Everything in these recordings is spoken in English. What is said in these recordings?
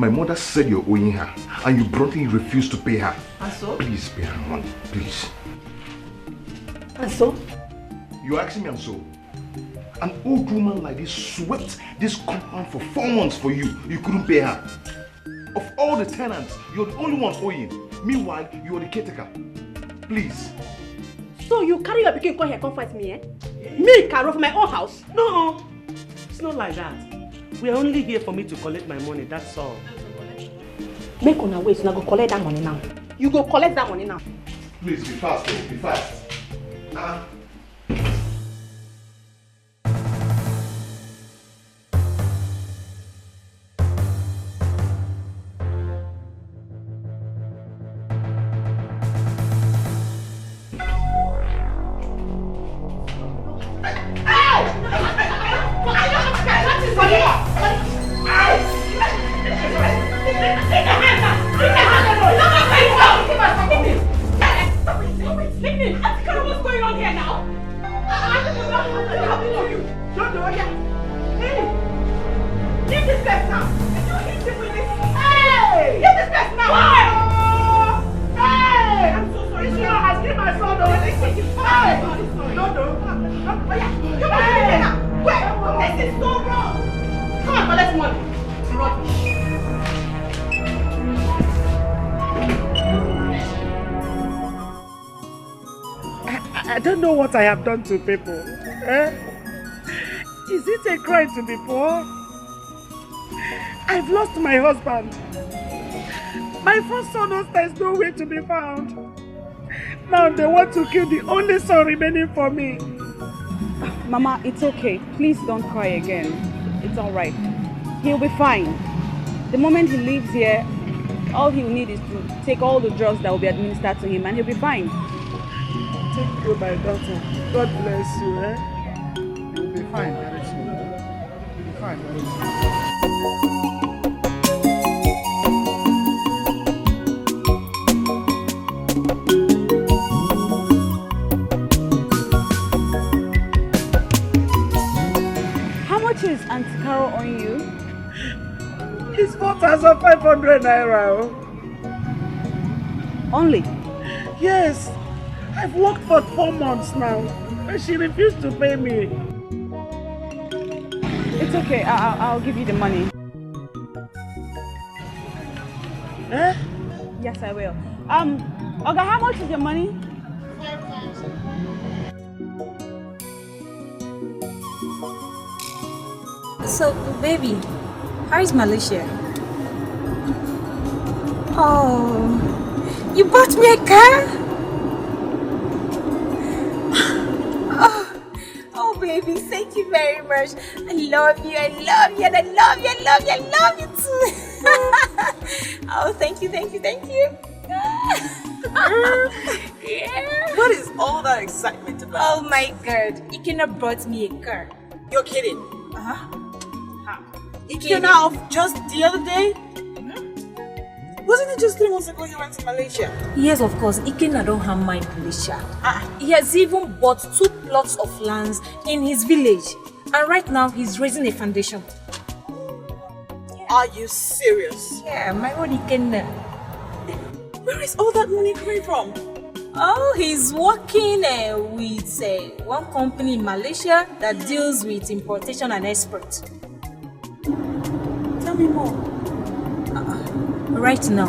My mother said you're owing her, and you bluntly refused to pay her. And so? Please pay her money, please. And so? You're asking me and so? An old woman like this swept this compound for 4 months for you. You couldn't pay her. Of all the tenants, you're the only one owing. Meanwhile, you're the caretaker. Please. So you carry your picking come here, come fight me, eh? Me, Carol, from my own house? No, it's not like that. We are only here for me to collect my money, that's all. Make on our way, so now go collect that money now. You go collect that money now. Please, be fast, though. Be fast. I don't know what I have done to people. Eh? Is it a crime to be poor? I've lost my husband. My first son knows there's nowhere to be found. Now they want to kill the only son remaining for me. Mama, it's okay. Please don't cry again. It's alright. He'll be fine. The moment he leaves here, all he'll need is to take all the drugs that will be administered to him and he'll be fine. Thank you, my daughter. God bless you, eh? You'll be fine very soon. You'll be fine very soon. How much is Auntie Carol on you? It's 4,500 naira. Only? Yes. I've worked for 4 months now, and she refused to pay me. It's okay, I'll give you the money. Eh? Yes, I will. Oga, how much is your money? 5,000. So, baby, how is Malaysia? Oh, you bought me a car? Oh, baby, thank you very much. I love you, and I love you too. Oh, thank you. Yeah. What is all that excitement about? Oh my God, Ikena brought me a car. You're kidding. Uh-huh. Ikena off just the other day? Wasn't it just 3 months ago you went to Malaysia? Yes, of course. Ikena don't have my Malaysia. He has even bought 2 plots of lands in his village. And right now, he's raising a foundation. Are you serious? Yeah, my own Ikena. Where is all that money coming from? Oh, he's working with one company in Malaysia that deals with importation and export. Tell me more. Right now,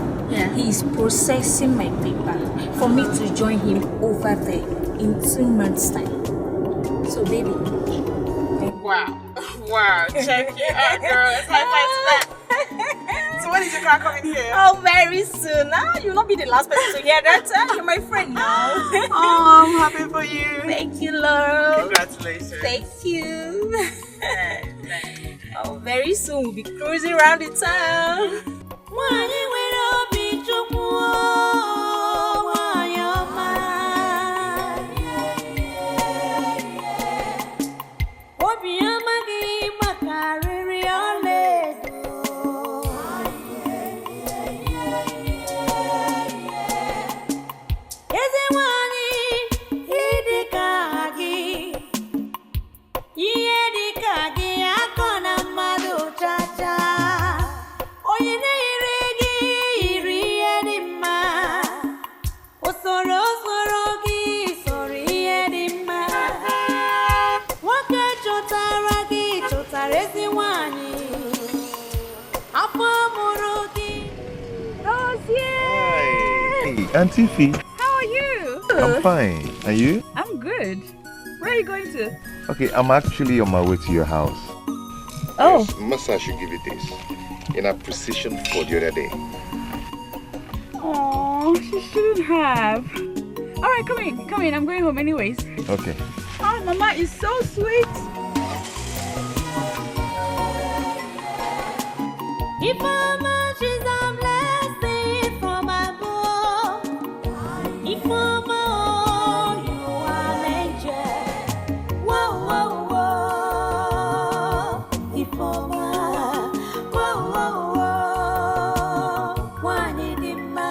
he is processing my paper for me to join him over there in 2 months' time. So, baby. Wow, check it out, girl. It's high five to that. So when is your car coming here? Oh, very soon. You'll not be the last person to hear that. You're my friend now. Oh, I'm happy for you. Thank you, love. Congratulations. Thank you. Oh, very soon we'll be cruising around the town. Chacha. Oh, you know. Auntie Fee. How are you? I'm fine. And you? I'm good. Where are you going to? Okay, I'm actually on my way to your house. Oh. Yes, Massa should give you this in appreciation for the other day. Oh, she shouldn't have. All right, come in. I'm going home anyways. Okay. Oh, Mama is so sweet. If Mama, she's a blessing from above. If Mama, you are an angel. Whoa, whoa, whoa. If Mama, whoa, whoa, whoa. Wanidima.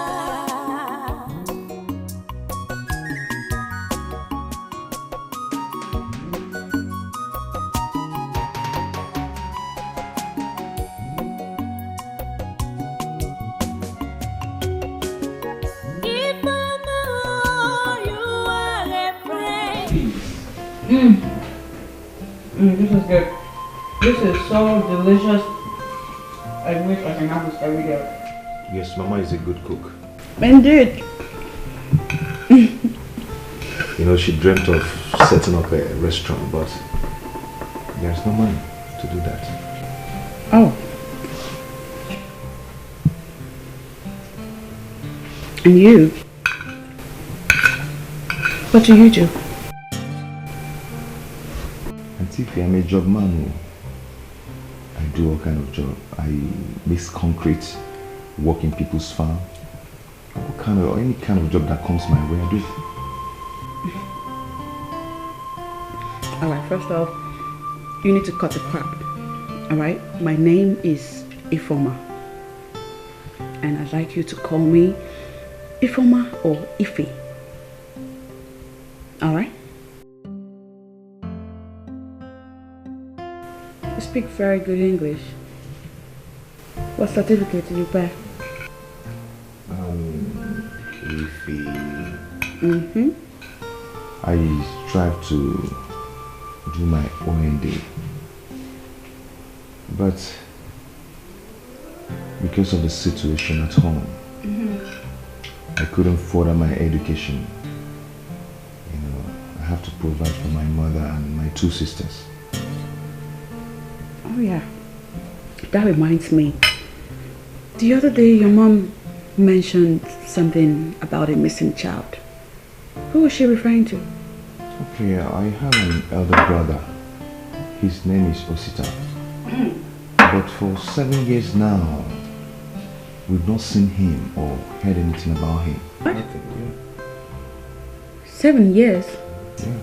If Mama, you are a friend. This is good. This is so delicious. I wish I can have this every day. Yes, Mama is a good cook. Indeed. You know, she dreamt of setting up a restaurant, but there's no money to do that. Oh. And you? What do you do? Auntie Fee, I'm a job man. I do all kind of job. I mix concrete, work in people's farm. Any kind of job that comes my way, I do. Alright, first off, you need to cut the crap. Alright? My name is Ifoma. And I'd like you to call me Ifoma or Ife. Alright? You speak very good English. What certificate did you pay? Ife. Mm-hmm. I strive to do my OND, but because of the situation at home, I couldn't further my education. You know, I have to provide for my mother and my two sisters. Oh yeah, that reminds me. The other day your mom mentioned something about a missing child. Who was she referring to? Okay, I have an elder brother. His name is Osita. But for 7 years now, we've not seen him or heard anything about him. What? Nothing, yeah. 7 years? Yeah.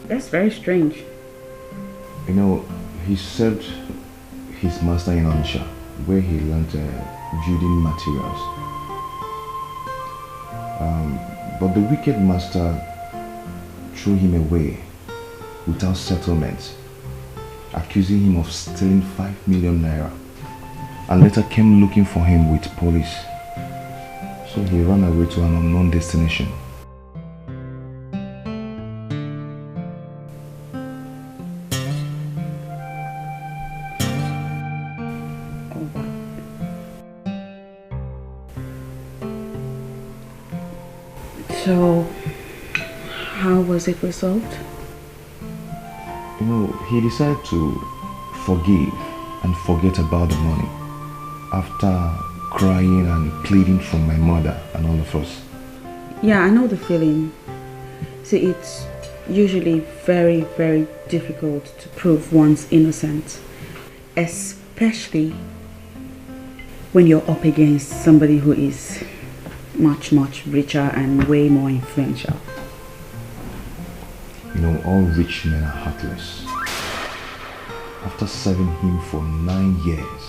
That's very strange. You know, he served his master in Onitsha, where he learned building materials. But the wicked master threw him away without settlement, accusing him of stealing 5 million naira, and later came looking for him with police. So he ran away to an unknown destination. So, how was it resolved? You know, he decided to forgive and forget about the money after crying and pleading from my mother and all of us. Yeah, I know the feeling. See, it's usually very, very difficult to prove one's innocence, especially when you're up against somebody who is much, much richer and way more influential. You know, all rich men are heartless. After serving him for 9 years,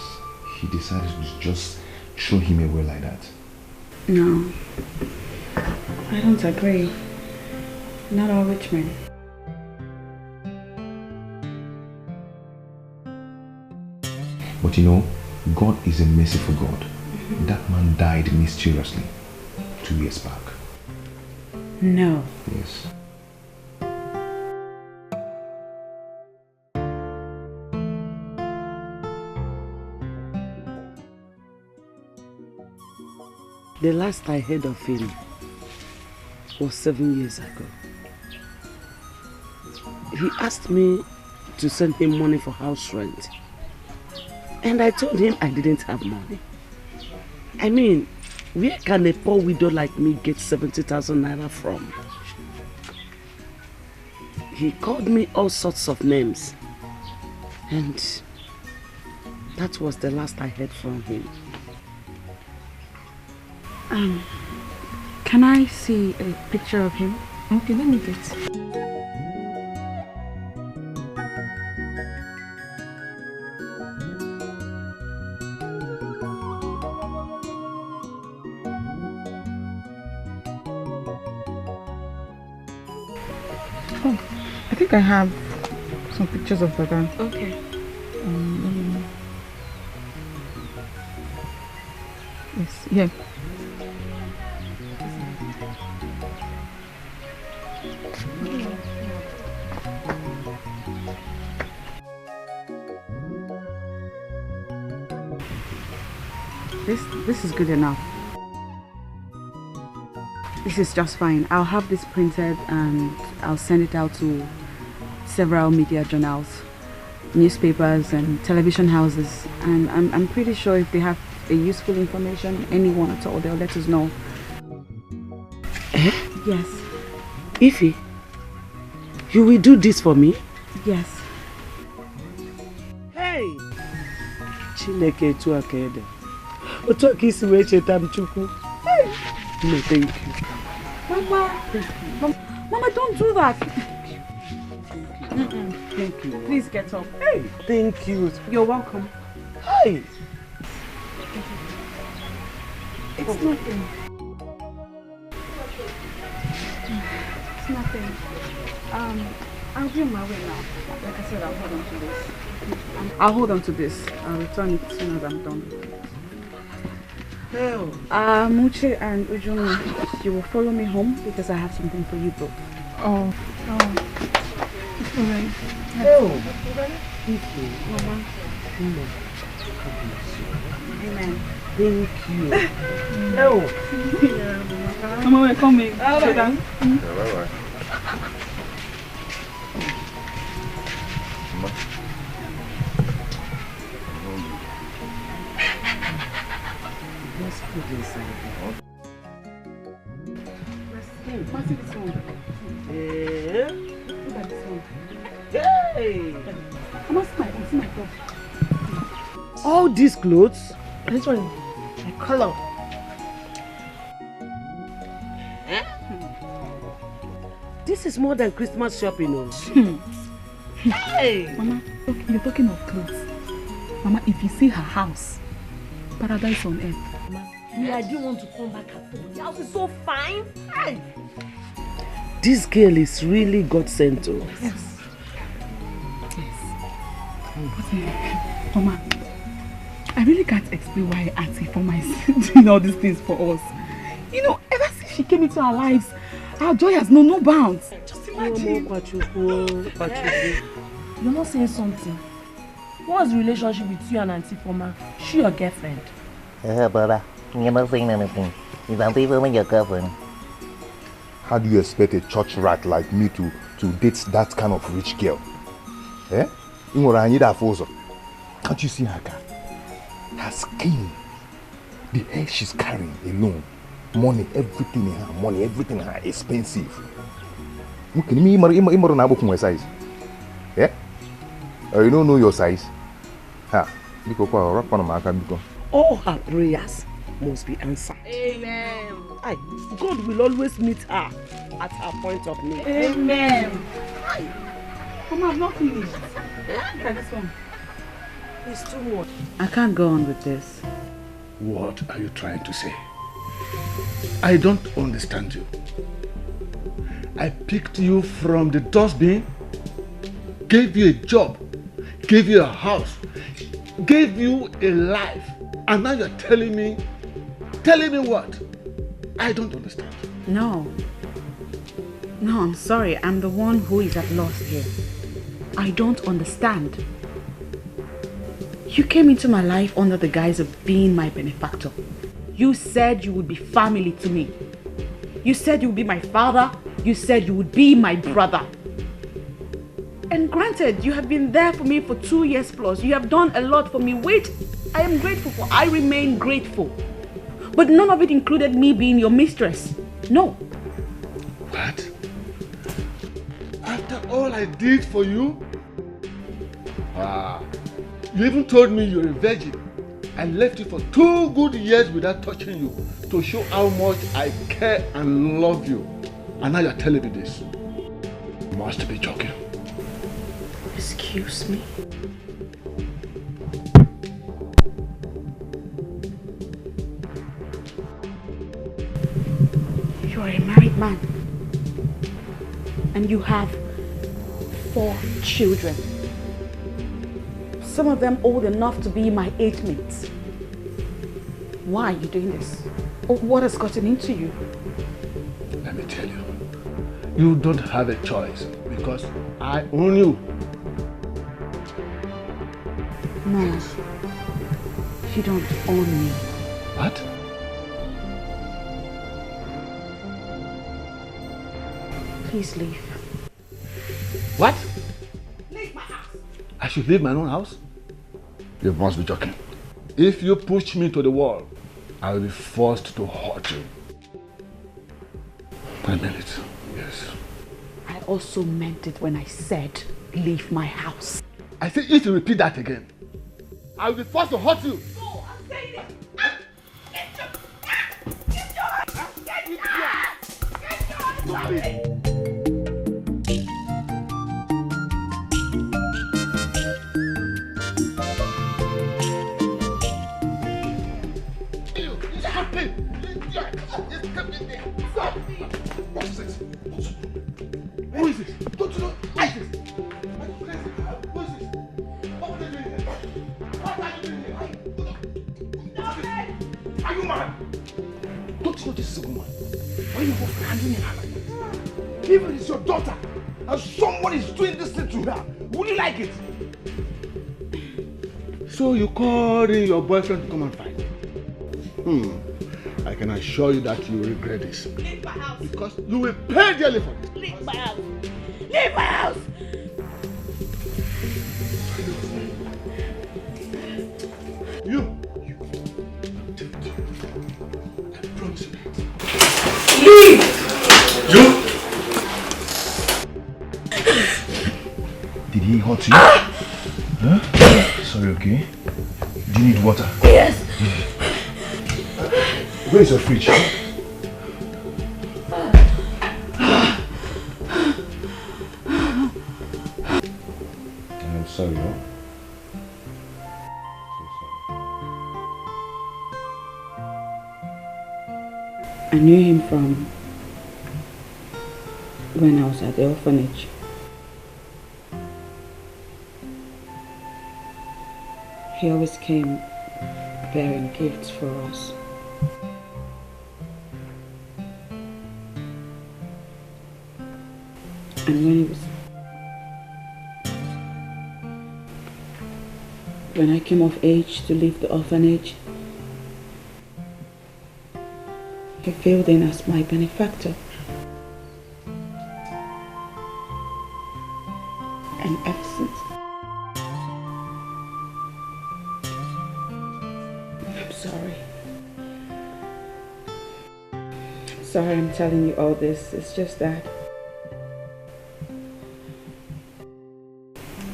he decided to just throw him away like that. No, I don't agree. Not all rich men. But you know, God is a merciful God. That man died mysteriously 2 years back. No. Yes. The last I heard of him was 7 years ago. He asked me to send him money for house rent. And I told him I didn't have money. I mean, where can a poor widow like me get 70,000 naira from? He called me all sorts of names. And that was the last I heard from him. Can I see a picture of him? Okay, let me get. Oh, I think I have some pictures of Baba. Okay. Yes, yeah. This is good enough. This is just fine. I'll have this printed and I'll send it out to several media journals, newspapers and television houses. And I'm pretty sure if they have a useful information, anyone at all, they'll let us know. Yes. Ify, you will do this for me? Yes. Hey! Chineke tu akede. Otu aka isi wee cheta m Chukwu. No, thank you. Mama, don't do that. Thank you. Please get up. Hey, thank you. You're welcome. Hi. It's nothing. It's nothing. I'll be on my way now. Like I said, I'll hold on to this. I'll hold on to this. I'll return it as soon as I'm done. Hell. Muche and Ujumi, you will follow me home because I have something for you both. Oh. It's alright. Hell. Mama. Amen. Thank you. Hell. Mama, we're coming. Yeah, bye-bye. Let's put inside. What's this one? Yeah. Look at this one. Hey. Mama, see my clothes. All these clothes? This one, the color. This is more than Christmas shopping, oh. Hey! Mama, look, you're talking of clothes. Mama, if you see her house, paradise on earth. Me, I didn't want to come back at all. The house is so fine. Hey. This girl is really God sent, oh. Yes. Yes. But, Mama, I really can't explain why Auntie for my doing all these things for us. You know, ever since she came into our lives, our joy has known no bounds. Just imagine. You're not saying something. What's the relationship with you and Auntie Foma? She your girlfriend? Brother, you're not saying anything. Is Auntie Foma your girlfriend? How do you expect a church rat like me to date that kind of rich girl? Eh? Can't you see her car? Her skin, the hair she's carrying alone, money, everything in her, money, everything in her, expensive. Look, you size. Yeah? You don't know your size? All her prayers must be answered. Amen. God will always meet her at her point of need. Amen. Mama, I'm not finished. Look at this one. It's too much. I can't go on with this. What are you trying to say? I don't understand you. I picked you from the dustbin, gave you a job, gave you a house, gave you a life, and now you're telling me what? I don't understand. No, I'm sorry. I'm the one who is at loss here. I don't understand. You came into my life under the guise of being my benefactor. You said you would be family to me. You said you would be my father. You said you would be my brother. And granted, you have been there for me for 2 years plus. You have done a lot for me. Wait, I am grateful for. I remain grateful. But none of it included me being your mistress. No. What? After all I did for you? You even told me you're a virgin. I left you for 2 good years without touching you to show how much I care and love you. And now you're telling me this. You must be joking. Excuse me? You are a married man. And you have 4 children. Some of them old enough to be my age mates. Why are you doing this? What has gotten into you? Let me tell you. You don't have a choice because I own you. No, you don't own me. What? Please leave. What? Leave my house. I should leave my own house? You must be joking. If you push me to the wall, I will be forced to hurt you. I meant it, yes. I also meant it when I said, leave my house. I said if you repeat that again, I will be forced to hurt you. No, I'm saying it. What is this? Who is this? Don't you know? Who is this? Are you crazy? Who is this? What are you doing here? What are you doing here? Are you mad? Don't you know this is a woman? Why are you both handling her like this? Even if it's your daughter and someone is doing this thing to her, would you like it? So you called in your boyfriend to come and fight? I can assure you that you will regret this. Leave my house. Because you will pay dearly for this. Leave my house. Leave my house. You. I promise you. Leave. You. Did he hurt you? Huh? Sorry, okay? Do you need water? Yes. Where is your fridge? I'm sorry, huh? I knew him from when I was at the orphanage. He always came bearing gifts for us. And when I came of age to leave the orphanage, he filled in as my benefactor. And ever since, I'm sorry. I'm sorry I'm telling you all this. It's just that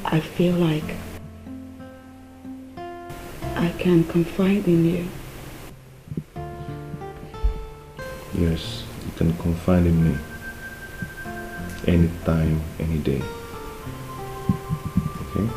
I feel like I can confide in you. Yes, you can confide in me. Anytime, any day. Okay?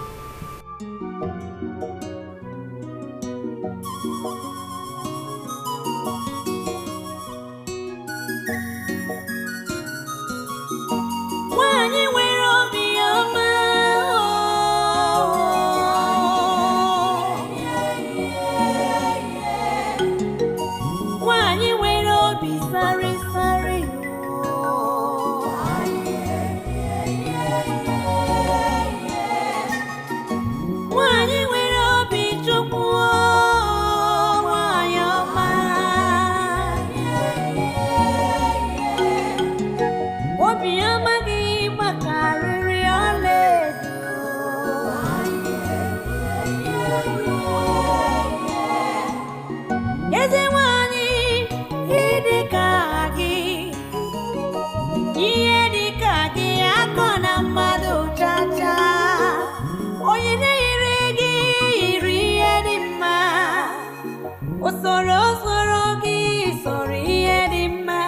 Soro soro gi sori edima.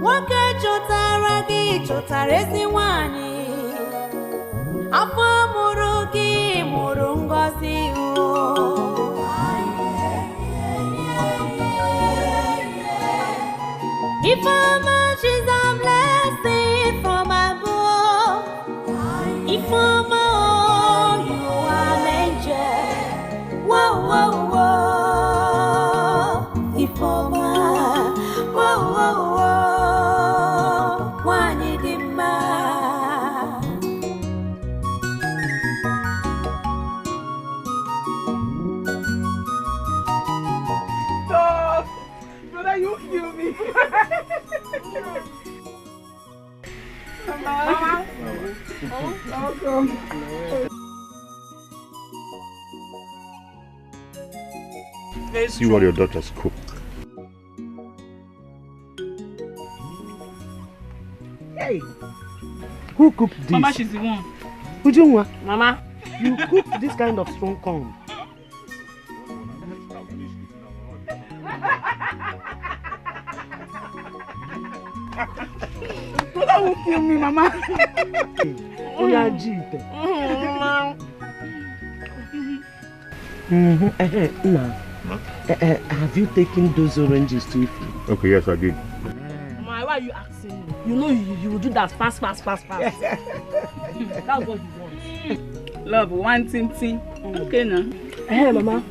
Woke chotara gi chotare si wani. Afọ mụrụ gị mụrụ ngọzi o. Ifeoma, she's a blessing from above. Ifeoma, oh, you are an angel. Whoa, whoa, whoa. Ifeoma, whoa, whoa, whoa. Wanidima. Brother, you kill me. Mama. Welcome. See what your daughters cook. Hey, who cooked this? Mama, she's the one. Ujungwa, Mama, you cooked this kind of strong corn. Brother will kill me, Mama. Have you taken those oranges to eat? Okay, yes, I did. Why are you asking me? You know you will do that fast. That's what you want. Love, one thing. Okay, now. Hey, Mama.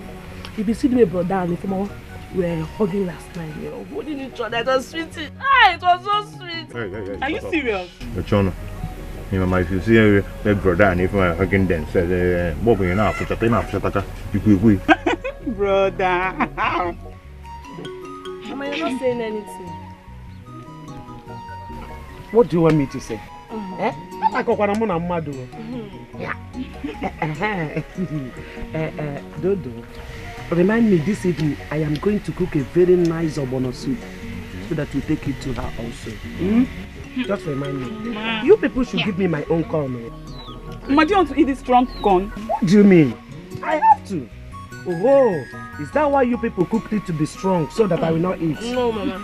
If you see me brother and if Mama, we were hugging last night. We were holding each other. It was sweet. It was so sweet. Hey, Are you serious? Chona. Mama, if you see a brother and if I'm hugging them, say, Bobby, enough, you could. Brother. Mama, you're not saying anything. What do you want me to say? Dodo, remind me this evening I am going to cook a very nice ogbono soup so that we take it to her also. Just remind me. You people should give me my own corn. Mama, do you want to eat this strong corn? What do you mean? I have to. Oh, is that why you people cooked it to be strong so that I will not eat? No, Mama.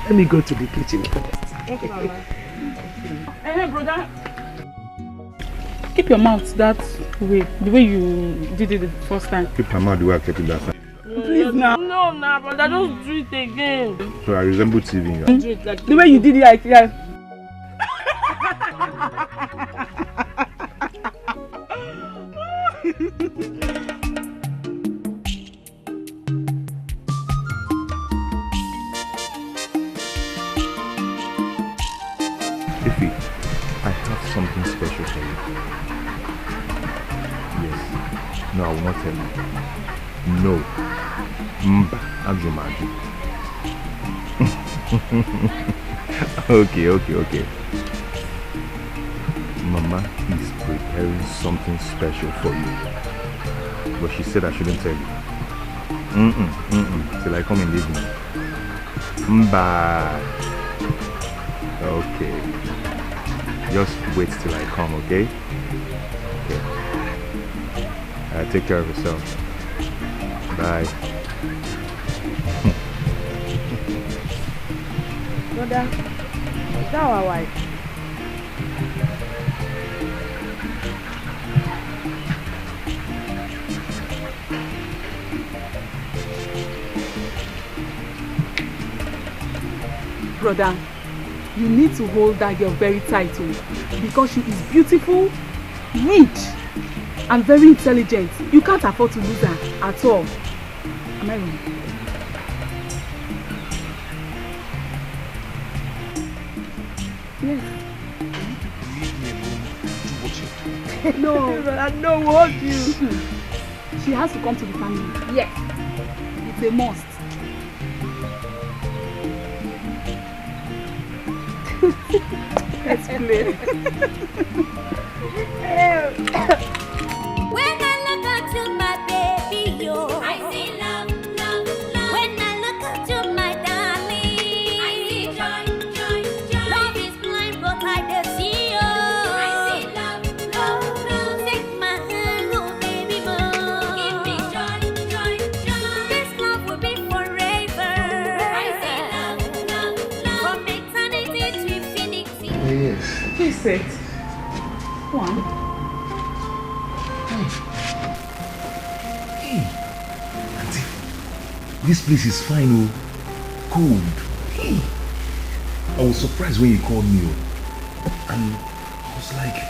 Let me go to the kitchen. Okay, Mama. Hey, brother. Keep your mouth that way, the way you did it the first time. Keep your mouth the way I kept it that time. Please now. No, brother, don't do it again. So I resemble TV. Do it like the way you did it, like Ify, I have something special for you. Yes. No, I will not tell you. No. Mba, Ajumaju. Okay. Mama is preparing something special for you. But she said I shouldn't tell you. Till I come in the evening. Mba. Okay. Just wait till I come, okay? Okay. Take care of yourself. Bye. Brother, is that our wife? brother, you need to hold that girl very tight because she is beautiful, rich, and very intelligent. You can't afford to lose her at all. Am I wrong? Yes. No, brother, no, what you? She has to come to the family. Yes. It's a must. Let's play. When I look at you, my baby, yo, I see love, love, love. When I look at you, my darling, I see joy, joy, joy. Love is blind, but I can see you. I see love, love, love. Take my hand, oh baby, more. Give me joy, joy, joy. Please sit. Go on. Hey, Auntie, this place is fine, oh, cold. Hey, I was surprised when you called me, and I was like,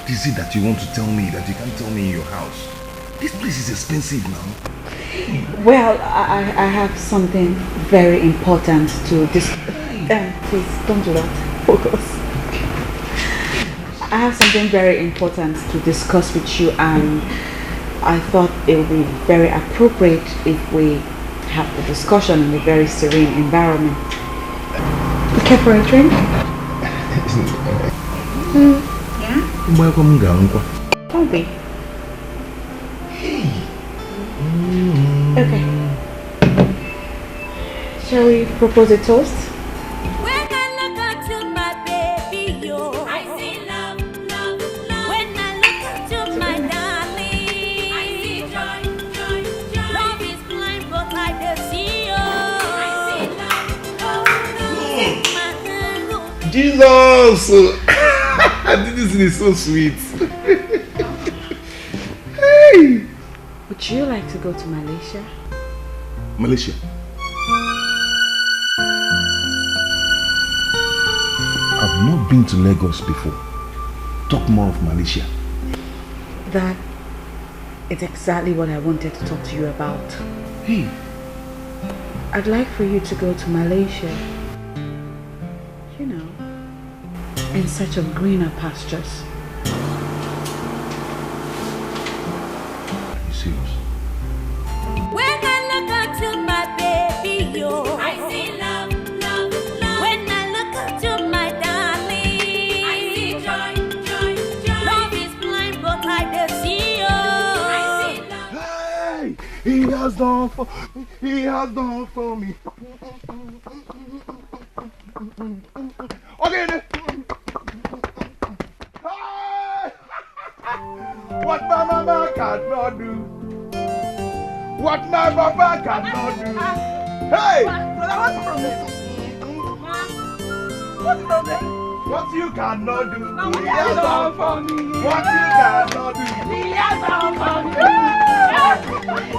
is it that you want to tell me that you can't tell me in your house? This place is expensive now. Well, I have something very important to discuss. Please, don't do that. Focus. I have something very important to discuss with you, and I thought it would be very appropriate if we have the discussion in a very serene environment. You care for a drink? Yeah? Probably. Okay. Shall we propose a toast? When I look into my baby, yo, I see love, love, love. When I look into my darling, I see joy, joy, joy. Love is blind, but I can see you. I see love, love, love. Jesus! This is so sweet. Hey! Would you like to go to Malaysia? Malaysia? I've not been to Lagos before. Talk more of Malaysia. That is exactly what I wanted to talk to you about. Hey. I'd like for you to go to Malaysia. You know, in search of greener pastures. When I look into my baby, yo, I see love, love, love. When I look into my darling, I see joy, joy, joy. Love is blind, but I can see you. I see love. Hey, he has done for me. Okay, then. What my mama cannot do. What my papa cannot do. Hey! Brother, what's the problem? What's the problem? What you cannot do. No, he has done for me. What you cannot do. He has done for me.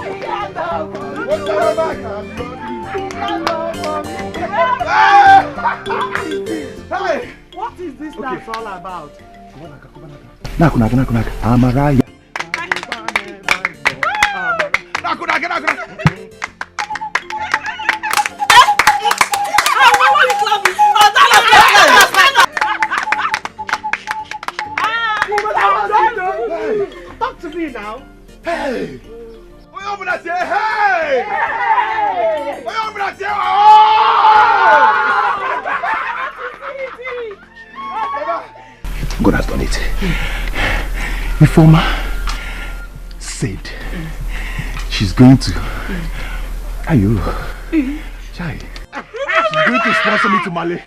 He has done for me. What my mama cannot do. He has done for me. Hey! What is this dance all about? Naku. Amaraya. Naku. Talk to me now. Hey! Open that here! Hey! Open that here! God has done it. Informer said she's going to. Ayo. Chai. She's going to sponsor me to Mali.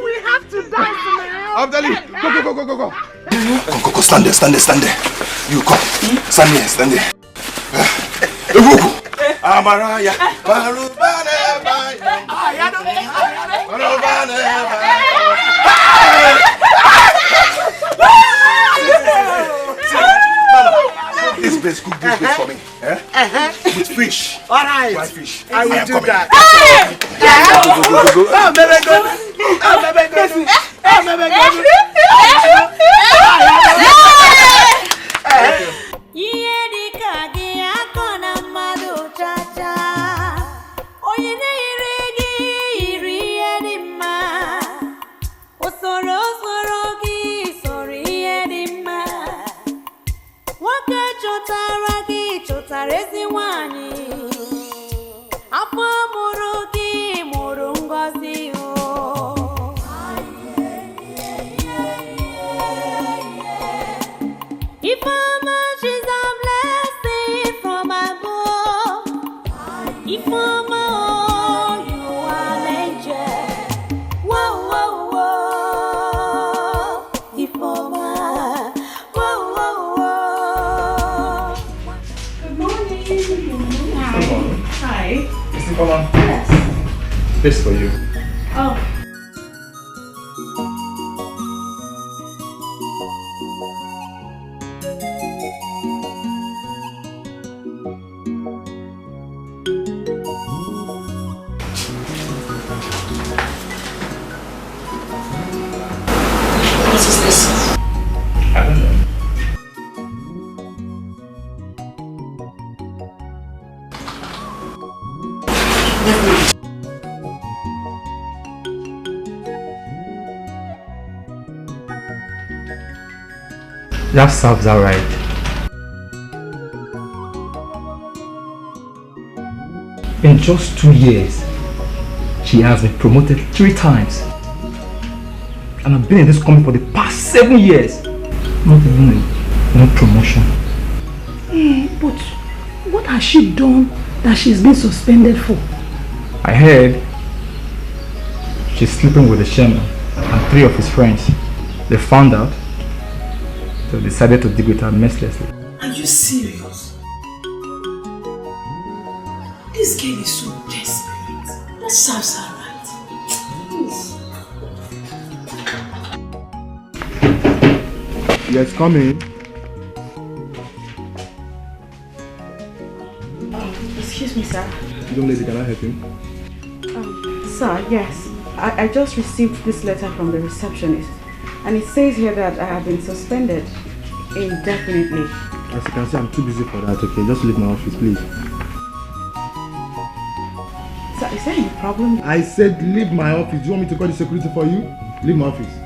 We have to dance now. Abdali, go. Go, stand there. You come. Stand there. Amaraya. This place cook this place for me. With fish. All right. Dry fish. I will do that. Chacha. Oye na iregi iri edima. Osoro gi sori edima. Waka chotara gi chotarezi wani. Afọ mụrụ gị mụrụ ngozi o. Come on. Yes. This for you. Oh. What is this? I don't know. That serves her right. In just 2 years, she has been promoted 3 times. And I've been in this company for the past 7 years. Not even one promotion. But what has she done that she's been suspended for? I heard she's sleeping with the chairman and 3 of his friends. They found out. So decided to deal with her mercilessly. Are you serious? This girl is so desperate. What serves her right? Please. Yes, come in. Excuse me, sir. Young lady, can I help you? Sir, yes. I just received this letter from the receptionist. And it says here that I have been suspended indefinitely. As you can see, I'm too busy for that, okay? Just leave my office, please. Sir, is there any problem? I said leave my office. Do you want me to call the security for you? Leave my office.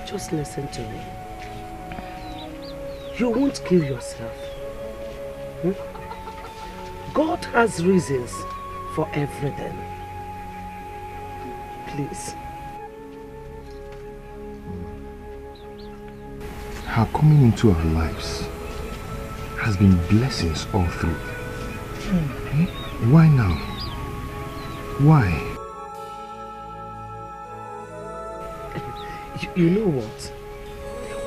Just listen to me. You won't kill yourself. God has reasons for everything. Please. Her coming into our lives has been blessings all through. Why now? Why? You know what?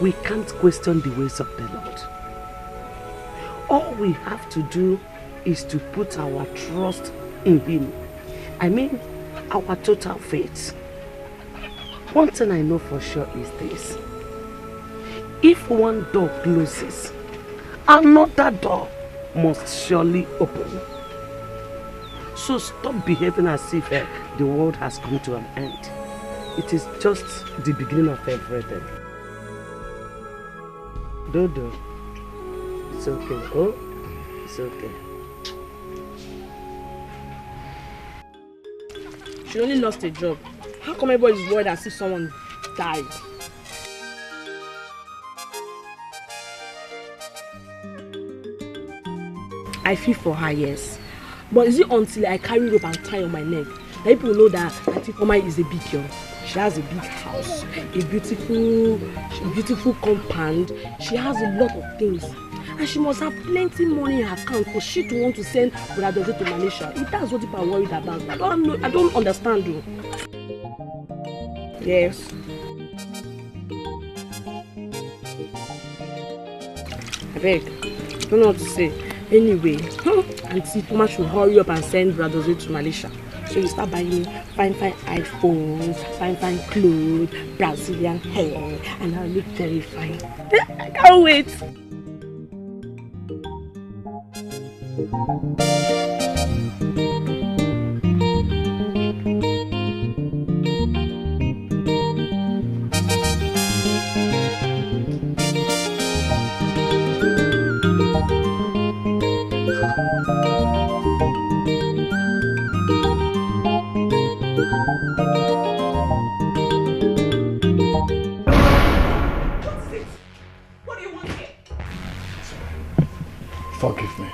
We can't question the ways of the Lord. All we have to do is to put our trust in Him. I mean, our total faith. One thing I know for sure is this. If one door closes, another door must surely open. So stop behaving as if the world has come to an end. It is just the beginning of everything. Dodo. It's okay, oh? It's okay. She only lost a job. How come everybody's worried as if someone died? I feel for her, yes. But is it until I carry rope and tie on my neck that people know that Auntie Foma is a big girl? She has a big house, a beautiful compound. She has a lot of things. And she must have plenty money in her account for she to want to send Brother Dozie to Malaysia. If that's what people are worried about, I don't understand you. Yes. I beg. I don't know what to say. Anyway, Auntie Foma should hurry up and send Brother Dozie to Malaysia. So you start buying me fine iPhones, fine clothes, Brazilian hair, and I'll look very fine. I can't wait. Forgive me.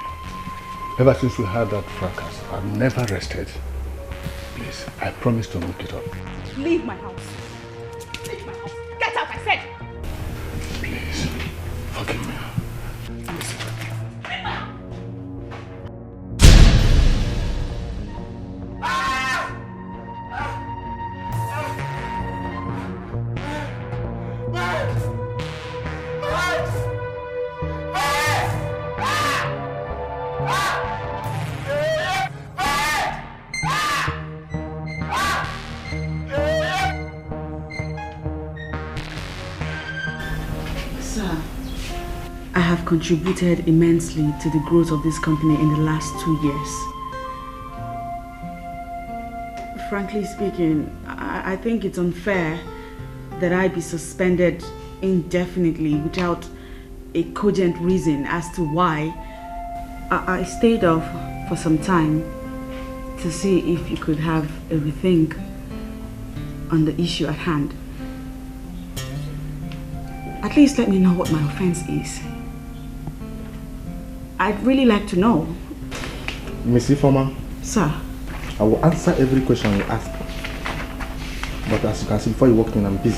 Ever since we had that fracas, I've never rested. Please, I promise to make it up. Leave my house. Leave my house. Get out, I said. Please, forgive me. Contributed immensely to the growth of this company in the last 2 years. Frankly speaking, I think it's unfair that I be suspended indefinitely without a cogent reason as to why. I stayed off for some time to see if you could have a rethink on the issue at hand. At least let me know what my offense is. I'd really like to know. Mrs. Foma. Sir. I will answer every question you ask. But as you can see, before you walk in, I'm busy.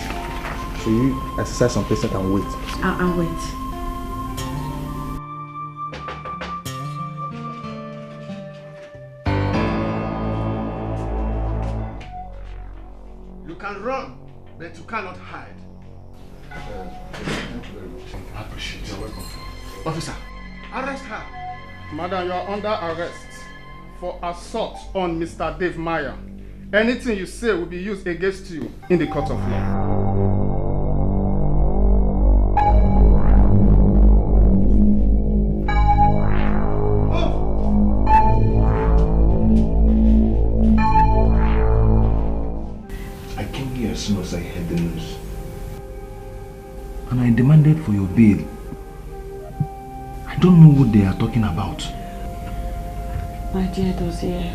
So you exercise some patience and wait. I'll wait. You can run, but you cannot hide. Thank you very much. I appreciate it. You're welcome. Officer, arrest her. Madam, you are under arrest for assault on Mr. Dave Meyer. Anything you say will be used against you in the court of law. I came here as soon as I heard the news. And I demanded for your bail. I don't know what they are talking about. My dear Dozie,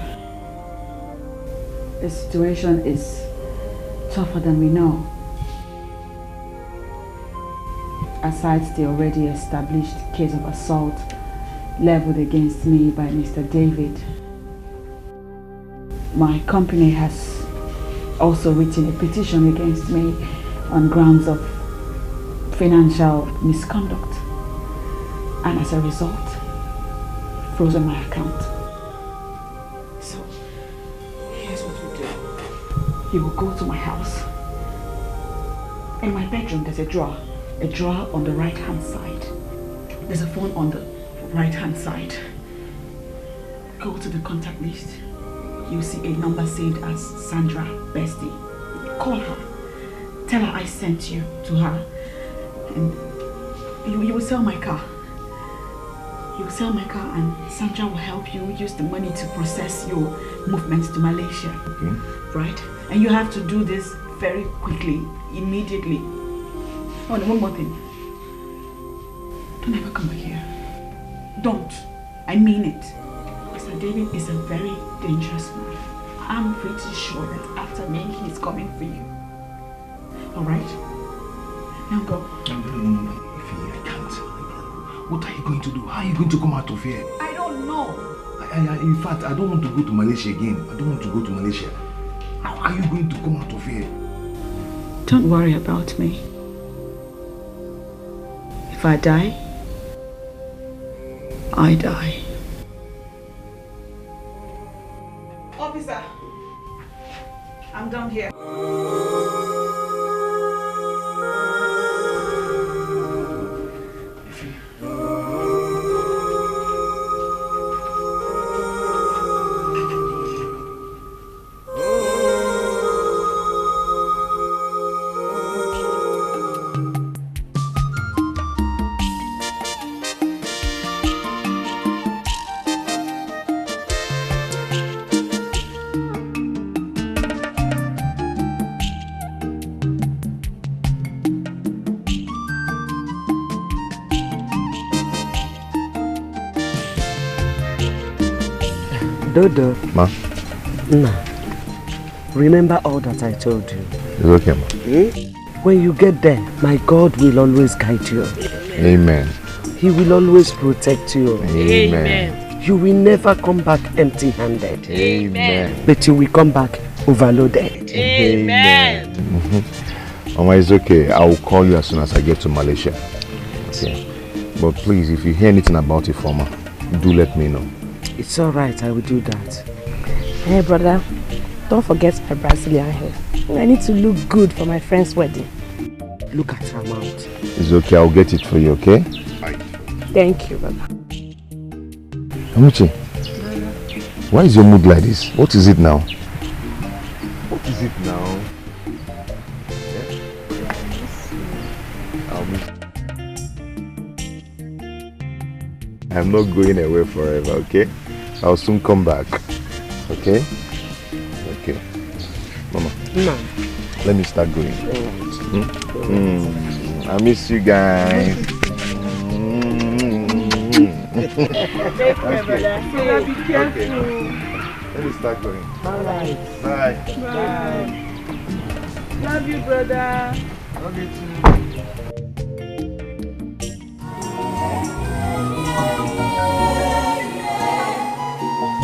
the situation is tougher than we know. Aside the already established case of assault leveled against me by Mr. David, my company has also written a petition against me on grounds of financial misconduct, and as a result, frozen my account. So, here's what we do. You will go to my house. In my bedroom, there's a drawer on the right-hand side. There's a phone on the right-hand side. Go to the contact list. You'll see a number saved as Sandra Bestie. Call her. Tell her I sent you to her. And you will sell my car. You will sell my car and Sandra will help you use the money to process your movements to Malaysia. Okay. Right? And you have to do this very quickly, immediately. Oh, and one more thing. Don't ever come back here. Don't. I mean it. Mr. David is a very dangerous man. I'm pretty sure that after me, he's coming for you. Alright? Now go. No. I can't. What are you going to do? How are you going to come out of here? I don't know. In fact, I don't want to go to Malaysia again. I don't want to go to Malaysia. How are you going to come out of here? Don't worry about me. If I die, I die. Officer, I'm down here. Dodo. Ma? Nah. Remember all that I told you. It's okay, ma. When you get there, my God will always guide you. Amen. He will always protect you. Amen. You will never come back empty-handed. Amen. But you will come back overloaded. Amen. Mama, it's okay. I will call you as soon as I get to Malaysia. Okay. But please, if you hear anything about it from her, do let me know. It's alright, I will do that. Hey brother, don't forget my Brazilian hair. I need to look good for my friend's wedding. Look at her mouth. It's okay, I'll get it for you, okay? Thank you, brother. Amuchi, why is your mood like this? What is it now? What is it now? I'll miss you. I'm not going away forever, okay? I'll soon come back. Okay? Okay. Mama. No. Let me start going. I miss you guys. Take care, brother. Okay. Be careful. Okay. Let me start going. Alright. Bye. Bye. Love you, brother. Love you too.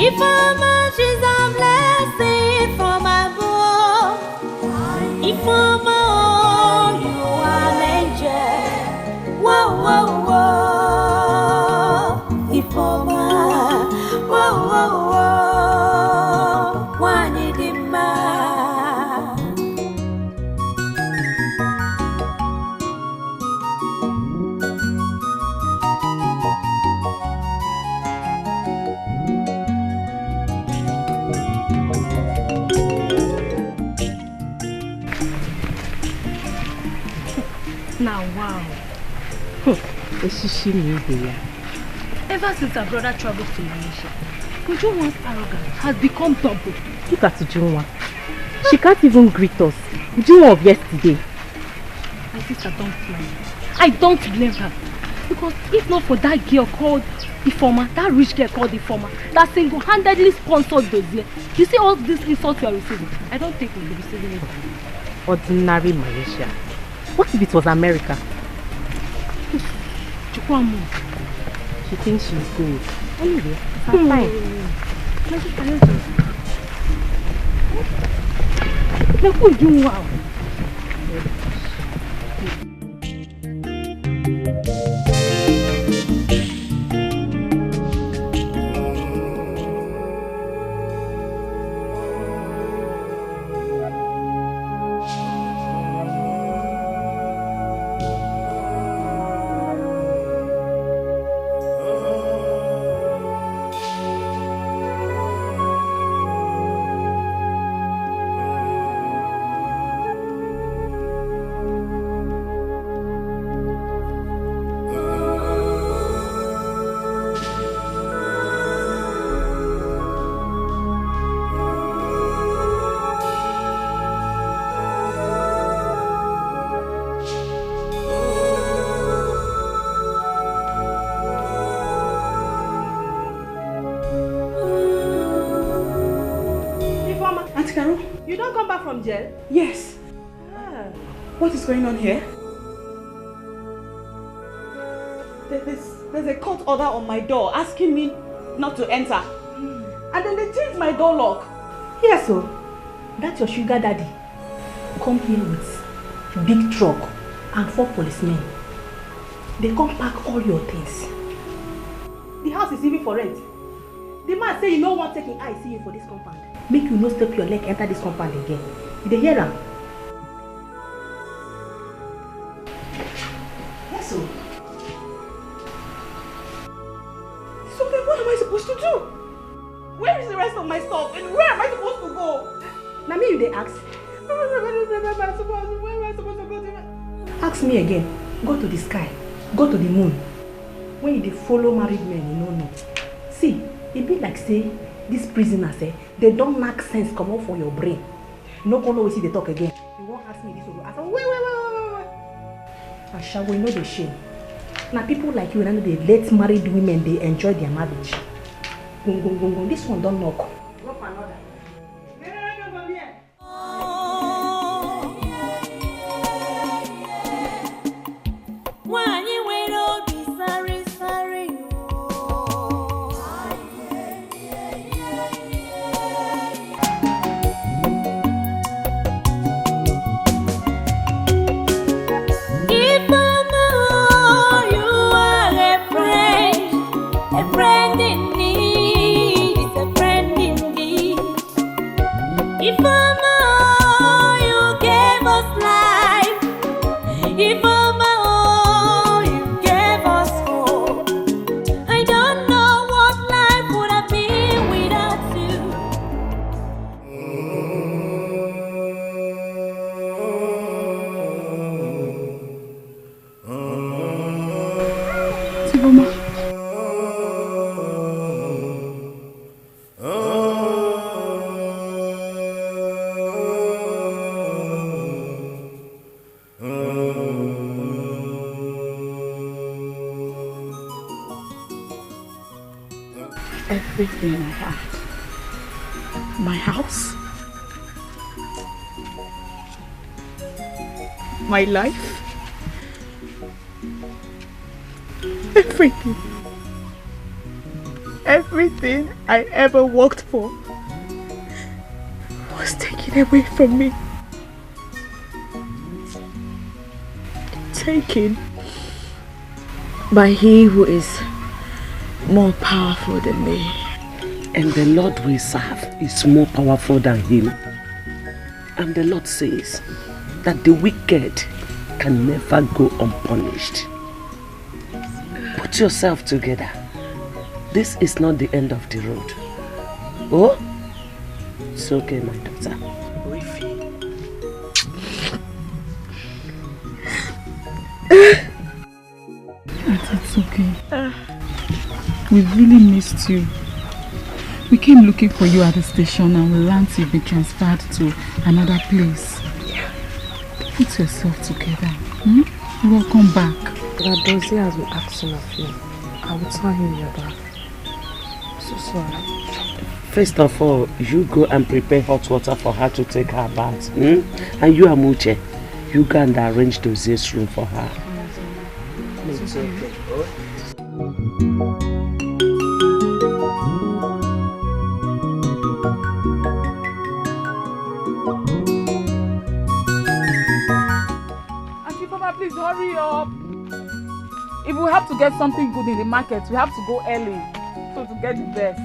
If how much is a blessing from above, if from all you are an angel, whoa, whoa, whoa. If from whoa, whoa, whoa, one in the man. Now, wow. Ever since our brother traveled to Malaysia, Ujunwa's arrogance has become double. Look at Ujunwa. She can't even greet us. Ujunwa of yesterday. My sister, don't blame her. I don't blame her. Because if not for that girl called Informer, that rich girl called Informer, that single-handedly sponsored Dozie, you see all these insults you are receiving? I don't think we'll be receiving it. Ordinary Malaysia. What if it was America? She thinks she's good. Anyway, I'm fine. My sister, look who you are. don't come back from jail? Yes. What is going on here? There's a court order on my door asking me not to enter. And then they changed my door lock. Yes, so that's your sugar daddy. Come here with big truck and 4 policemen. They come pack all your things. The house is even for rent. The man say you no want taking eye see you for this compound. Make you no step your leg enter this compound again. You dey hear am? Yes, so. So then what am I supposed to do? Where is the rest of my stuff and where am I supposed to go? Now me you dey ask. Where am I supposed to go to? Ask me again. Go to the sky. Go to the moon. When you dey follow married men, you no know. See, it be like say these prisoners they don't knock sense come out for your brain. No one always see they talk again. You won't ask me this one. I said, wait. I shall we know the shame. Now people like you and they let married women they enjoy their marriage. Go. This one don't knock. Go for another. Everything I had. My house. My life. Everything. Everything I ever worked for was taken away from me. Taken by he who is more powerful than me. And the Lord we serve is more powerful than him. And the Lord says that the wicked can never go unpunished. Put yourself together. This is not the end of the road. Oh? It's okay, my daughter. It's okay. We really missed you. We came looking for you at the station and we learned you've been transferred to another place. Put yourself together. Welcome back. Dozie has been asking of you. I will tell him you're back. So sorry. First of all, you go and prepare hot water for her to take her bath. And you, Amuche, you go and arrange Dozie's room for her. It's okay. Please hurry up. If we have to get something good in the market, we have to go early so to get the best.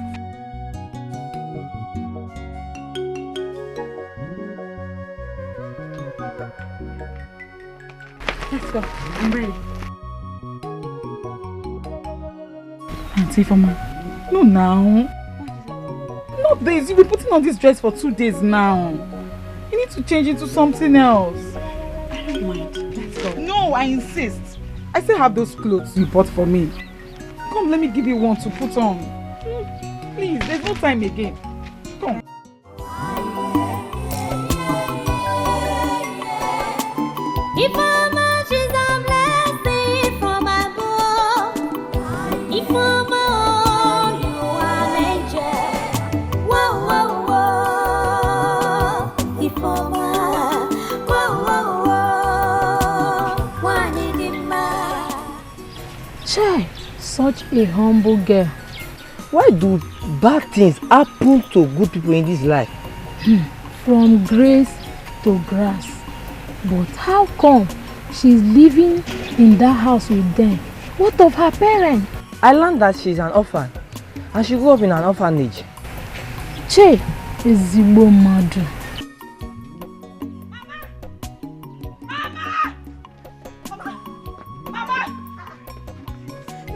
Let's go. I'm ready. Auntie Fama. No now. Not this. You've been putting on this dress for 2 days now. You need to change into something else. I don't mind. No, I insist. I still have those clothes you bought for me. Come, let me give you one to put on. Please, there's no time again. Come. If how much is a blessing from above, if how much you are an angel, whoa, whoa, whoa. If Chai, such a humble girl. Why do bad things happen to good people in this life? From grace to grass. But how come she's living in that house with them? What of her parents? I learned that she's an orphan and she grew up in an orphanage. Che, ezigbo madu.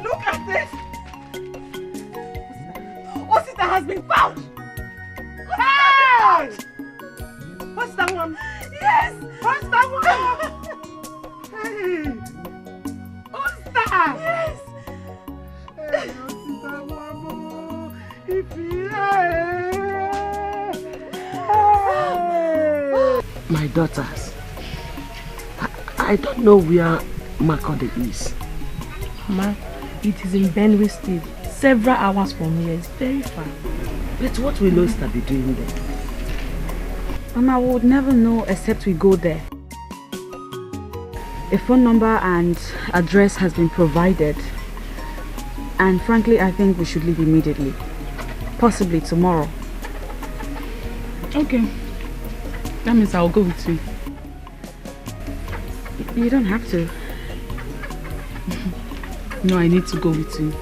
Look at this! Osita has been found! Hey! What's that one? Yes! What's that one? Hey! Osita! Yes! Hey, Osita, Mamo! My daughters, I don't know where Makonde is. Ma, it is in Benue State, several hours from here. It's very far. But what will Osita be doing there? Mama, we would never know except we go there. A phone number and address has been provided. And frankly, I think we should leave immediately. Possibly tomorrow. Okay. That means I'll go with you. You don't have to. No, I need to go with you.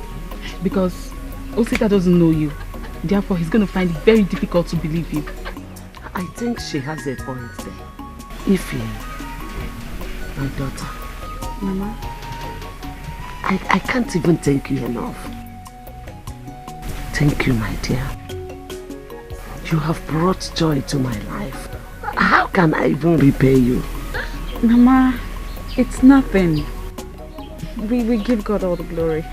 Because Osita doesn't know you. Therefore, he's going to find it very difficult to believe you. I think she has a point there. Ify, my daughter. Mama? I can't even thank you enough. Thank you, my dear. You have brought joy to my life. How can I even repay you? Mama, it's nothing. We give God all the glory.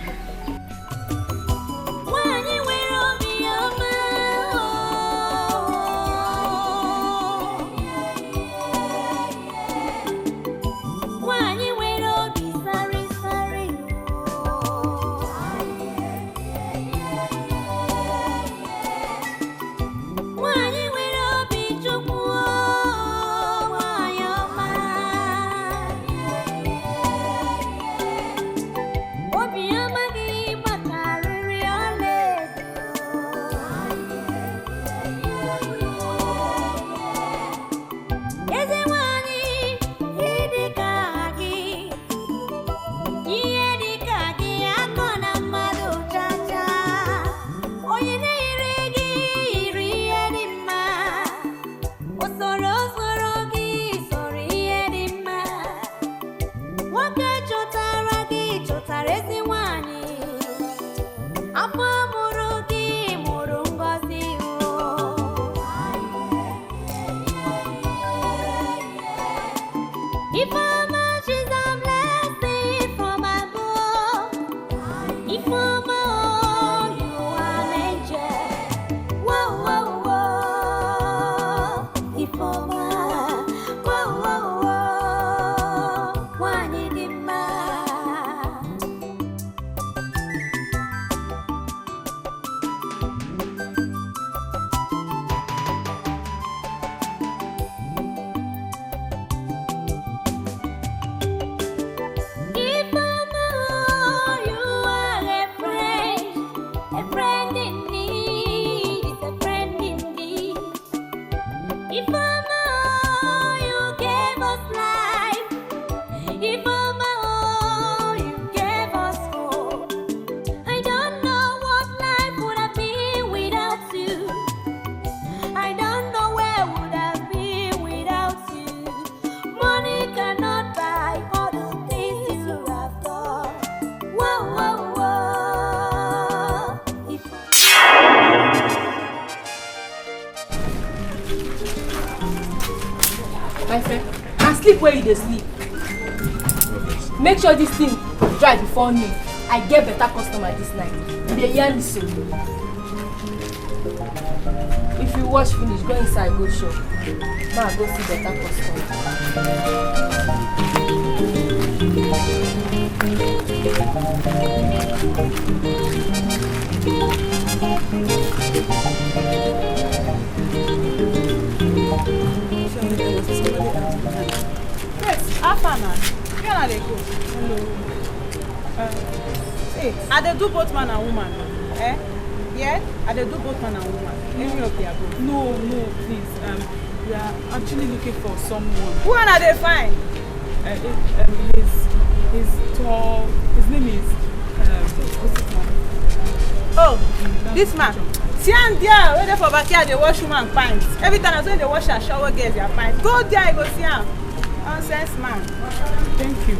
Where you dey sleep? Make sure this thing dry before me. I get better customer this night. They yarn me so. If you wash finish, go inside, go shop. Ma, go see better customer. Yes, Afana. Where are they go? Hello. Hey, I dey do both man and woman. Eh? Yeah? I dey do both man and woman. Any of the above. No, please. We are actually looking for someone. Who are they find? He's tall. His name is what's his name? Oh, this man. See am there, where they for backyard they wash woman pants. Every time I say they wash her shower girls their pants. Go there, you go see am. Nonsense man. Thank you.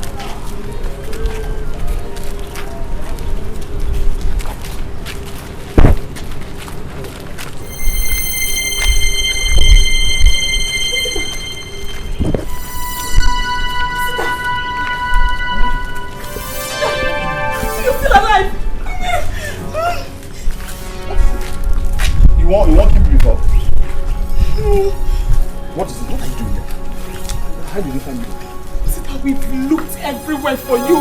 You want him to be up? What is it? What are you doing here? How did you find me? Sister, we've looked everywhere for you.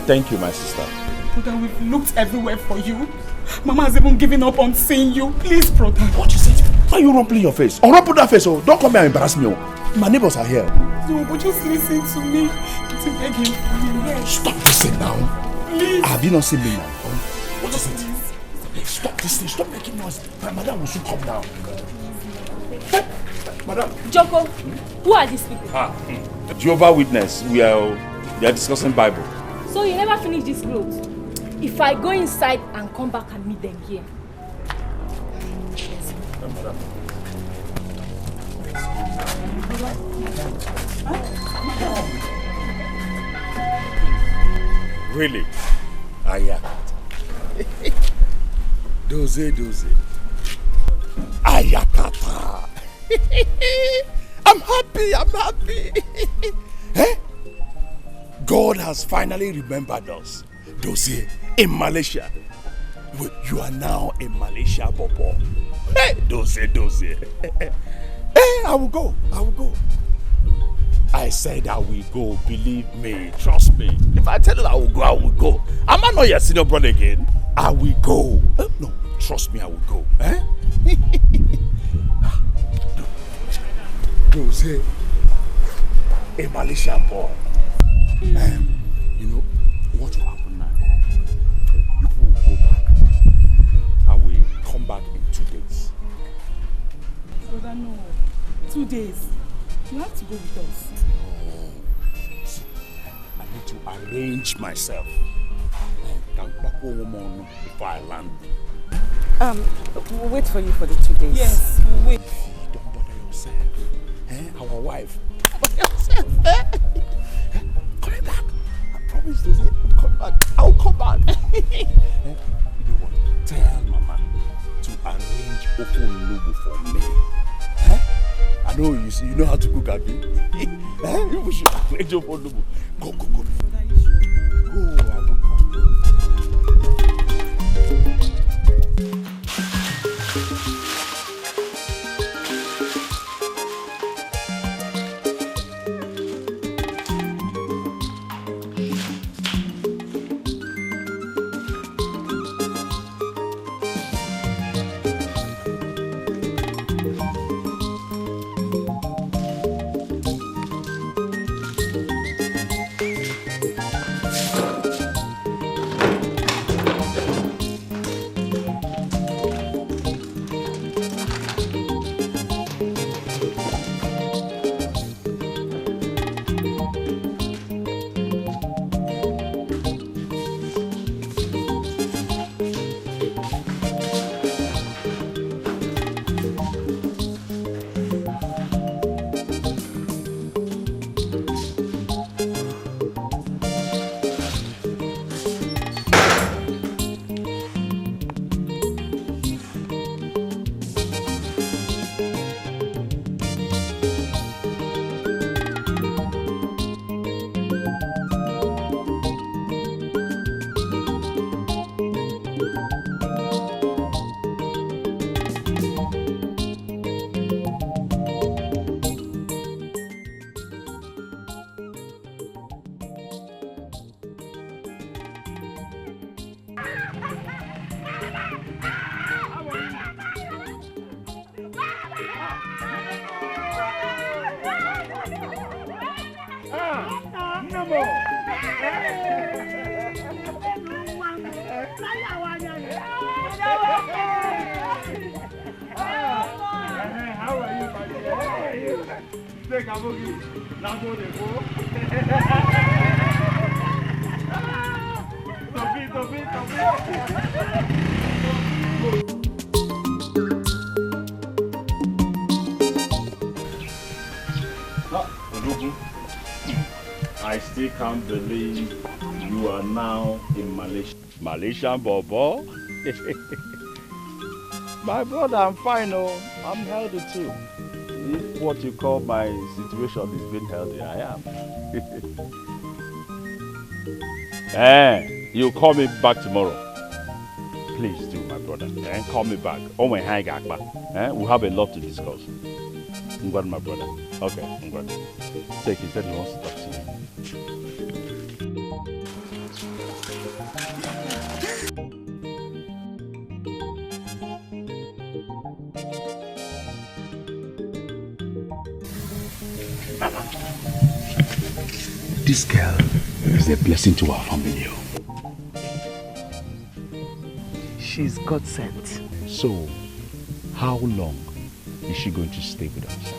Thank you, my sister. Brother, we've looked everywhere for you. Mama has even given up on seeing you. Please, brother. What you said? Why are you rumpling your face? Oh, rumple that face, oh. Don't come here and embarrass me, oh. My neighbors are here. No, but just listen to me. To beg him for me. Yes. Stop this thing now. Please. Have you not seen me now? What is it? Stop this thing. Stop making noise. Madam will soon come down. Hey, madam. Joko, who are these people? Jehovah's Witness. They are discussing Bible. So you never finish this clothes? If I go inside and come back and meet them here. Madam. Really? Yeah. Dozie. Ayakata. I'm happy. Eh? God has finally remembered us. Dozie, in Malaysia. You are now in Malaysia, Bobo. Hey, Dozie. Hey, I will go. I said I will go. Believe me. Trust me. If I tell you I will go. Am I not your senior brother again? I will go. No, trust me, I will go. Eh? Dozie, a Malaysian boy. You know what will happen now? You will go back. I will come back in 2 days. Brother, no. 2 days. You have to go with us. No. See, I need to arrange myself. Before I land. We'll wait for you for the 2 days. Yes, we'll wait. Don't bother yourself. Our wife. Don't bother yourself. Coming back. I promise to say, come back. I'll come back. You know what? Tell Mama to arrange Okonobo for me. I know you know how to cook, have you? You should arrange Okonobo. Go. Go, I will come. Take a boogie. Now go there, go. Tobi. I still can't believe you are now in Malaysia. Malaysian Bobo? My brother, I'm fine, oh. I'm healthy too. If what you call my situation is being healthy, I am. You call me back tomorrow. Please do, my brother. Call me back. Oh my God, we'll have a lot to discuss. I'm glad, my brother. Okay, I'm glad. Take, he said he wants to talk to you. This girl is a blessing to our family. She's God sent. So, how long is she going to stay with us?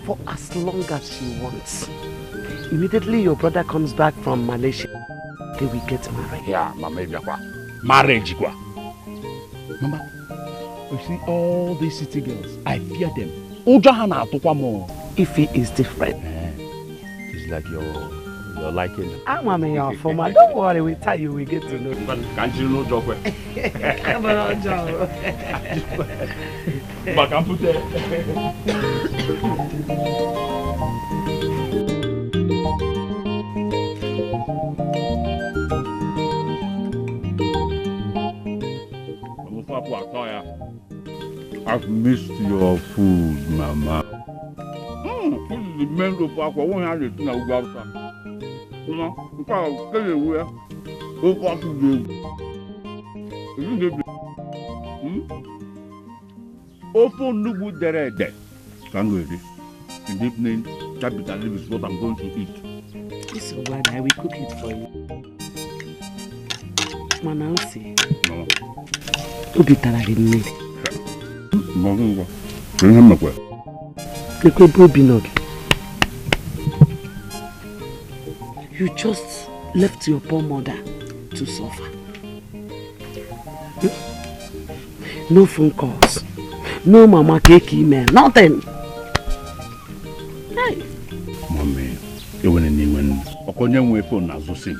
For as long as she wants. Immediately your brother comes back from Malaysia, they will get married. Yeah, Mama, marriage. Mama, you see all these city girls, I fear them. If he is different. It's like you're liking him. I'm a man for my. Don't worry, we tell you we get to know. Can't you know joke? Come on, Joe. But I'm put there. I've missed your food, Mama. This is the mango park. I won't have it now. You know, because I'll tell you where. Go back to the. Open Nubu Derede. Kangori. In the evening, capital leaf is what I'm going to eat. This is why I will cook it for you. Manansi. No. Ubitara rimiri. Mongo. Bring him away. You just left your poor mother to suffer. No phone calls. No mama cake email. Nothing. Hey. Mommy, even anyone. Okonye nwe phone na zo sim.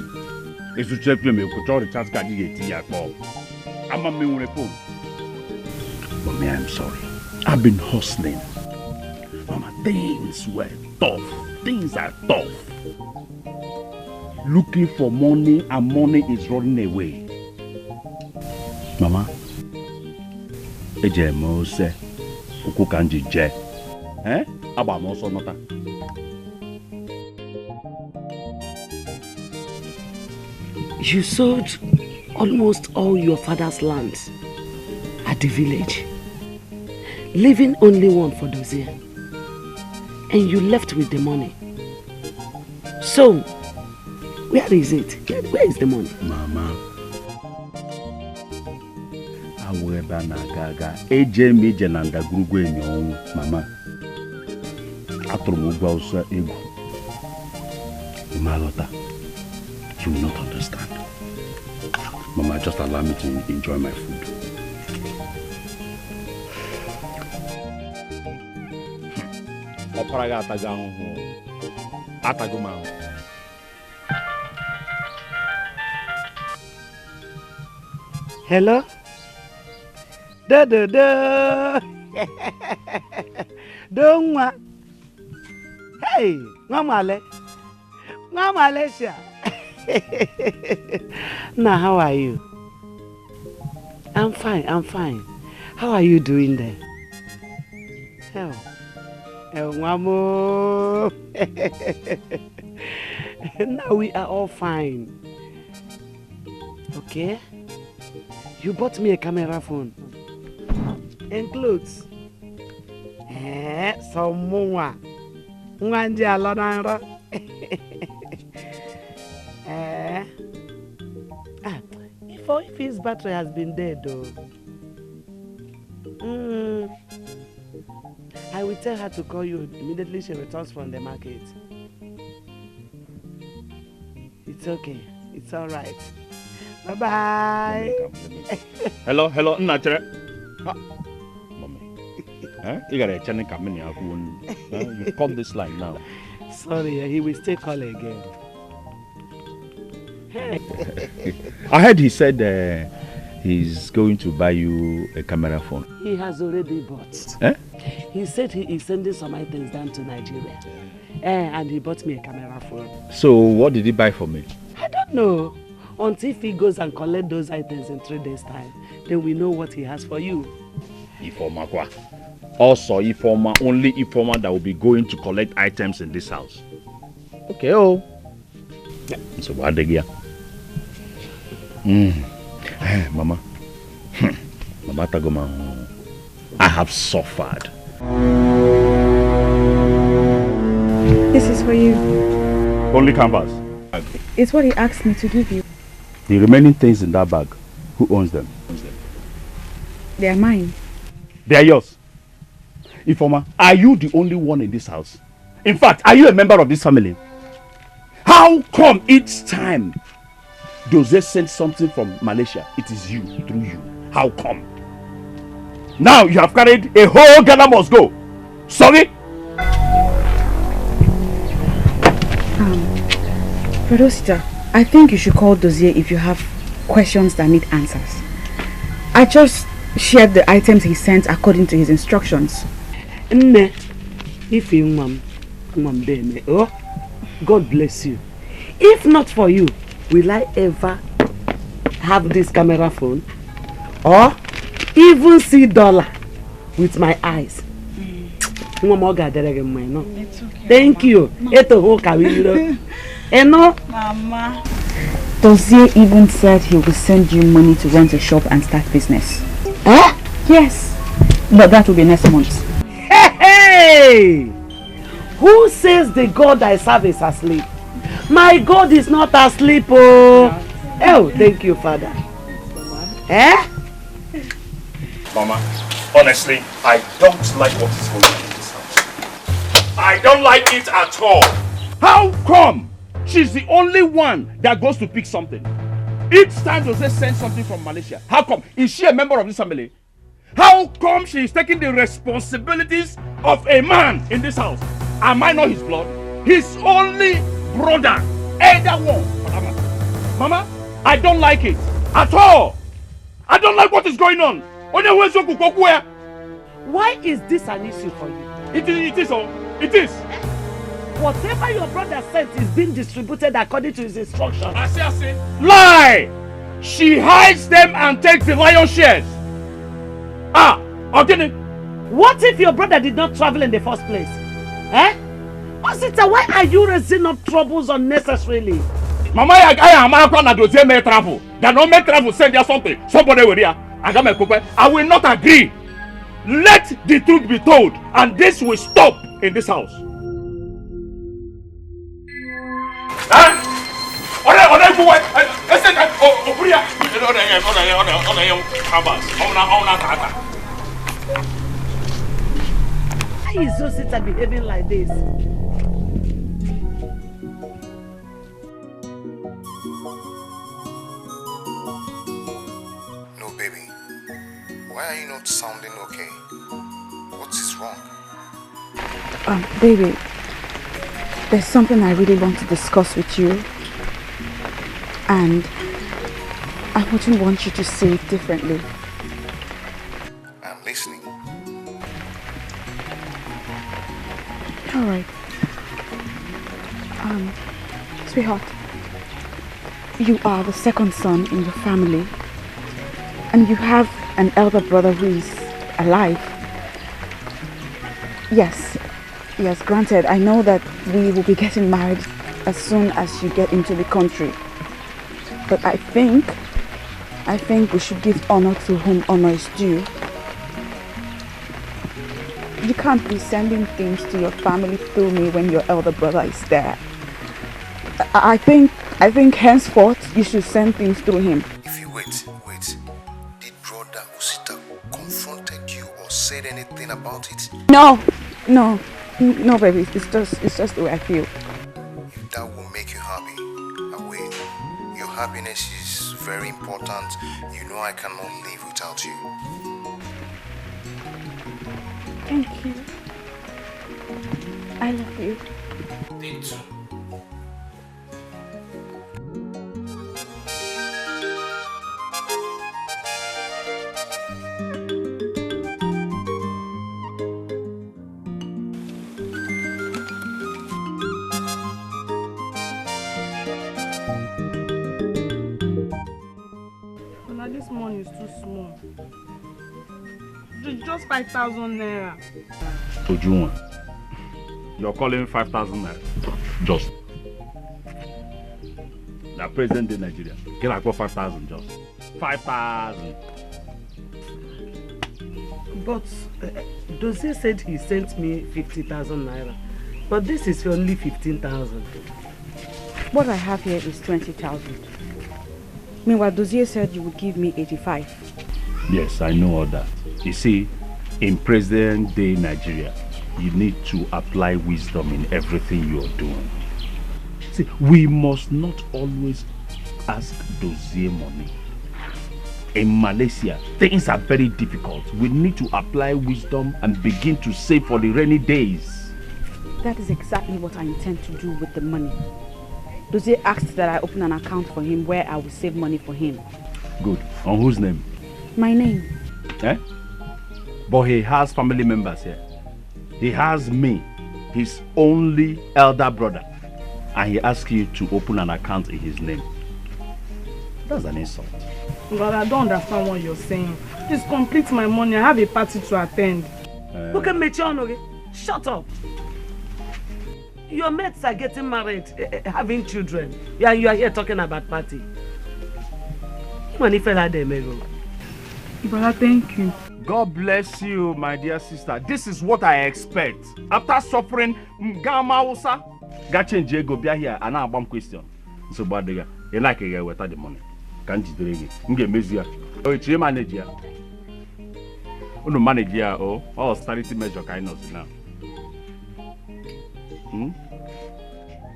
Esu check me ko chori chat card get ya po. Ama me nwe phone. Mommy, I'm sorry. I've been hustling. Mama, things were tough. Things are tough. Looking for money and money is running away. Mama, eje mo se uku kanji je. Aba mo so nota. You sold almost all your father's lands at the village, leaving only one for Dozie. And you left with the money. So, where is it? Where is the money? Mama, aweba na gaga eje meje na ndagrugu enyo mama. Aturu mo gba osa ego. Malota, you will not understand. Mama, just allow me to enjoy my food. Oparaga atago ma. Hello? Da. Don't wa. Hey, Mama Malaysia. Now, how are you? I'm fine. How are you doing there? Mamo. Now we are all fine. Okay? You bought me a camera phone and clothes. Some more. If his battery has been dead though. I I will tell her to call you immediately she returns from the market. It's okay. It's all right. Bye-bye. Hello, Nachere. Mommy. You got a channel coming here. You call this line now. Sorry, he will still call again. Hey. I heard he said he's going to buy you a camera phone. He has already bought. Eh? He said he is sending some items down to Nigeria. And he bought me a camera phone. So what did he buy for me? I don't know. Until if he goes and collects those items in 3 days' time, then we know what he has for you. Ifoma kwa. Also Ifoma, only Ifoma that will be going to collect items in this house. Okay, oh. So what the gear? Mama. Mama Tagoma. I have suffered. This is for you. Only canvas. It's what he asked me to give you. The remaining things in that bag, who owns them? They are mine. They are yours. Ifoma, are you the only one in this house? In fact, are you a member of this family? How come each time Dozie sends something from Malaysia, it is you, through you? How come? Now you have carried a whole Ghana must go. Sorry? Fredrick, I think you should call Dozie if you have questions that need answers. I just shared the items he sent according to his instructions. If you mom, oh, God bless you. If not for you, will I ever have this camera phone or even see dollar with my eyes? It's okay. Thank you. Mama. Dozie even said he will send you money to rent a shop and start business. Huh? Yes. But that will be next month. Hey! Who says the God I serve is asleep? My God is not asleep, oh. Oh, thank you, Father. Eh? Mama, honestly, I don't like what is going on in this house. I don't like it at all. How come she's the only one that goes to pick something? Each time Dozie send something from Malaysia, how come? Is she a member of this family? How come she is taking the responsibilities of a man in this house? Am I not his blood? His only brother. Either one. Mama, I don't like it at all. I don't like what is going on. Why is this an issue for you? It is. Whatever your brother sent is being distributed according to his instructions. I see. Lie! She hides them and takes the lion's shares. Okay. What if your brother did not travel in the first place? Eh? Osita, why are you raising up troubles unnecessarily? Mama, I am not going to Dozie may travel. That no may travel, send you something. Somebody will hear. I will not agree. Let the truth be told, and this will stop in this house. Why is Osita behaving like this? No, baby. Why are you not sounding okay? What is wrong? Baby, there's something I really want to discuss with you. And I wouldn't want you to see it differently. I'm listening. Alright. Sweetheart, you are the second son in your family. And you have an elder brother who is alive. Yes, granted, I know that we will be getting married as soon as you get into the country. But I think we should give honor to whom honor is due. You can't be sending things to your family through me when your elder brother is there. I think henceforth you should send things through him. If you wait. Did brother Osita confronted you or said anything about it? No, No, baby. It's just the way I feel. That will make you happy. Wait, your happiness is very important. You know I cannot live without you. Thank you. I love you. Me too. This money is too small. Just 5,000 naira. Ojuma, you're calling 5,000 naira? Just. The president in Nigeria. Get like 5,000 just. 5,000. But Dozie said he sent me 50,000 naira. But this is only 15,000. What I have here is 20,000. Meanwhile, Dozie said you would give me 85. Yes, I know all that. You see, in present day Nigeria, you need to apply wisdom in everything you are doing. See, we must not always ask Dozie money. In Malaysia, things are very difficult. We need to apply wisdom and begin to save for the rainy days. That is exactly what I intend to do with the money. Dozie asked that I open an account for him where I will save money for him. Good. On whose name? My name. Eh? But he has family members here. He has me, his only elder brother. And he asked you to open an account in his name. That's an insult. But I don't understand what you're saying. Please complete my money. I have a party to attend. Look at me, okay? Shut up. Your mates are getting married, having children. Yeah, you are here talking about party. Brother, thank you. God bless you, my dear sister. This is what I expect. After suffering, got change go be here and now one question. So bad you like a guy without the money. Can't you drink it? Get measure. Oh, it's your manager. Oh, no manager. Oh, austerity measure kind of now.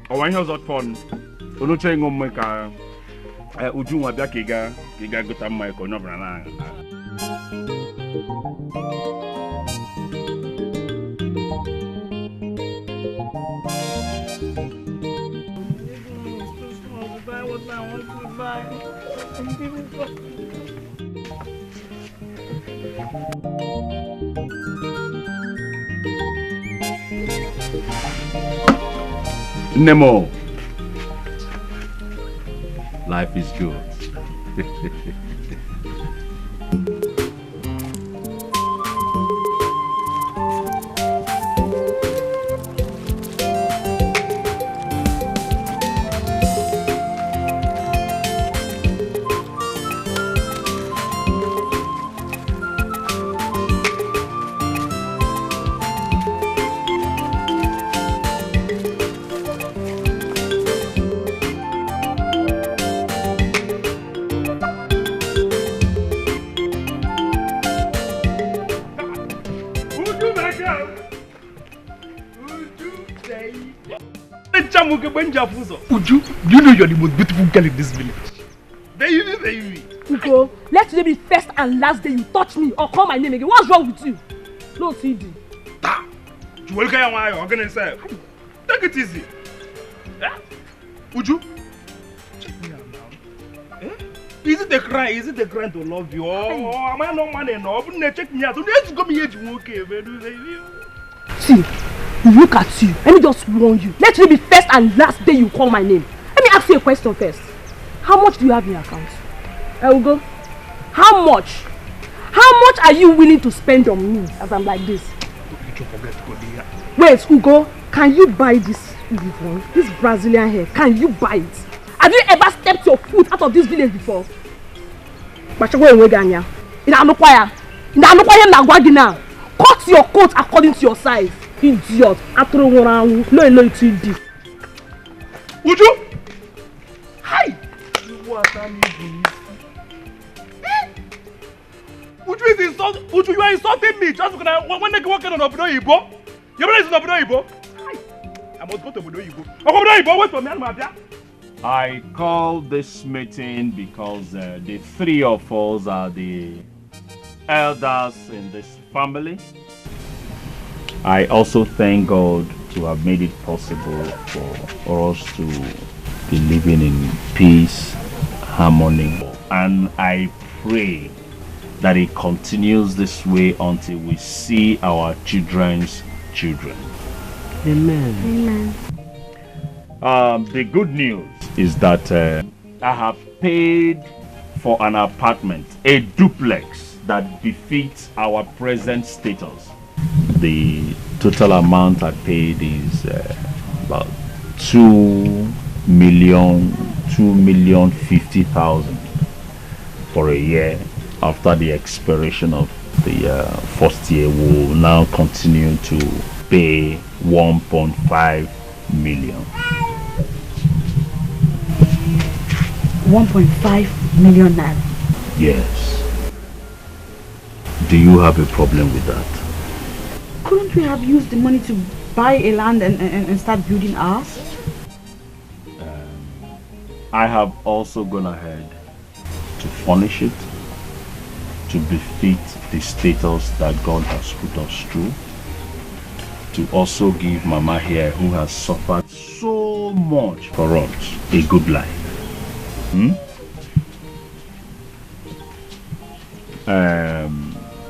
Oh, when he was out fun, you know, trying to make a Ujuma Biakiga, Giga Gutam Michael Nobrana. Nemo. Life is good. Uju, you know you're the most beautiful girl in this village. Baby. Ugo, let today be first and last day you touch me or call my name again. What's wrong with you? No, CD. You will get my organ say. Take it easy. Uju, check me out now. Is it the crime? Is it the crime to love you? Oh, am I no money enough? Check me out. Let's go me okay, baby. See. Look at you. Let me just warn you. Let it be first and last day you call my name. Let me ask you a question first. How much do you have in your account? Ugo, how much? How much are you willing to spend on me as I'm like this? Wait, Ugo, can you buy this Brazilian hair? Can you buy it? Have you ever stepped your foot out of this village before? Cut your coat according to your size. Idiot. No, it's deep. Would you? Hi! Would you are insulting me just because when they walking on Obodo Ibo? Your brother is in Obodo Igbo. I must go to Obodo Igbo. Obodo Igbo, wait for me, Almabia. I call this meeting because the three of us are the elders in this family. I also thank God to have made it possible for us to be living in peace, harmony, and I pray that it continues this way until we see our children's children. Amen. Amen. The good news is that I have paid for an apartment, a duplex that befits our present status. The total amount I paid is about 2,050,000 for a year. After the expiration of the first year, we will now continue to pay 1.5 million. 1.5 million naira. Yes. Do you have a problem with that? Couldn't we have used the money to buy a land and start building ours? I have also gone ahead to furnish it to befit the status that God has put us through, to also give Mama here, who has suffered so much for us, a good life.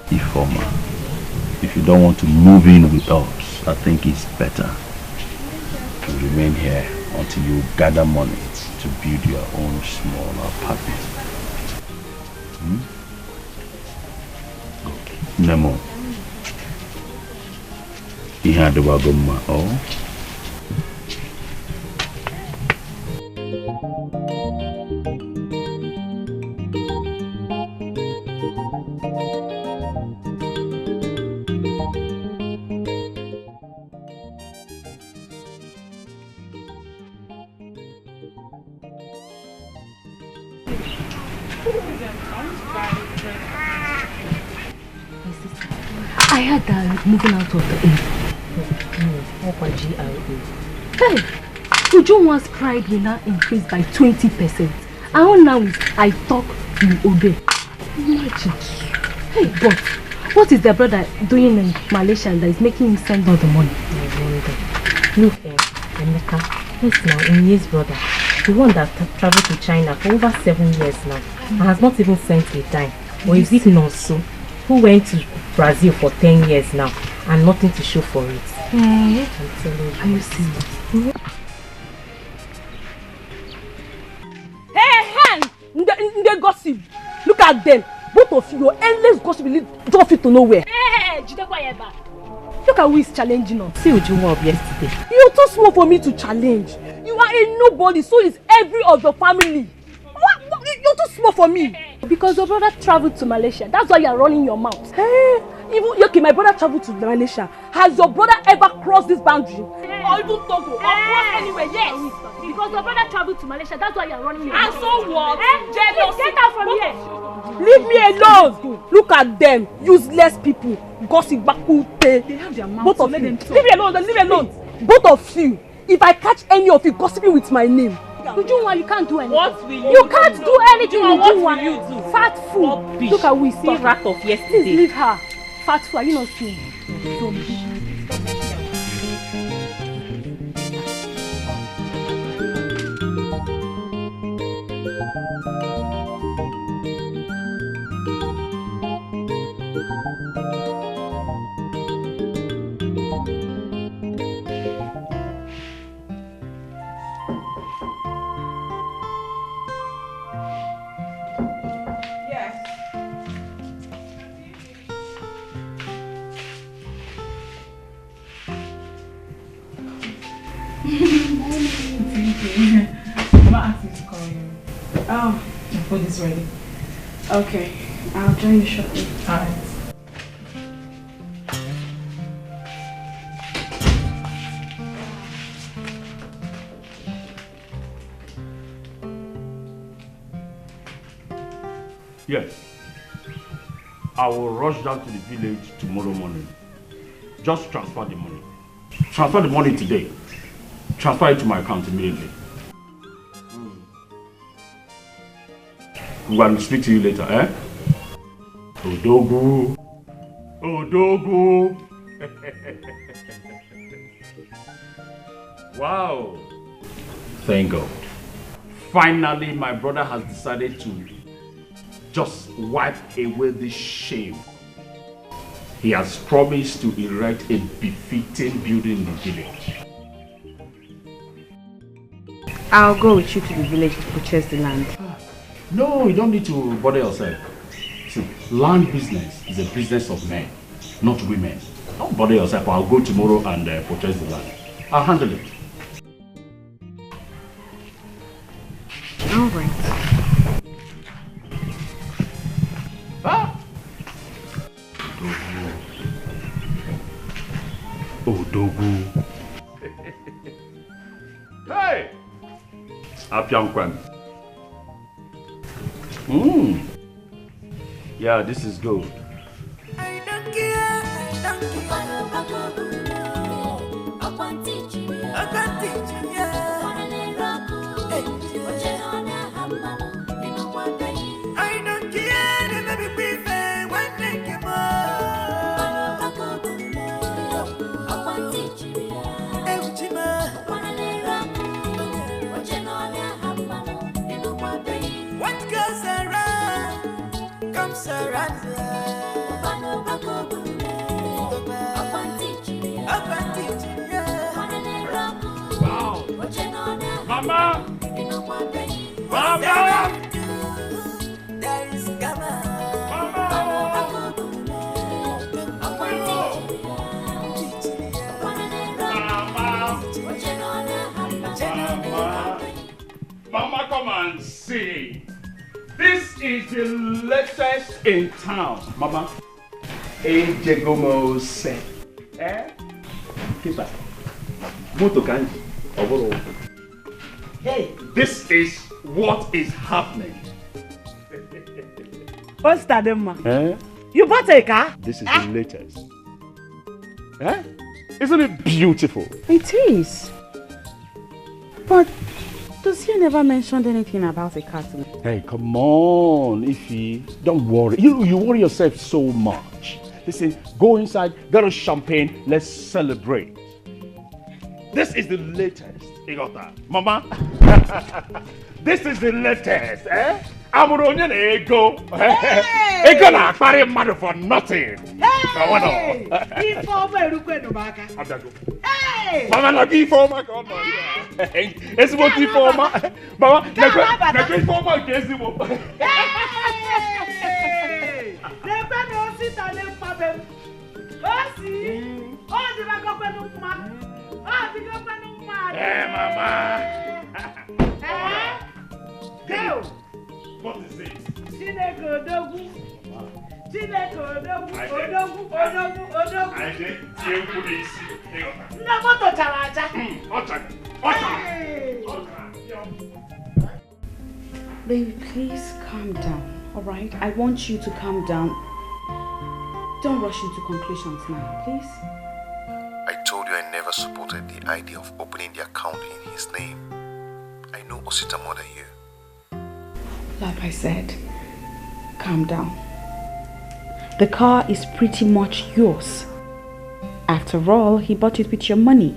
Ifoma, if you don't want to move in with us, I think it's better to remain here until you gather money to build your own small apartment. Nemo. He had the wagoma. Oh. I heard that moving out of the inn. Hey, Uju once cried when I increased by 20%. And all now is I talk, you obey. Imagine. Hey, but what is the brother doing in Malaysia that is making him send all the money? Look, Emeka, yes now, Inye's brother, the one that traveled to China for over 7 years now, and has not even sent a dime. Or is it not so? Who went to Brazil for 10 years now and nothing to show for it? I'm telling you. Are you serious? Hey, they gossip. Look at them. Both of you, your endless gossip will lead fit to nowhere. Hey, look at who is challenging us. See what you want yesterday. You're too small for me to challenge. You are a nobody, so is every of your family. What? You're too small for me. Because your brother traveled to Malaysia. That's why you're running your mouth. Hey, okay, my brother traveled to Malaysia. Has your brother ever crossed this boundary? Or even Togo? Or crossed anywhere? Yes. Because your brother traveled to Malaysia. That's why you're running your mouth. And so what? Jealousy. Get out from here. Leave me alone. Look at them. Useless people. Gossip bakute. They have their mouth. Both of you. Leave me alone. Leave me alone. Both of you. If I catch any of you gossiping with my name, Ujunwa, you can't do anything. What will you can't do anything, Ujunwa. What will you do? Fat fool. Look at who is talking. Rat of yesterday. Please leave her. Fat fool, are you not seeing? Mama asked me to call you. Oh, the food is ready. Okay, I'll join you shortly. Alright. Yes. I will rush down to the village tomorrow morning. Just transfer the money. Transfer the money today. Transfer it to my account immediately. We will speak to you later, eh? Odogu. Odogu. Wow. Thank God. Finally, my brother has decided to just wipe away this shame. He has promised to erect a befitting building in the village. I'll go with you to the village to purchase the land. No, you don't need to bother yourself. See, land business is a business of men, not women. Don't bother yourself. I'll go tomorrow and purchase the land. I'll handle it. All right. Odogu. Hey! Apiankwan. Yeah, this is good. Mama! Mama! Mama, come and see. This is the latest in town. Mama. Ejegomo se. Eh? Kisa. Moto kanji. Oboro. Hey, this is what is happening. What's that, Emma? Eh? You bought a car? This is the latest. Eh? Isn't it beautiful? It is. But Dozie never mentioned anything about a car to me. Hey, come on, Ify. Don't worry. You worry yourself so much. Listen, go inside, get us champagne, let's celebrate. This is the latest. You got that? Mama? This is the latest, eh? I'm running ego. Ego na carry money for nothing. Hey! Hey! Mama, na give for my God. It's what give for my Mama. Na give for my case. Hey! Never know sit and them problem. Oh see, oh the back up no man. Oh the back up no man. Hey, Mama. Go. What is it? Chineke Odogu. Chineke Odogu. Odogu. I did see police. Na moto characha. Ocha. Baby, please calm down, all right? I want you to calm down. Don't rush into conclusions now, please. I told you I never supported the idea of opening the account in his name. I know Osita more than you. Like I said, calm down. The car is pretty much yours. After all, he bought it with your money.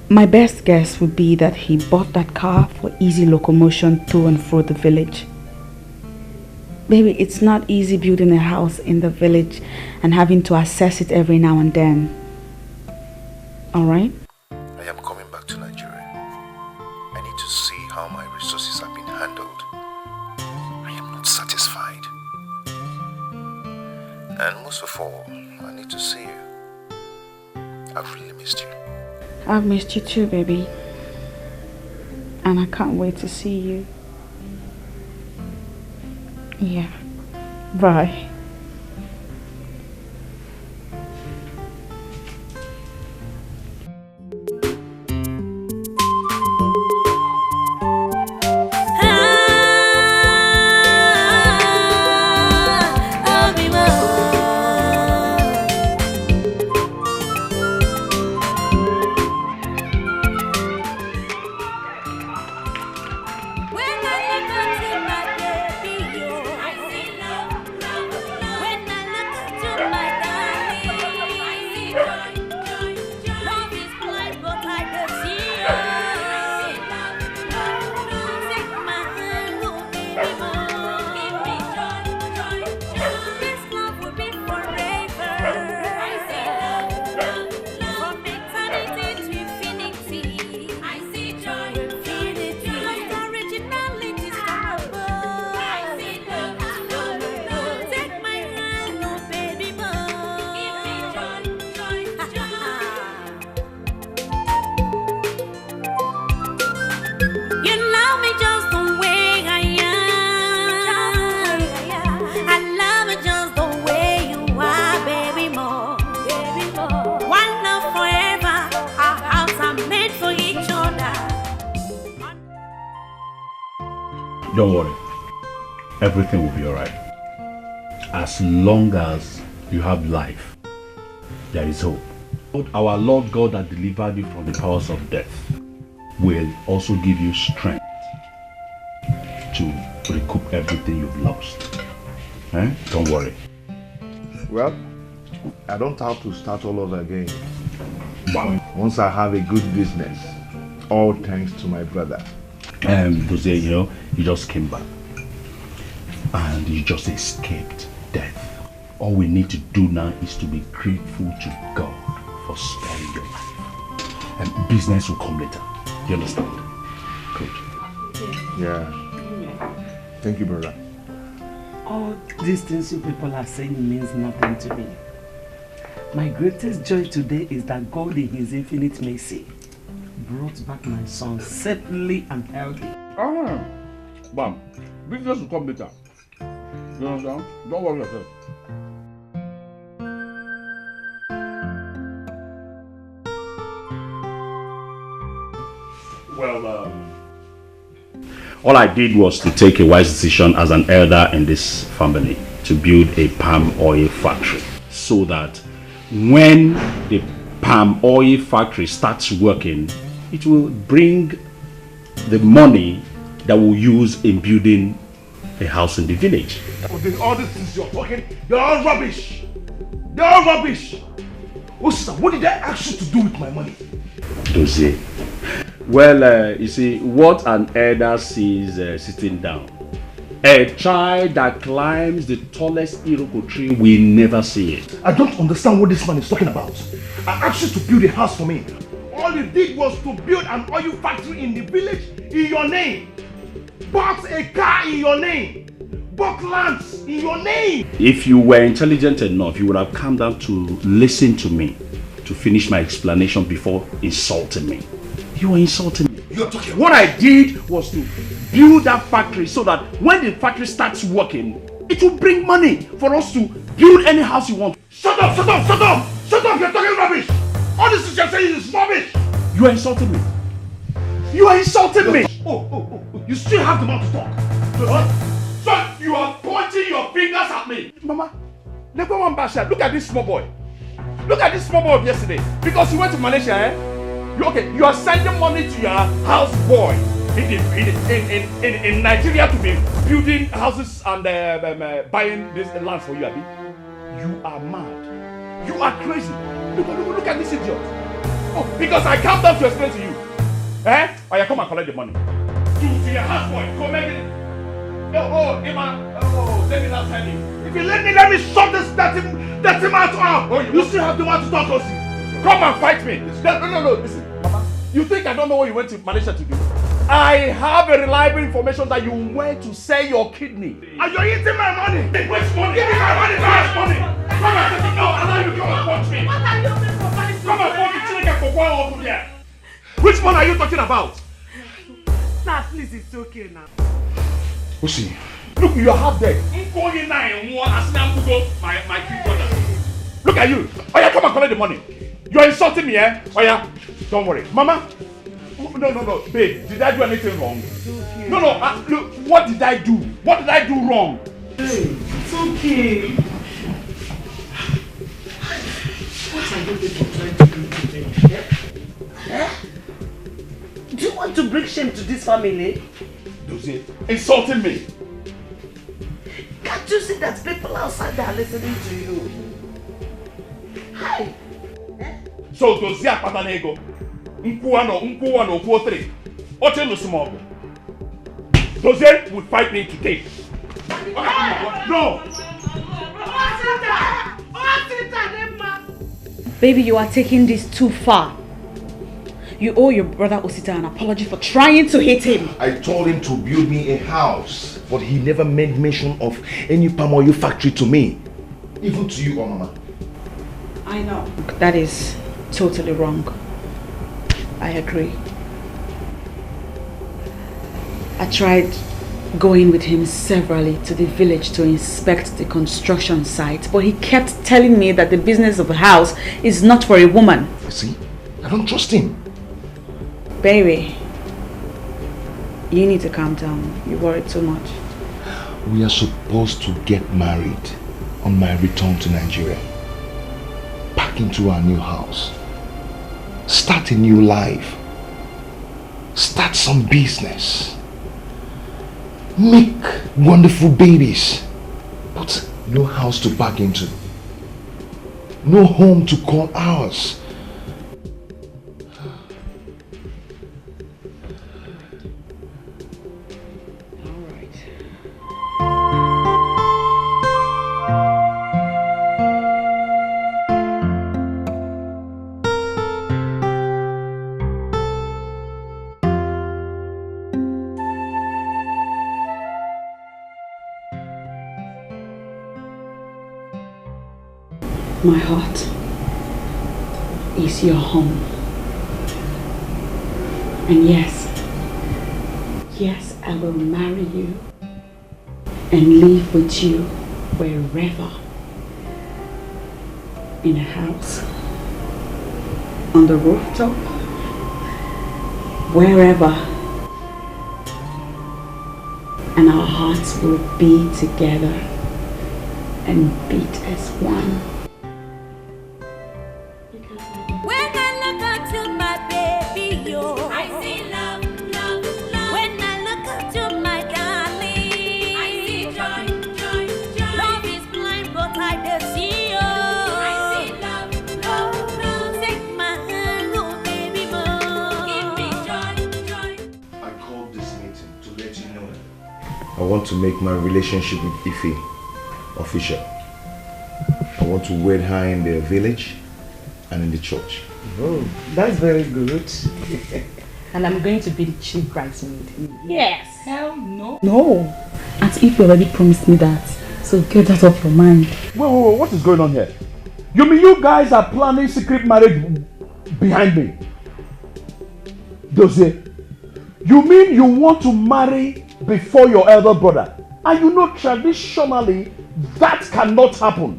My best guess would be that he bought that car for easy locomotion to and fro the village. Baby, it's not easy building a house in the village and having to access it every now and then. Alright? I am coming back to Nigeria. I need to see how my resources have been handled. I am not satisfied. And most of all, I need to see you. I've really missed you. I've missed you too, baby. And I can't wait to see you. Yeah. Bye. Don't worry. Everything will be alright. As long as you have life, there is hope. Our Lord God that delivered you from the powers of death will also give you strength to recoup everything you've lost. Don't worry. Well, I don't have to start all over again. Once I have a good business, all thanks to my brother. Dozie, you just came back and you just escaped death. All we need to do now is to be grateful to God for sparing your life. And business will come later. You understand? Good. Yeah. Thank you, brother. All these things you people are saying means nothing to me. My greatest joy today is that God in His infinite mercy brought back my son safely and healthy. Bam. Business will come later. You understand? Don't worry yourself. Well, all I did was to take a wise decision as an elder in this family to build a palm oil factory so that when the palm oil factory starts working, it will bring the money that we'll use in building a house in the village. All these things you're talking, they're all rubbish. They're all rubbish. Oh, sister, what did I ask you to do with my money? Dozie. Well, you see, what an elder sees sitting down, a child that climbs the tallest iroko tree will never see it. I don't understand what this man is talking about. I asked you to build a house for me. All you did was to build an oil factory in the village in your name. Bought a car in your name. Bought lands in your name. If you were intelligent enough, you would have come down to listen to me, to finish my explanation before insulting me. You were insulting me. You're talking. What I did was to build that factory so that when the factory starts working, it will bring money for us to build any house you want. Shut up, shut up, shut up! Shut up, you're talking rubbish! All this is you're saying is rubbish! You are insulting me. You are insulting me. Oh, you still have the mouth to talk. What? So you are pointing your fingers at me. Mama, look at this small boy. Look at this small boy of yesterday. Because you went to Malaysia, you are sending money to your house boy in Nigeria to be building houses and buying this land for you, Abi. You are mad. You are crazy. Look at this idiot. Oh, because I come down to explain to you. Or you come and collect the money. To your house boy, come make it. Let me not tell you. If you let me shut this dirty mouth up. You still have the one to talk, Dozie. Come and fight me. No, listen. Mama, you think I don't know what you went to Malaysia to do? I have a reliable information that you went to sell your kidney. And you're eating my money. Which money? Give me my money. Which money? Come and take it. No, allow you to come and punch me. What are you doing for money? Come and punch the chicken for one over there. Which one are you talking about? Sir, please, it's okay now. Dozie. Look, you are half dead. My kid brother. Look at you. Oya, come and collect the money. You're insulting me, Oya, don't worry. Mama, no, babe, did I do anything wrong? It's okay. No, look, what did I do? What did I do wrong? It's okay. What are you people trying to do today? Do you want to bring shame to this family? Dozie, insulting me. Can't you see that people outside are listening to you? Hi. So Dozie akpata na ego. Nkwuwa no okwu 3. Oche no small. Dozie would fight me today. No. Baby, you are taking this too far. You owe your brother Osita an apology for trying to hit him. I told him to build me a house, but he never made mention of any palm oil factory to me. Even to you, Mama. I know. That is totally wrong. I agree. I tried going with him severally to the village to inspect the construction site, but he kept telling me that the business of a house is not for a woman. You see, I don't trust him. Baby, You need to calm down. You worry too much. We are supposed to get married on my return to Nigeria. Back into our new house. Start a new life. Start some business. Make wonderful babies. But no house to back into. No home to call ours. My heart is your home. And yes, I will marry you and live with you wherever. In a house, on the rooftop, wherever. And our hearts will be together and beat as one. I want to make my relationship with Ife official. I want to wed her in the village and in the church. Oh, that's very good. And I'm going to be the chief bridesmaid. Yes. Hell no. No. As if you already promised me that. So get that off your mind. Wait, what is going on here? You mean you guys are planning secret marriage behind me? Dozie, you mean you want to marry before your elder brother? And you know traditionally that cannot happen.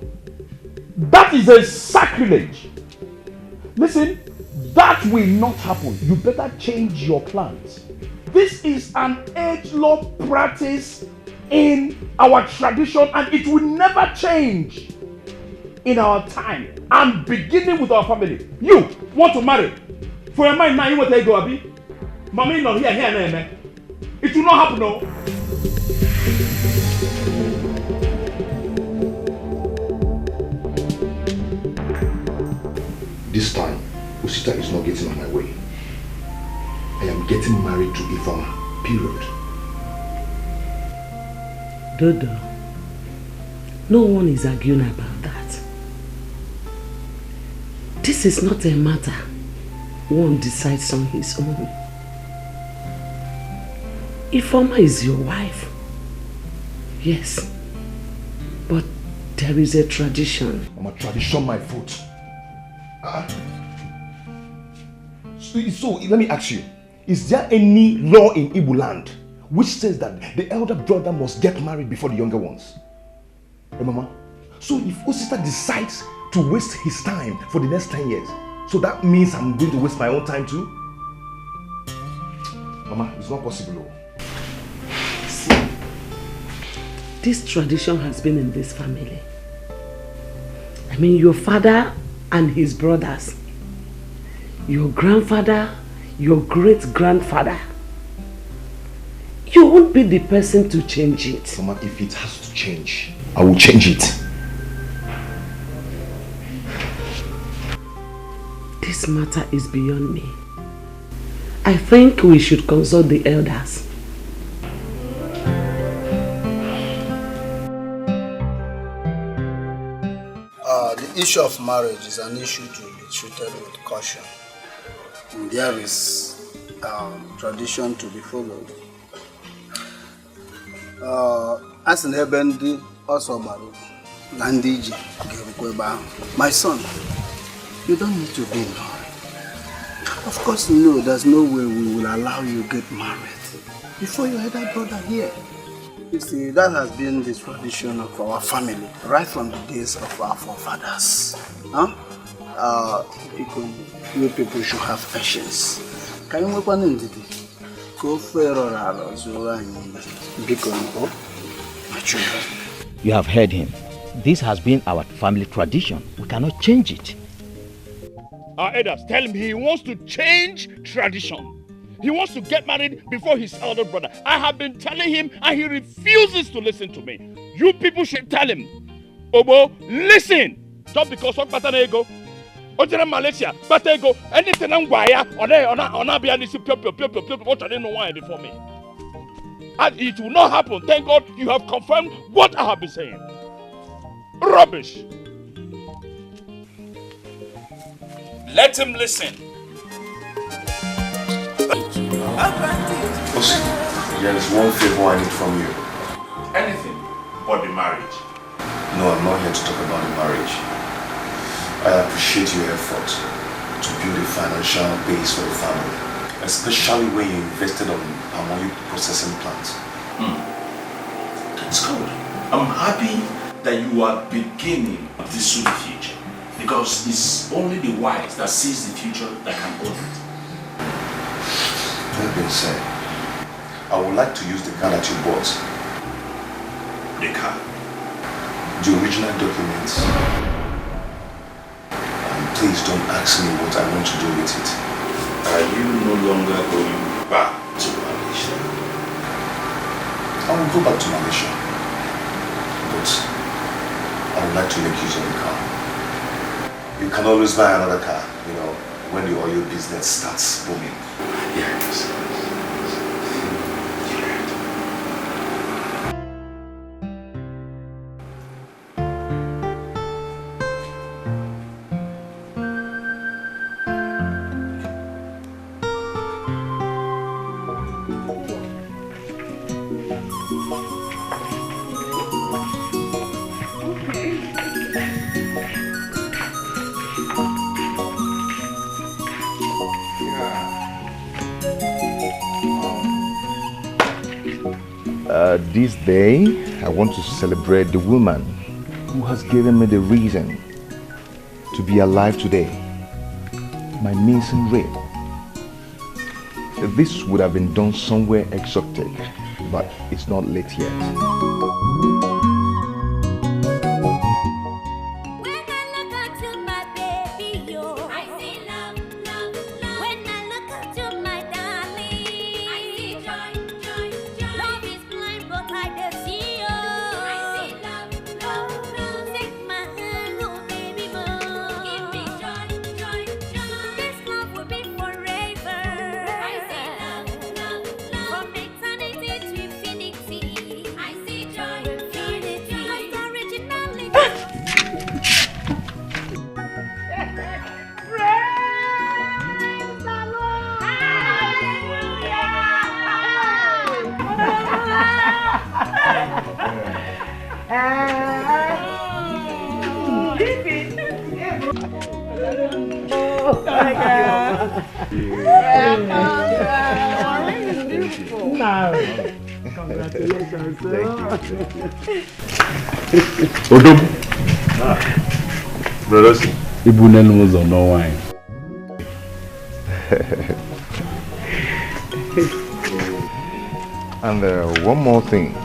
That is a sacrilege. Listen, that will not happen. You better change your plans. This is an age-long practice in our tradition and it will never change in our time. And beginning with our family. You want to marry? For your mind now, you want to go, Abi? Mommy, no, here. It will not happen, no. This time, Osita is not getting on my way. I am getting married to Ifeoma, period. Dodo, no one is arguing about that. This is not a matter one decides on his own. Ifeoma is your wife. Yes. But there is a tradition. I'm a tradition, my foot. So let me ask you, is there any law in Igbo land which says that the elder brother must get married before the younger ones? Remember? So if Osita decides to waste his time for the next 10 years, so that means I'm going to waste my own time too? Mama, it's not possible. See, this tradition has been in this family. I mean, your father and his brothers, your grandfather, your great-grandfather. You won't be the person to change it. Mama, if it has to change, I will change it. This matter is beyond me. I think we should consult the elders. The issue of marriage is an issue to be treated with caution. And there is tradition to be followed. As in Hebendi also Landiji, my son, you don't need to be married. Of course, you know there's no way we will allow you to get married before your elder brother here. You see, that has been the tradition of our family, right from the days of our forefathers. You people should have patience. Can you make one entity? My children. You have heard him. This has been our family tradition. We cannot change it. Our elders tell him he wants to change tradition. He wants to get married before his elder brother. I have been telling him and he refuses to listen to me. You people should tell him. Obo, listen! Just because of Batanego, Ojana Malaysia, Batego, anything on Guaya, on Abianisi, what I didn't know why before me. And it will not happen. Thank God you have confirmed what I have been saying. Rubbish! Let him listen. There is one favor I need from you. Anything but the marriage. No, I'm not here to talk about the marriage. I appreciate your effort to build a financial base for the family, especially when you invested on ammonia processing plants. That's good. I'm happy that you are beginning to see the future, because it's only the wise that sees the future that can own it. That being said, I would like to use the car that you bought. The car? The original documents. And please don't ask me what I want to do with it. Are you no longer going back to Malaysia? I will go back to Malaysia. But I would like to make use of the car. You can always buy another car, you know, when the oil business starts booming. Yes. This day, I want to celebrate the woman who has given me the reason to be alive today, my missing rib. This would have been done somewhere exotic, but it's not late yet. Odom. Brothers. Ibunen was on no wine. And one more thing.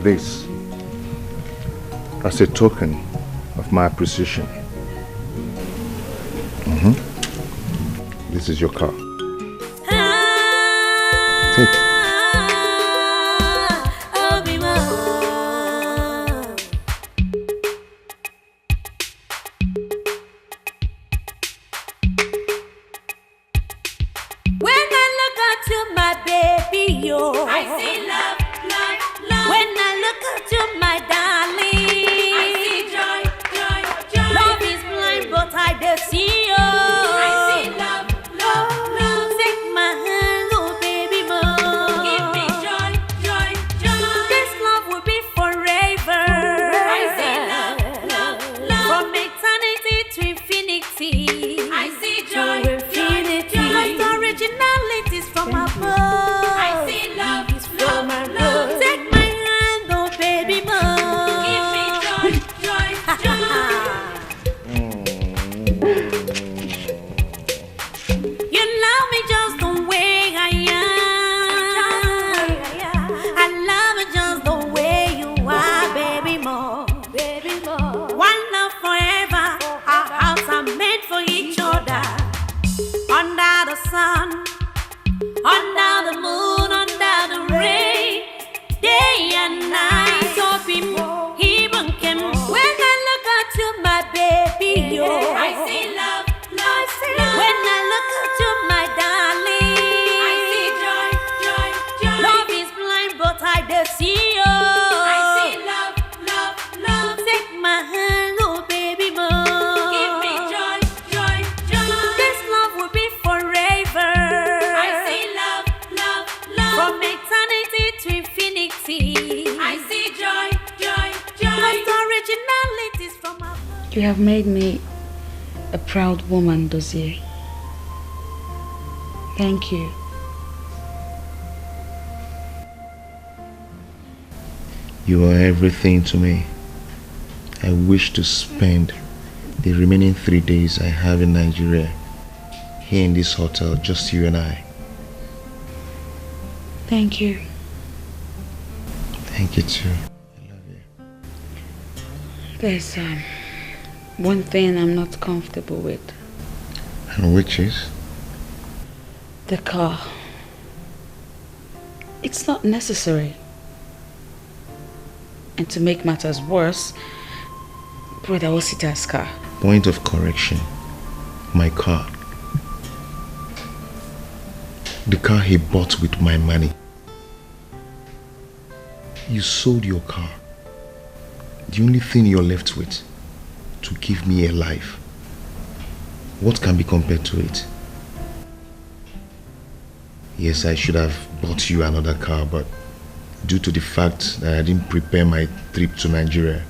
This as a token of my appreciation. This is your car. Take it. Originalities from above. I see love, love, You have made me a proud woman, Dozie. Thank you. You are everything to me. I wish to spend the remaining 3 days I have in Nigeria here in this hotel, just you and I. Thank you. Thank you too. There's one thing I'm not comfortable with. And which is? The car. It's not necessary. And to make matters worse, Brother Osita's car. Point of correction. My car. The car he bought with my money. You sold your car. The only thing you're left with to give me a life. What can be compared to it? Yes, I should have bought you another car, but due to the fact that I didn't prepare my trip to Nigeria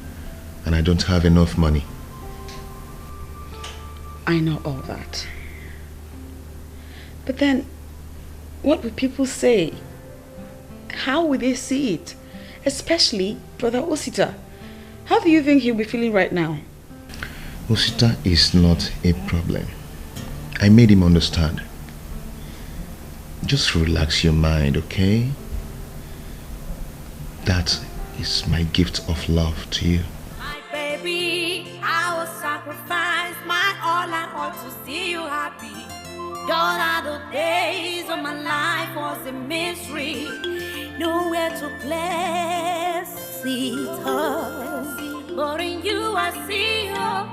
and I don't have enough money. I know all that. But then, what would people say? How would they see it? Especially Brother Osita. How do you think he'll be feeling right now? Osita is not a problem. I made him understand. Just relax your mind, okay? That is my gift of love to you. My baby, I will sacrifice my all to see you happy. Gone are the days of my life was a mystery. Nowhere to place it. But in you I see hope.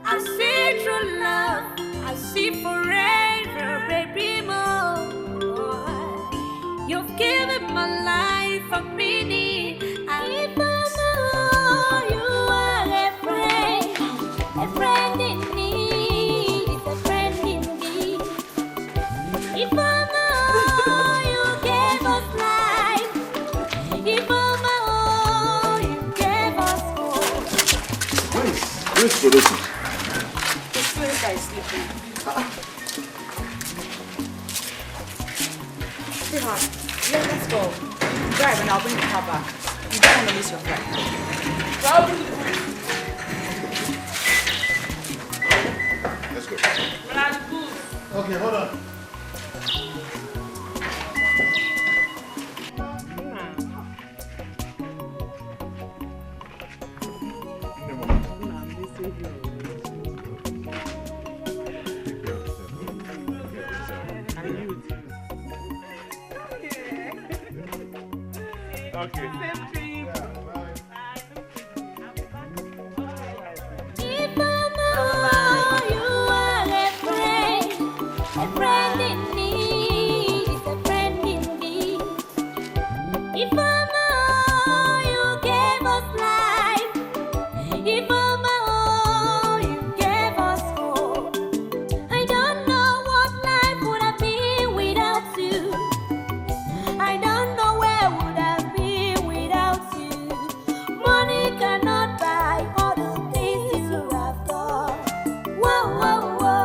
I see true love. I see forever, baby, more. You've given my life a meaning. If I know you are a friend in need, it's a friend indeed. If I know you gave us life, if I know you gave us hope. Where's Dozie? This place I sleep in. Sweetheart, let's go. Drive and I'll bring the car back. You don't want to miss your flight. Let's go. Okay, hold on. Okay. If I know you are a friend in need, it's a friend indeed. If I know you gave us life, if I know you gave us hope, I don't know what life would have been without you. I don't know where would have been without you. Money cannot buy all the things you have done. Whoa, whoa, whoa.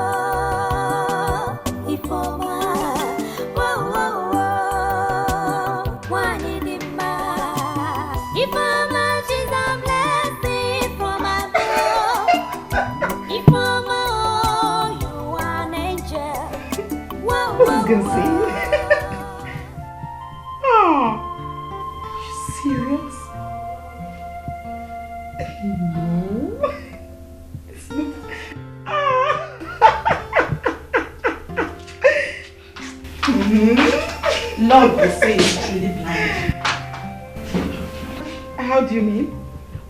Ifoma. Whoa, whoa, whoa. Wanidima. Ifoma, she's a blessing from above. Ifoma, oh, you are an angel. Whoa, whoa, whoa. Serious? No. It's not. Lord will say it's really blind. How do you mean?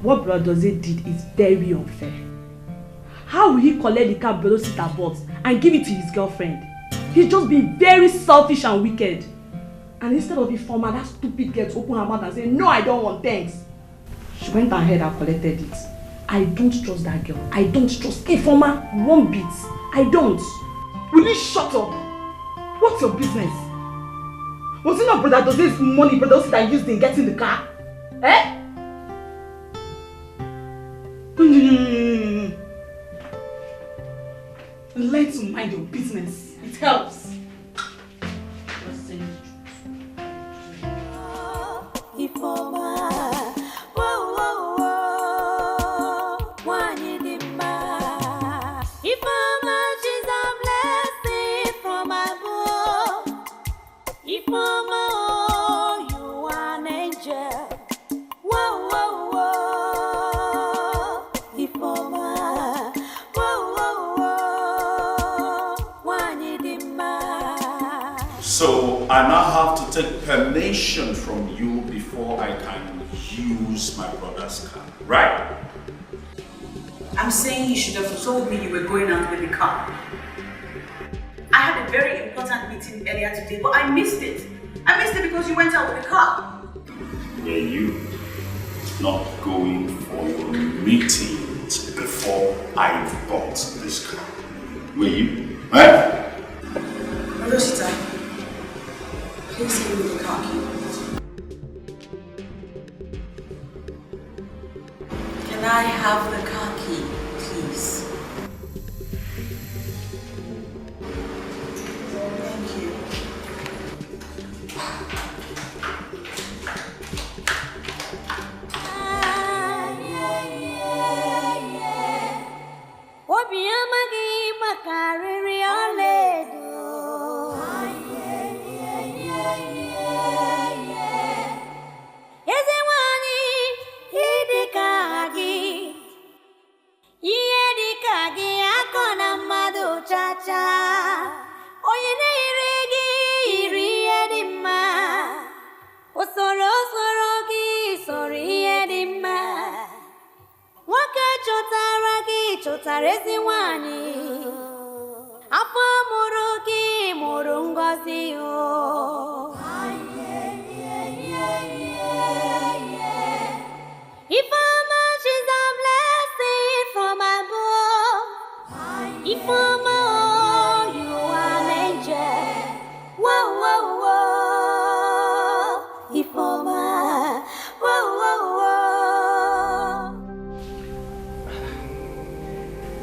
What Brother Dozie did is very unfair. How will he collect the car Brother Sita bought and give it to his girlfriend? He's just being very selfish and wicked. And instead of informing that stupid girl to open her mouth and say, no, I don't want thanks, she went ahead and collected it. I don't trust that girl. I don't trust Ifoma one bit. I don't. Will you shut up? What's your business? Was it not Brother Dozie's money Brother Dozie that used in getting the car? Eh? need to mind your business. It helps. So I now have to take permission from you before I can use my brother's car, right? I'm saying you should have told me you were going out with the car. I had a very important meeting earlier today, but I missed it. I missed it because you went out with the car. Were you not going for your meetings before I bought this car? Were you? Eh? Rosita, please give me the car key. Can I have the car key, please? Thank you. Chacha, oye neire gi iri edima, osoro gi sori edima, waka chotara gi chotarezi wani, apa muru gi muru ngozi o. If I'm a she's a blessing from above. If I'm all you are an angel, whoa, whoa, whoa. If I'm whoa, whoa, whoa.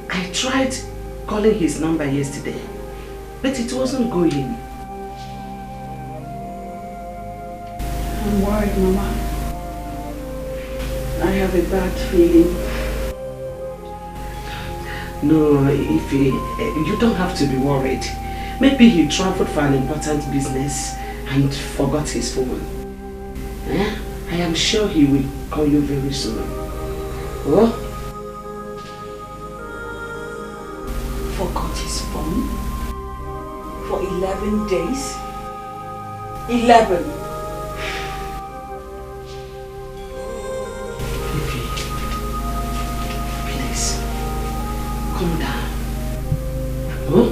I tried calling his number yesterday, but it wasn't going. I'm worried, Mama. I have a bad feeling. No, if you don't have to be worried. Maybe he traveled for an important business and forgot his phone. I am sure he will call you very soon. Oh? Forgot his phone? For 11 days? 11! Calm down. Oh?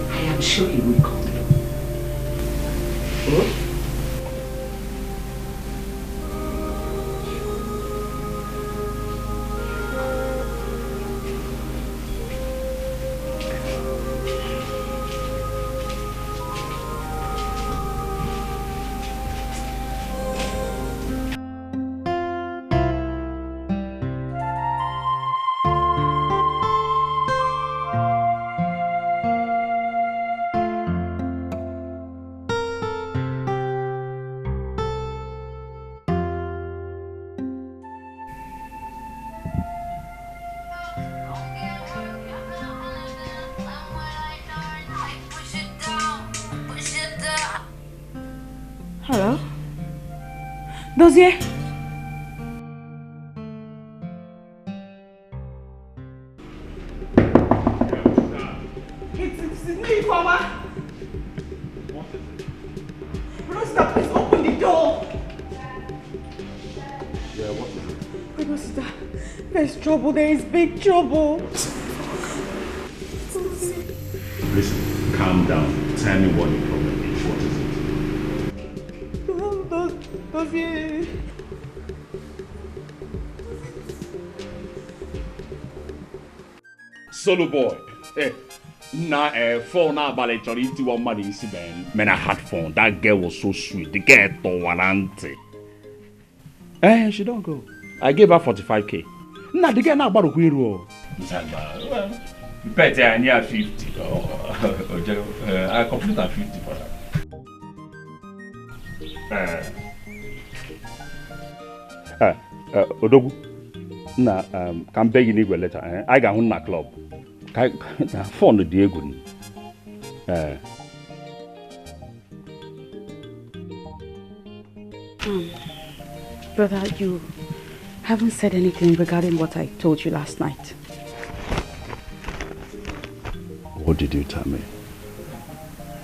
I am sure he will call you. Oh? Hello? Dozie? It's me, Mama. What is it? Rosita, please open the door. Yeah, what is it? Rosita, there's trouble. There is big trouble. Listen, calm down. Tell me what the problem is. What is it? Dozie. Solo boy. Phone about chọrọ itiwa mmadụ isi man, I had fun. That girl was so sweet. The girl towarante. She don't go. I gave her 45k. Nah, the girl not about to queer. Bet I near 50. I complete at 50 for that. Odogwu, na can beg you a letter. I got on na club. Phone the Diego. Brother, you haven't said anything regarding what I told you last night. What did you tell me?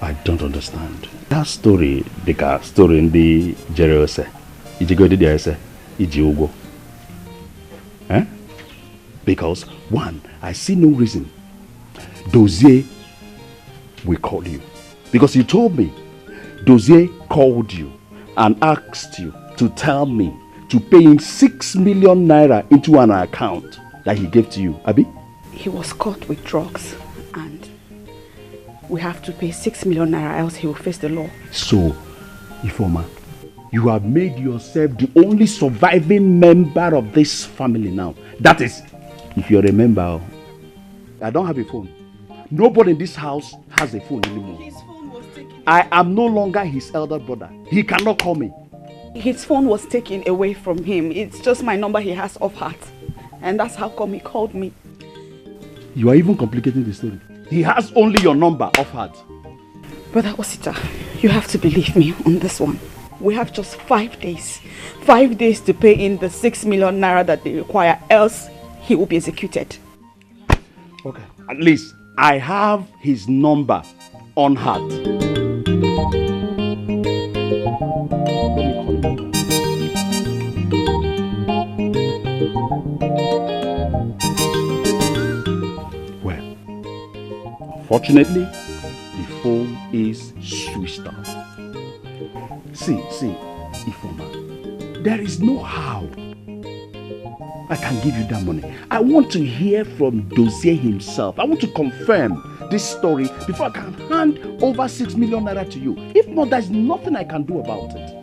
I don't understand. That story, the story in the Jerose. Iji go to the ese, iji ugo. Eh? Because one, I see no reason Dozie will call you. Because you told me Dozie called you and asked you to tell me to pay him 6 million naira into an account that he gave to you, Abi? He was caught with drugs and we have to pay 6 million naira else he will face the law. So, Ifoma, you have made yourself the only surviving member of this family now. That is, if you remember, I don't have a phone. Nobody in this house has a phone anymore. His phone was taken. I am no longer his elder brother. He cannot call me. His phone was taken away from him. It's just my number he has off heart. And that's how come he called me. You are even complicating the story. He has only your number off heart. Brother Osita, you have to believe me on this one. We have just 5 days. 5 days to pay in the 6 million naira that they require, else he will be executed. Okay. At least I have his number on heart. Well, unfortunately, the phone is switched off. See, Ifoma, there is no how I can give you that money. I want to hear from Dozie himself. I want to confirm this story before I can hand over 6 million naira to you. If not, there's nothing I can do about it.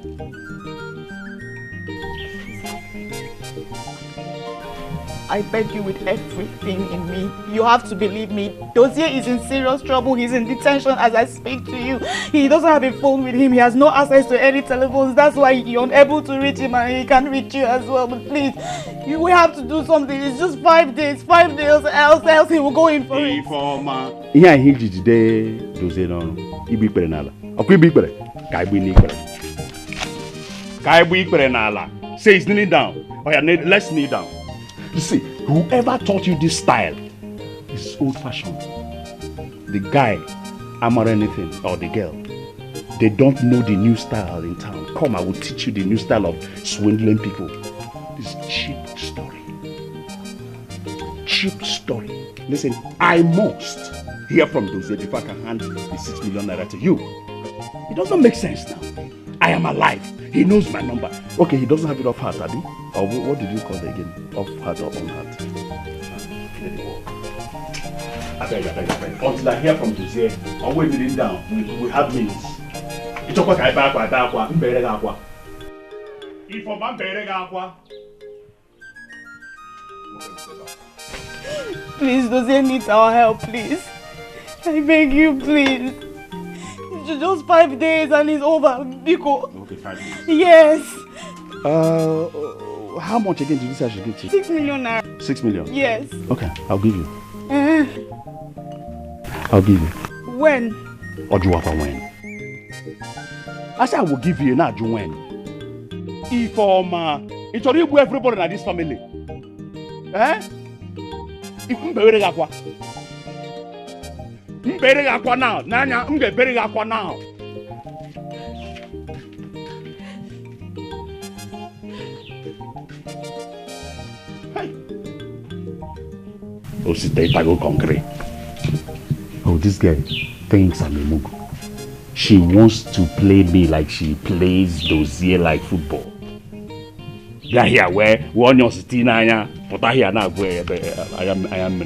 I beg you with everything in me. You have to believe me. Dozie is in serious trouble. He's in detention as I speak to you. He doesn't have a phone with him. He has no access to any telephones. That's why you're unable to reach him and he can't reach you as well. But please, we have to do something. It's just 5 days. 5 days else he will go in for it. Here he did today. Dozie no. Ibi pere nala. Okwi ibi pere. Kai bu ni pere. Kai bu pere nala. Say he's kneeling down. Oh yeah, let's kneel down. You see, whoever taught you this style is old-fashioned. The guy, or anything, or the girl, they don't know the new style in town. Come, I will teach you the new style of swindling people. This cheap story. Cheap story. Listen, I must hear from Dozie before I can hand the 6 million naira to you. It doesn't make sense now. I am alive. He knows my number. Okay, he doesn't have it off heart, Abi? Or what did you call it again? Off heart or on heart? I beg. Until I hear from Dozie, I'll wait it down. We have means. It's okay, I back. If I'm Please, Dozie needs our help, please. I beg you, please. It's just 5 days and it's over, Biko. Okay, 5 days. Yes. How much again did you say I should give to you? 6 million naira. 6 million? Yes. Okay, I'll give you. I'll give you. When? Ojuwapa when? I said I will give you, not when. Ifoma, it's already everybody in this family. Eh? If mbere gakwa now, nanya mbere gakwa now. Oh, this girl thinks I'm a mugu. She wants to play me like she plays Dozie like football. Yeah, here where one your city nanya, but I hear now where I am.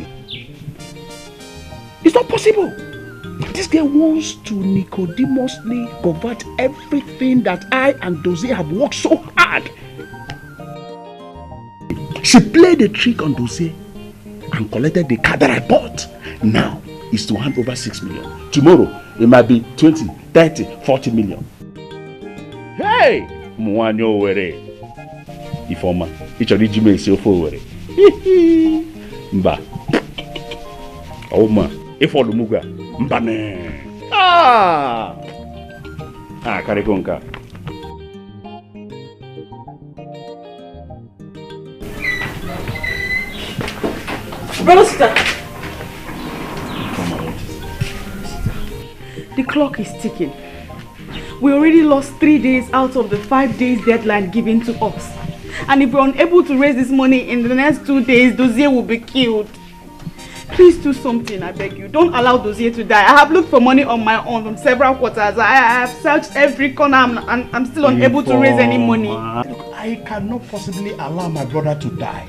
It's not possible. This girl wants to Nicodemously convert everything that I and Dozie have worked so hard. She played a trick on Dozie and collected the car that I bought. now is to hand over 6 million. Tomorrow, it might be 20, 30, 40 million. Hey! Mwanyo were. Ifoma. Ichori jime isi ofo were. Mba. Oma. Ifo lumuga. Mba ne. Karikonka. Brother, sister. The clock is ticking. We already lost 3 days out of the 5 days deadline given to us. And if we're unable to raise this money in the next 2 days, Dozie will be killed. Please do something, I beg you. Don't allow Dozie to die. I have looked for money on my own from several quarters. I have searched every corner and I'm still unable to raise any money. Look, I cannot possibly allow my brother to die.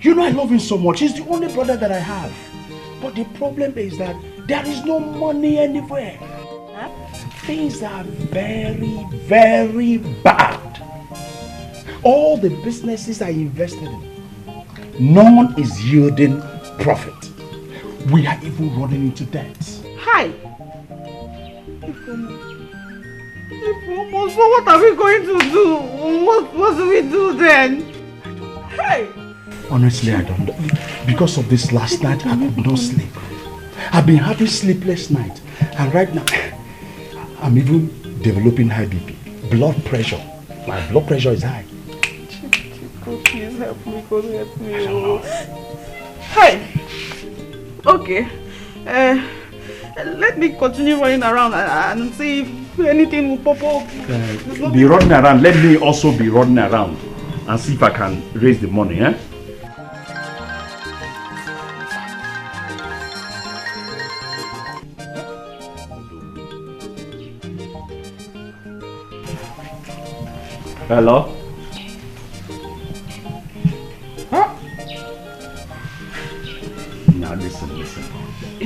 You know I love him so much. He's the only brother that I have. But the problem is that there is no money anywhere. Things are very, very bad. All the businesses I invested in, none is yielding profit. We are even running into debt. Hi! So what are we going to do? What do we do then? Hey! Honestly, I don't know. Because of this last night, I could not sleep. I've been having sleepless nights. And right now, I'm even developing high BP. Blood pressure. My blood pressure is high. Please help me. God help me. Hey! Okay. Let me continue running around and see if anything will pop up. Be running around. Let me also be running around and see if I can raise the money, eh? Hello? Huh? Now listen.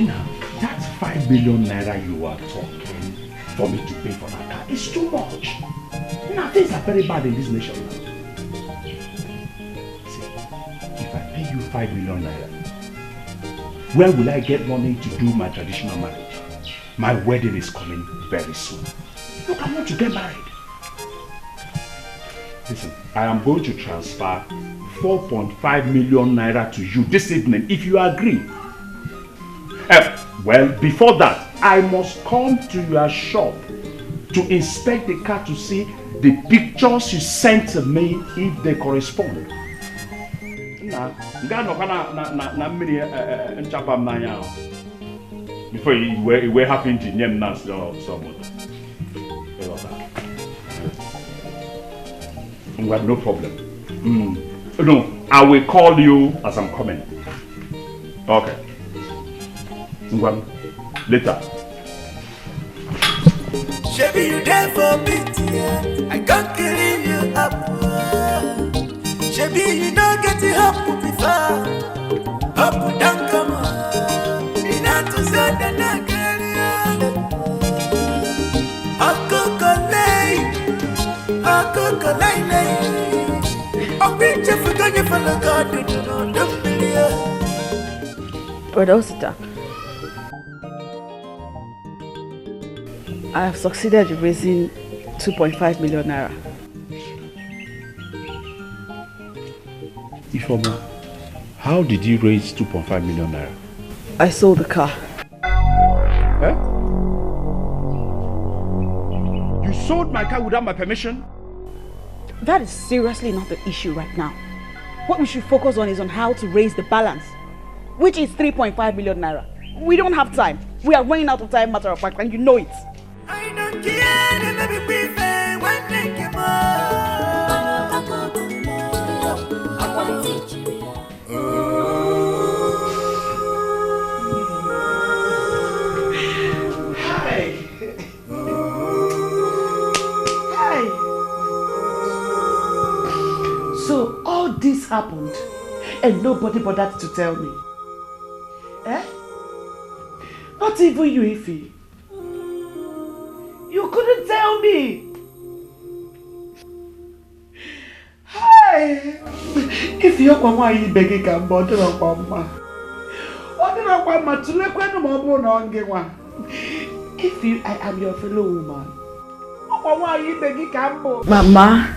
Now, that's 5 million naira you are talking for me to pay for that car. It's too much. Now things are very bad in this nation now. See, if I pay you 5 million naira, where will I get money to do my traditional marriage? My wedding is coming very soon. Look, I want to get married. Listen, I am going to transfer 4.5 million naira to you this evening if you agree. Well, before that, I must come to your shop to inspect the car to see the pictures you sent to me if they correspond. Before you were having to name us or someone. Well, no problem. No, I will call you as I'm coming. Okay. Well, later. Shabby, you there for me, I can't clean you up. Shabby, you don't get it up before. Up, down, come on. You not to say that I Brother Osita, I have succeeded in raising 2.5 million naira. Ifoma, how did you raise 2.5 million naira? I sold the car. Eh? You sold my car without my permission? That is seriously not the issue right now. What we should focus on is on how to raise the balance, which is 3.5 million naira. We don't have time. We are running out of time, matter of fact, and you know it. I don't care, baby, we fair when they come So all this happened and nobody bothered to tell me. Eh? Not even you, Ify. You couldn't tell me. Hi. If you're Mama, you begging can bother of Mama. What If I am your fellow woman, why are you begging Cambo? Mama,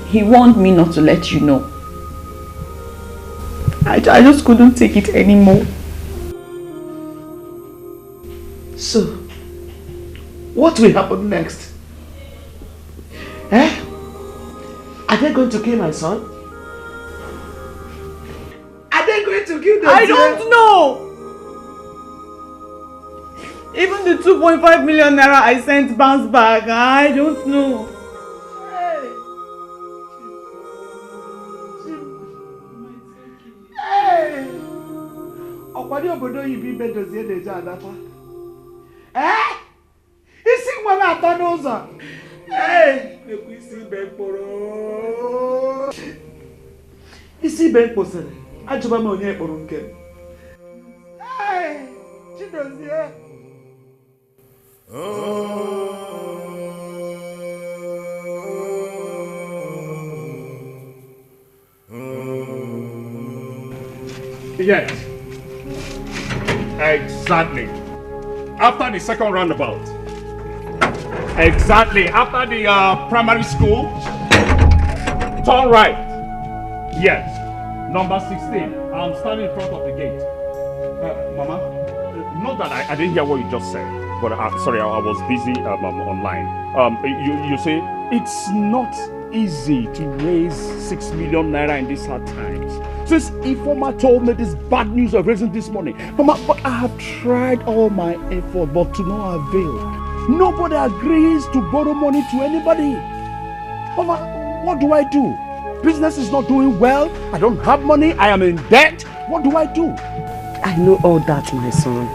he warned me not to let you know. I just couldn't take it anymore. So, what will happen next? Eh? Are they going to kill my son? Are they going to kill the I don't know! Even the 2.5 million naira I sent bounced back. I don't know. Hey! Ọ̀pọ̀dé òbòdó yìí bí bẹ́ẹ̀ Dozie lè jẹ́ àdápá. Eh? Isi nwa na-atọ n'ụzọ. Hey! Ekwu isi ibe mkpụrụ. Isi ibe mkpụsịrị. Ajụba m onye kpụrụ nke m. Hey! Chidozie. Yes. Exactly. After the second roundabout. Exactly. After the primary school. Turn right. Yes. Number 16. I'm standing in front of the gate. Mama, not that I didn't hear what you just said, but sorry, I was busy online. You say it's not easy to raise 6 million naira in these hard times. Since Ifoma told me this bad news of raising this money, Mama, but I have tried all my effort, but to no avail. Nobody agrees to borrow money to anybody. Mama, what do I do? Business is not doing well. I don't have money. I am in debt. What do I do? I know all that, my son.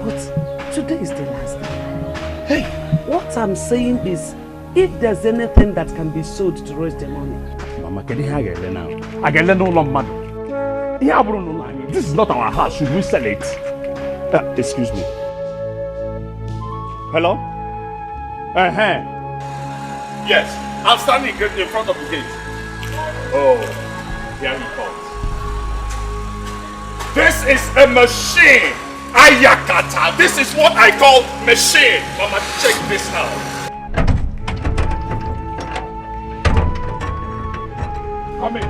But today is the last day. Hey, what I'm saying is, if there's anything that can be sold to raise the money. Mama, can you hear it now? I can let no man. This is not our house. Should we sell it? Excuse me. Hello? Yes, I'm standing in front of the gate. Oh, here he comes. This is a machine. Ayakata. This is what I call machine. Mama, check this out. Come in.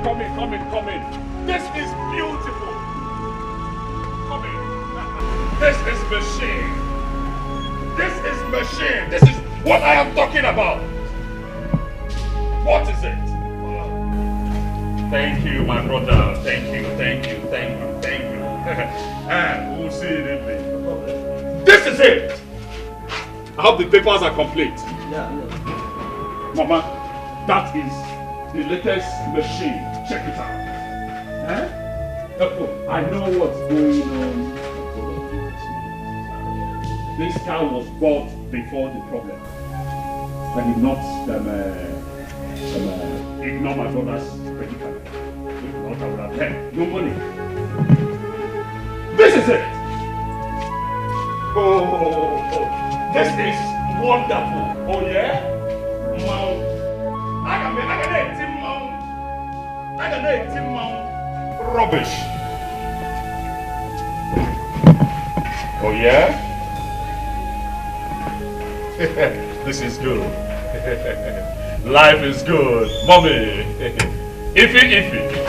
This is beautiful. Come in. This is machine. This is what I am talking about. What is it? Thank you, my brother. Thank you. We'll see it in evening. This is it. I hope the papers are complete. Yeah. Mama, that is the latest machine. Check it out. I know what's going on. This car was bought before the problem. I did not ignore my brother's predicament. If not, I would have had no money. This is it. Oh, this is wonderful. Oh yeah? Mount. I can make Mount. Rubbish. Oh yeah? This is good. Life is good. Mommy. Iffy.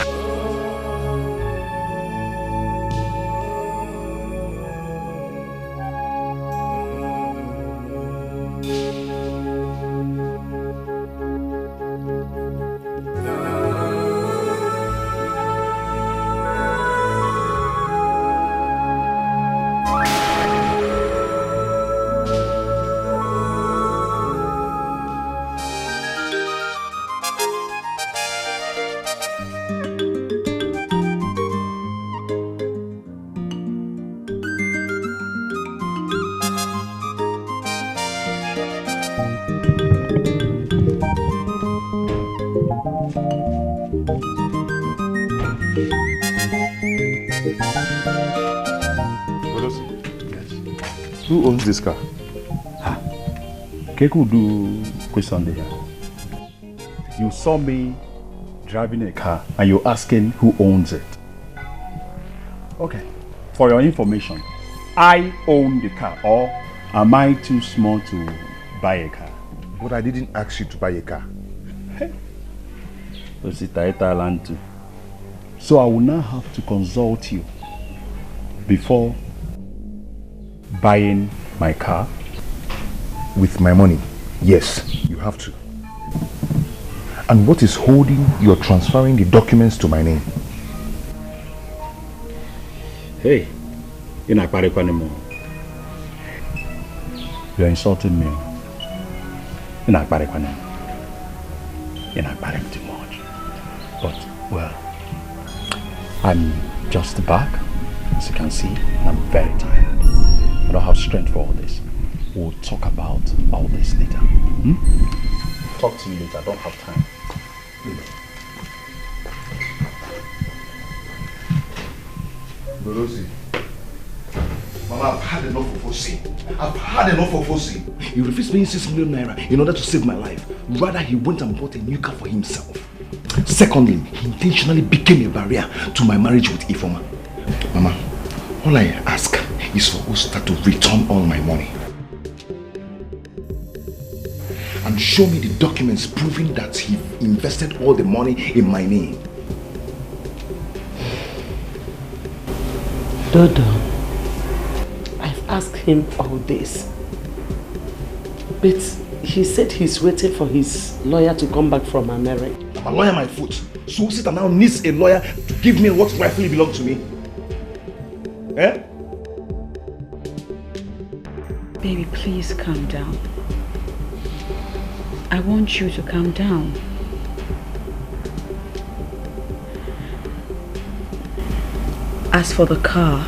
Who owns this car? Keku do question there. You saw me driving a car and you're asking who owns it. Okay. For your information, I own the car, or am I too small to buy a car? But I didn't ask you to buy a car. Hey. So I will now have to consult you before buying my car. With my money? Yes, you have to. And what is holding your transferring the documents to my name? Hey, you're not anymore. You're insulting me. You're not anymore. You're not too much. But, well, I'm just back, as you can see, and I'm very tired. I don't have strength for all this. We'll talk about all this later. Talk to you later. I don't have time. Dozie, Mama, I've had enough of Osi. I've had enough of Osi. He refused paying 6 million naira in order to save my life. Rather, he went and bought a new car for himself. Secondly, he intentionally became a barrier to my marriage with Ifoma. Mama, all I ask is for Osta to return all my money. And show me the documents proving that he invested all the money in my name. Dodo, I've asked him all this. But he said he's waiting for his lawyer to come back from America. I'm a lawyer, my foot. So Osita now needs a lawyer to give me what rightfully belongs to me. Eh? Baby, please calm down. I want you to calm down. As for the car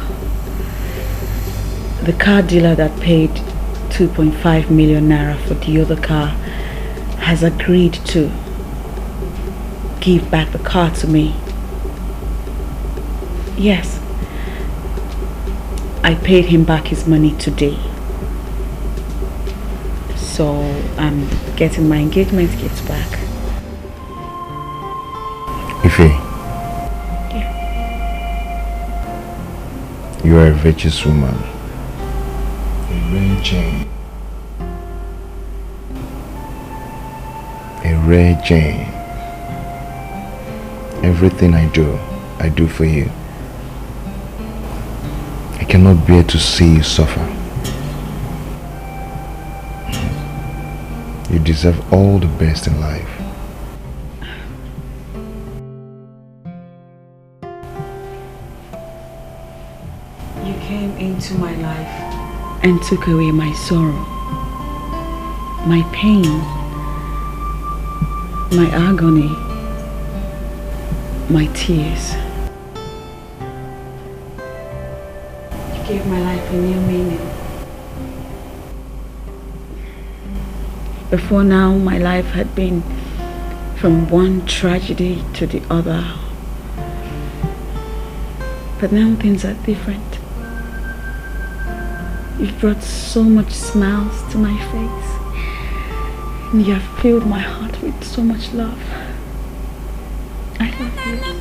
dealer that paid 2.5 million naira for the other car has agreed to give back the car to me. Yes, I paid him back his money today. So I'm getting my engagement gifts back. Ife. Yeah. You are a virtuous woman. A rare gem. A rare gem. Everything I do for you. I cannot bear to see you suffer. You deserve all the best in life. You came into my life and took away my sorrow, my pain, my agony, my tears. You gave my life a new meaning. Before now, my life had been from one tragedy to the other. But now things are different. You've brought so much smiles to my face. And you have filled my heart with so much love. I love you.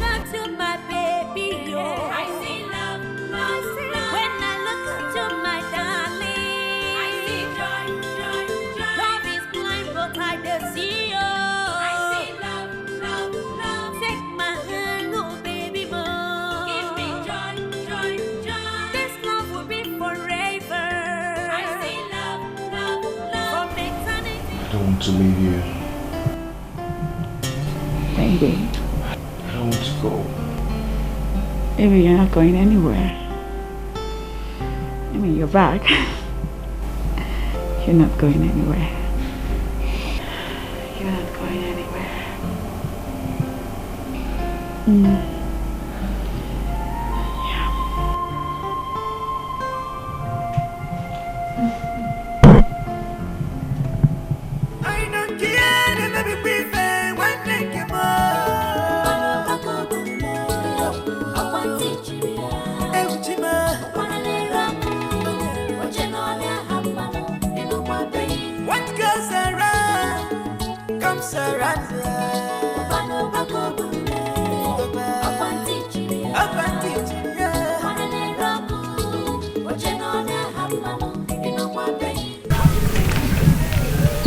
To leave you. Baby. I don't want to go. Baby, you're not going anywhere. I mean, you're back. You're not going anywhere. You're not going anywhere.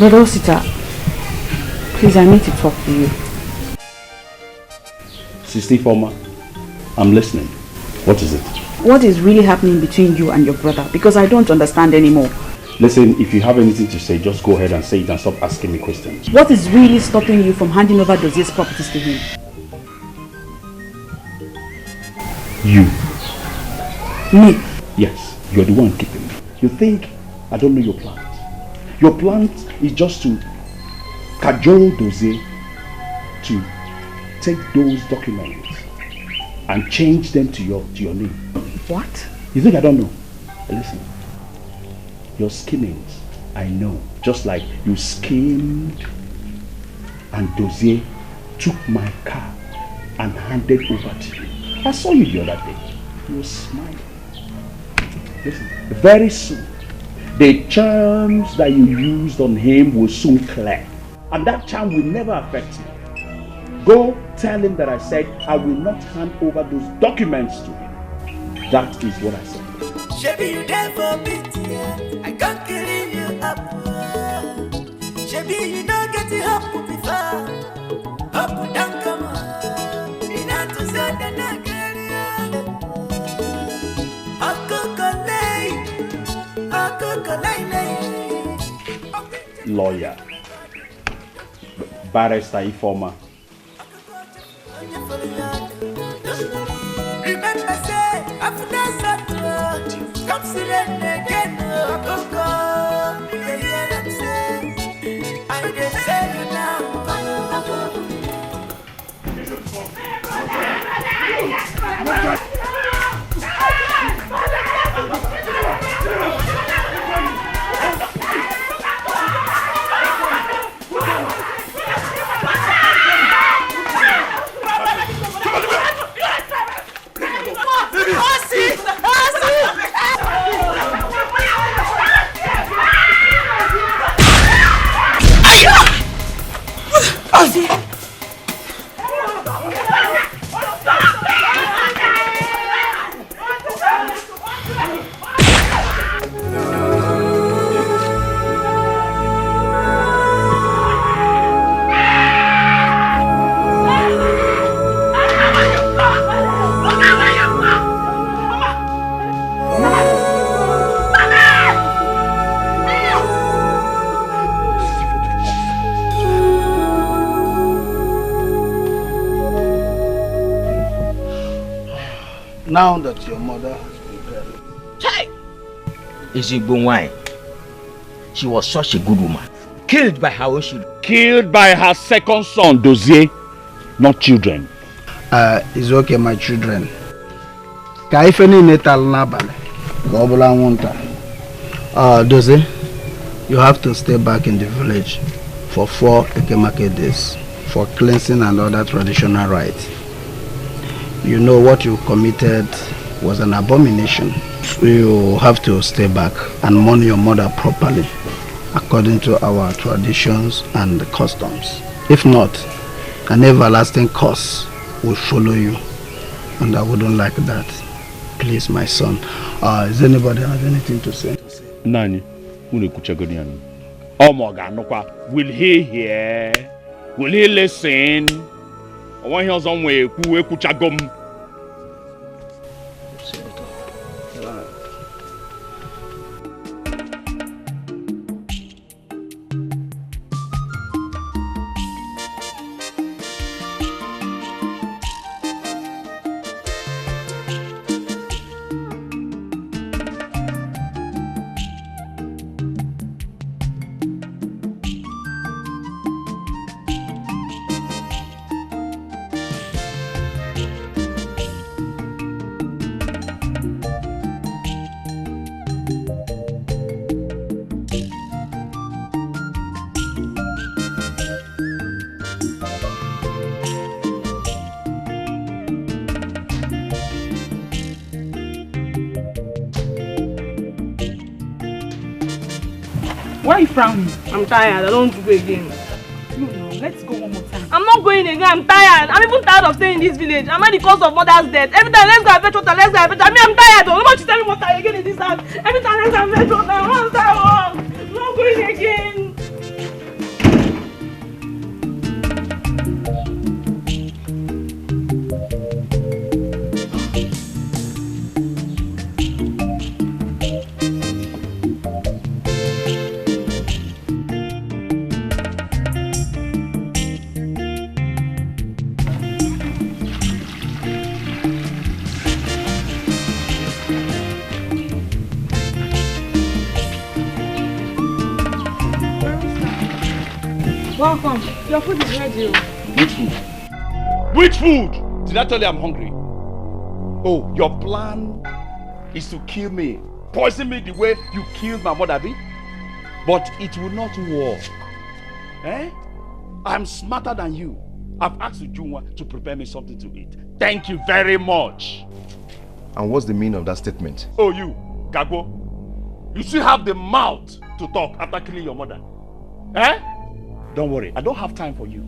Brother Osita, please, I need to talk to you. Sister Former, I'm listening. What is it? What is really happening between you and your brother? Because I don't understand anymore. Listen, if you have anything to say, just go ahead and say it and stop asking me questions. What is really stopping you from handing over Dozie's properties to him? You. Me? Yes, you're the one keeping me. You think I don't know your plans? Your plans is just to cajole Dozie to take those documents and change them to your name. What? You think I don't know? Listen, your schemings, I know. Just like you schemed and Dozie took my car and handed over to you. I saw you the other day. You were smiling. Listen, very soon, the charms that you used on him will soon clear. And that charm will never affect him. Go tell him that I said I will not hand over those documents to him. That is what I said. Shebi you there for pity, I can't kill you up. Shebi you don't get it up before. Up down come on. Ina to send the Nigeria. Lawyer, barrister Ifoma. Remember say, after that, come see them again. I just say you now. Now that your mother has been buried. Chai! Izigbo wine. She was such a good woman. Killed by her own children. Killed by her second son, Dozie. Not children. It's okay, my children. Kaifeni netal nabale. Gobula wonta. Dozie, you have to stay back in the village for 4 Ekemake days for cleansing and other traditional rites. You know what you committed was an abomination. So you have to stay back and mourn your mother properly according to our traditions and customs. If not, an everlasting curse will follow you, and I wouldn't like that. Please, my son. Does anybody have anything to say? Nani, will he hear? Will he listen? I want to hear somewhere who kuchagom. Why are you frowning? I'm tired. I don't want to go again. No, let's go one more time. I'm not going again. I'm tired. I'm even tired of staying in this village. I'm at the cause of mother's death. Every time, let's go and fetch water, let's go and fetch. I mean, I'm tired. Nobody tell me water again in this house. Every time, let's go and fetch water. I'm not going again. Welcome. Your food is ready. Which food? Which food? Did I tell you I'm hungry? Oh, your plan is to kill me. Poison me the way you killed my mother, Abi? But it will not work. Eh? I'm smarter than you. I've asked Ujunwa to prepare me something to eat. Thank you very much. And what's the meaning of that statement? Oh, you, Gago. You still have the mouth to talk after killing your mother. Eh? Don't worry, I don't have time for you.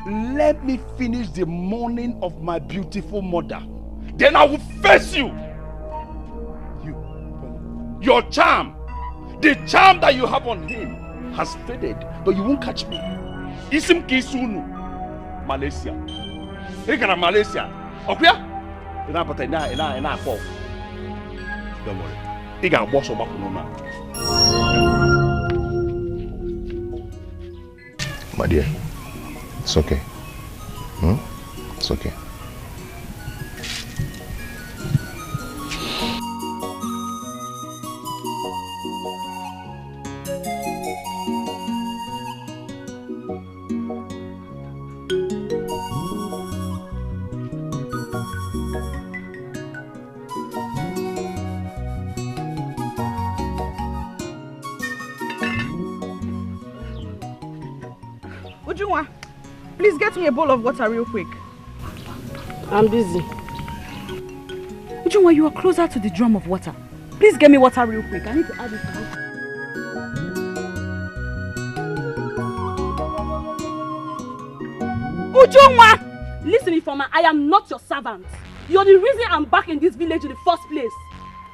Let me finish the mourning of my beautiful mother. Then I will face you. Your charm, the charm that you have on him has faded, but you won't catch me. Isim Kisunu, Malaysia. Ikara Malaysia. Okuya? Ina pata ina fall. Don't worry. Iga boss oba kuno na. My dear, it's okay. It's okay. Ujunwa, please get me a bowl of water real quick. I'm busy. Ujunwa, you are closer to the drum of water. Please get me water real quick. I need to add it to this. Ujunwa! Listen, Ifoma, I am not your servant. You're the reason I'm back in this village in the first place.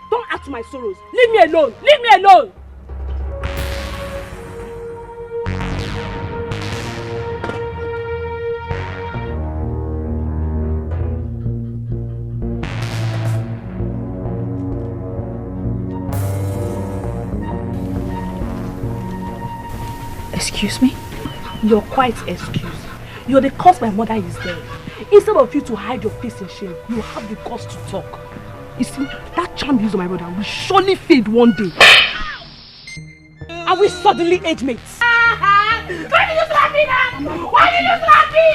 Don't add to my sorrows. Leave me alone. Leave me alone. Excuse me? You're quite excused. You're the cause my mother is dead. Instead of you to hide your face in shame, you have the guts to talk. You see, that charm you use on my brother will surely fade one day. And we suddenly age mates. Why did you slap me now? Why did you slap me?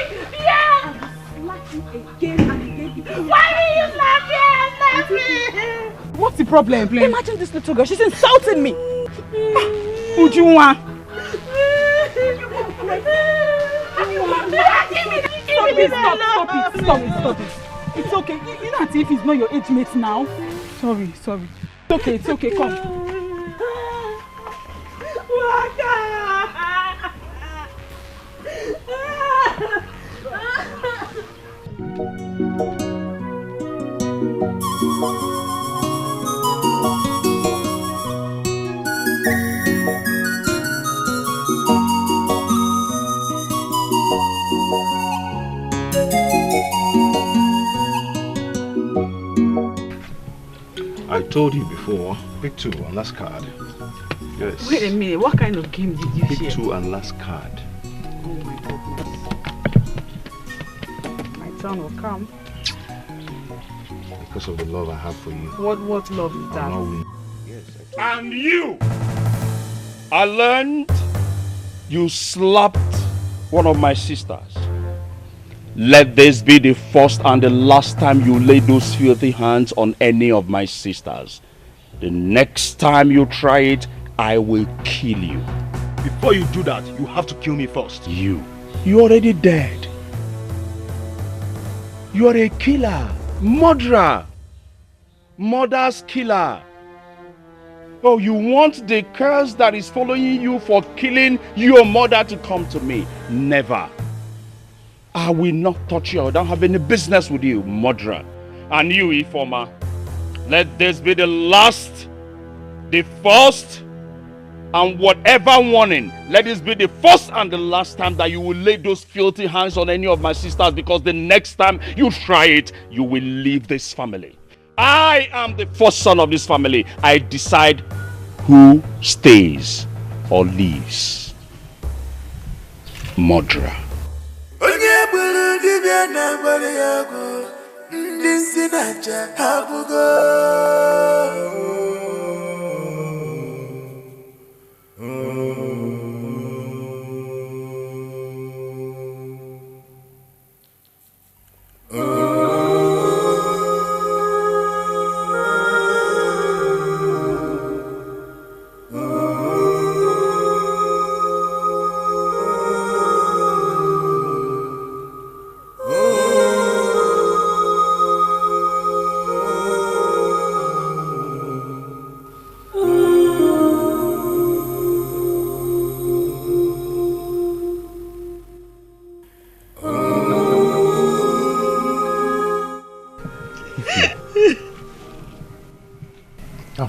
Yeah! Slap you again and again. Why did you slap me? Slap me! What's the problem? Imagine this little girl. She's insulting me. Ujunwa. Stop it. It's okay. You know if he's not your age mate now. Sorry. It's okay, come. I told you before, pick 2 and last card. Yes. Wait a minute, what kind of game did you Pick share? 2 and last card. Oh my goodness. My turn will come. Because of the love I have for you. What love is that? I'll not win. And you! I learned you slapped one of my sisters. Let this be the first and the last time you lay those filthy hands on any of my sisters. The next time you try it, I will kill you. Before you do that, you have to kill me first. You're already dead. You are a killer, murderer, mother's killer. Oh, you want the curse that is following you for killing your mother to come to me? Never. I will not touch you. I don't have any business with you, murderer. And you, Ifoma, let this be the last, the first, and whatever warning. Let this be the first and the last time that you will lay those filthy hands on any of my sisters, because the next time you try it, you will leave this family. I am the first son of this family. I decide who stays or leaves. Murderer. Onye buru dibia na gwara ya go, ndị si na aja hapụgo.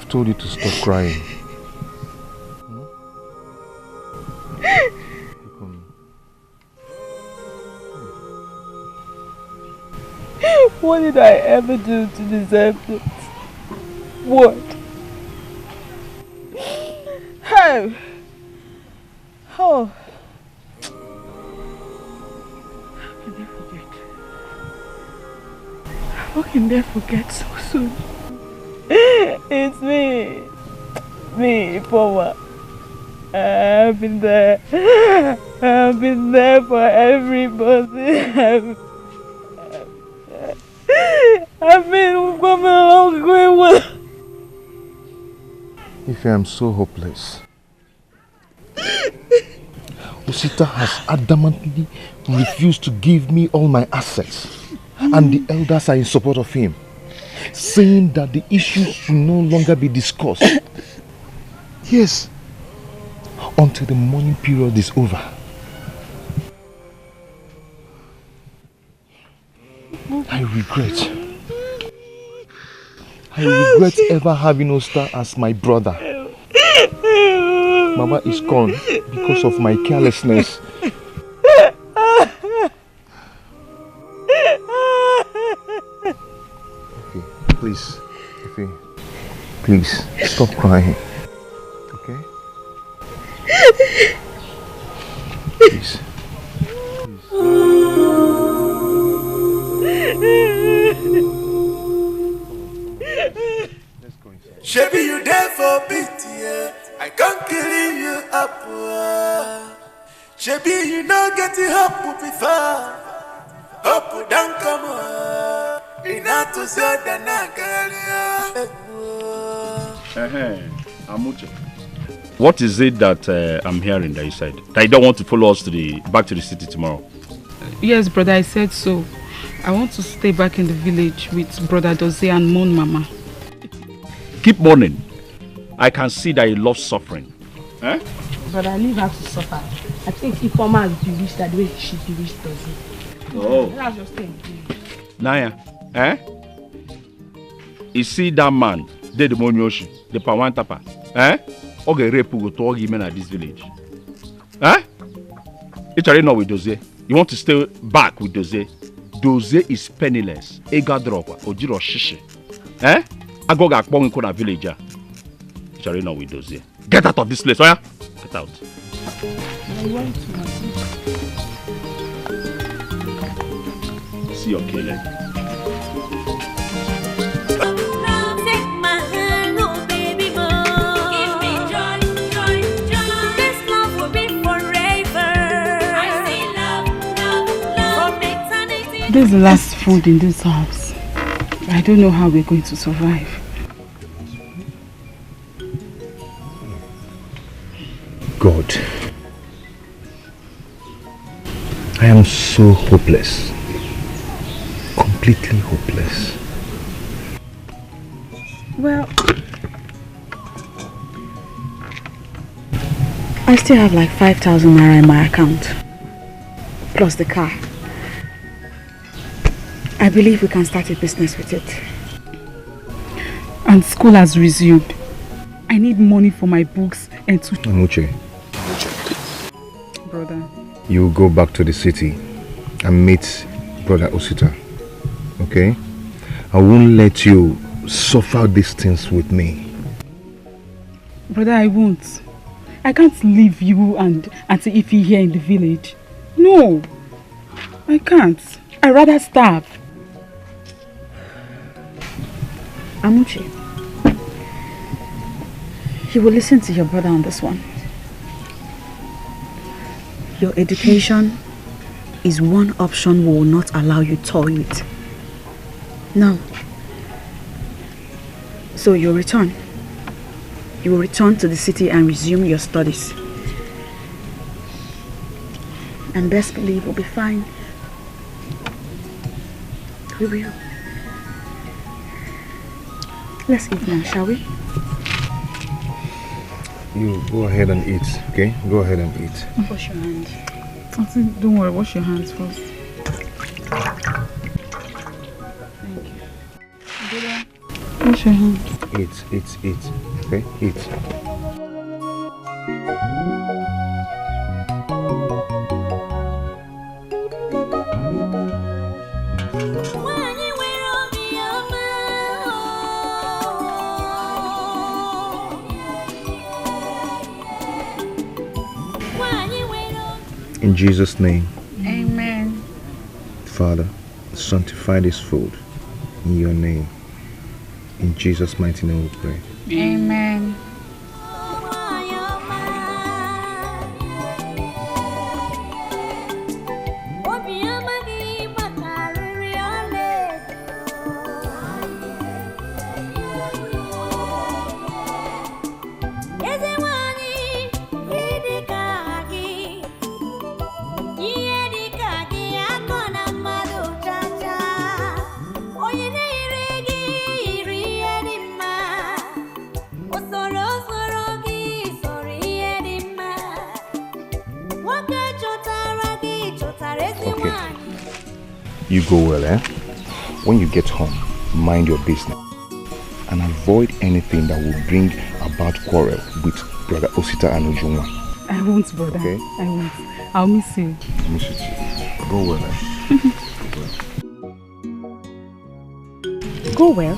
I've told you to stop crying. What did I ever do to deserve this? What? How? Oh. How can they forget so soon? It's me. Me, Poma. I've been there. I've been there for everybody. I've been coming along going well. If I am so hopeless. Osita has adamantly refused to give me all my assets, and the elders are in support of him, saying that the issue should no longer be discussed. Yes, until the mourning period is over. I regret ever having Osta as my brother. Mama is gone because of my carelessness. Please, please, stop crying. Okay? Please. Shebi you there for pity, yeah. I can't kill you up. Shebi you not get it up before. Hope don't come on. Ina to say that Amuche. What is it that I'm hearing that you said? That you don't want to follow us back to the city tomorrow? Yes, brother, I said so. I want to stay back in the village with brother Dozie and mourn Mama. Keep mourning. I can see that you love suffering. Eh? But I leave her to suffer. I think if Mama has bewitched that way, she bewitched Dozie. Oh. That's just thing. Naya, eh? You see that man, the Monyoshi, the Pawantapa, eh? Okay, rape will to all women at this village. Eh? It's already not with Dozie. You want to stay back with Dozie? Dozie is penniless. Ega drop, Ojiro Shishi. Eh? I go back in the village. It's already not with Dozie. Get out of this place, oh yeah? Get out. I want to. See your killing. This is the last food in this house. I don't know how we're going to survive. God, I am so hopeless. Completely hopeless. Well, I still have like 5,000 naira in my account. Plus the car. I believe we can start a business with it. And school has resumed. I need money for my books and to... Amuche. Brother. You go back to the city and meet Brother Osita. Okay? I won't let you suffer these things with me. Brother, I won't. I can't leave you and Auntie Ify here in the village. No. I can't. I'd rather starve. Amuche, you will listen to your brother on this one. Your education is one option we will not allow you to toy with. No. So you'll return. You will return to the city and resume your studies. And best believe we'll be fine. We will. Let's eat now, shall we? You go ahead and eat, okay? Go ahead and eat. Wash your hands. Auntie, don't worry, wash your hands first. Thank you. Wash your hands. Eat. Okay? Eat. In Jesus' name. Amen. Father, sanctify this food in your name. In Jesus' mighty name we pray. Amen. You go well, eh? When you get home, mind your business and avoid anything that will bring about quarrel with Brother Osita and Ujunwa. I won't, brother. Okay? I won't. I'll miss you. I'll miss you too. Go well, eh? Go well?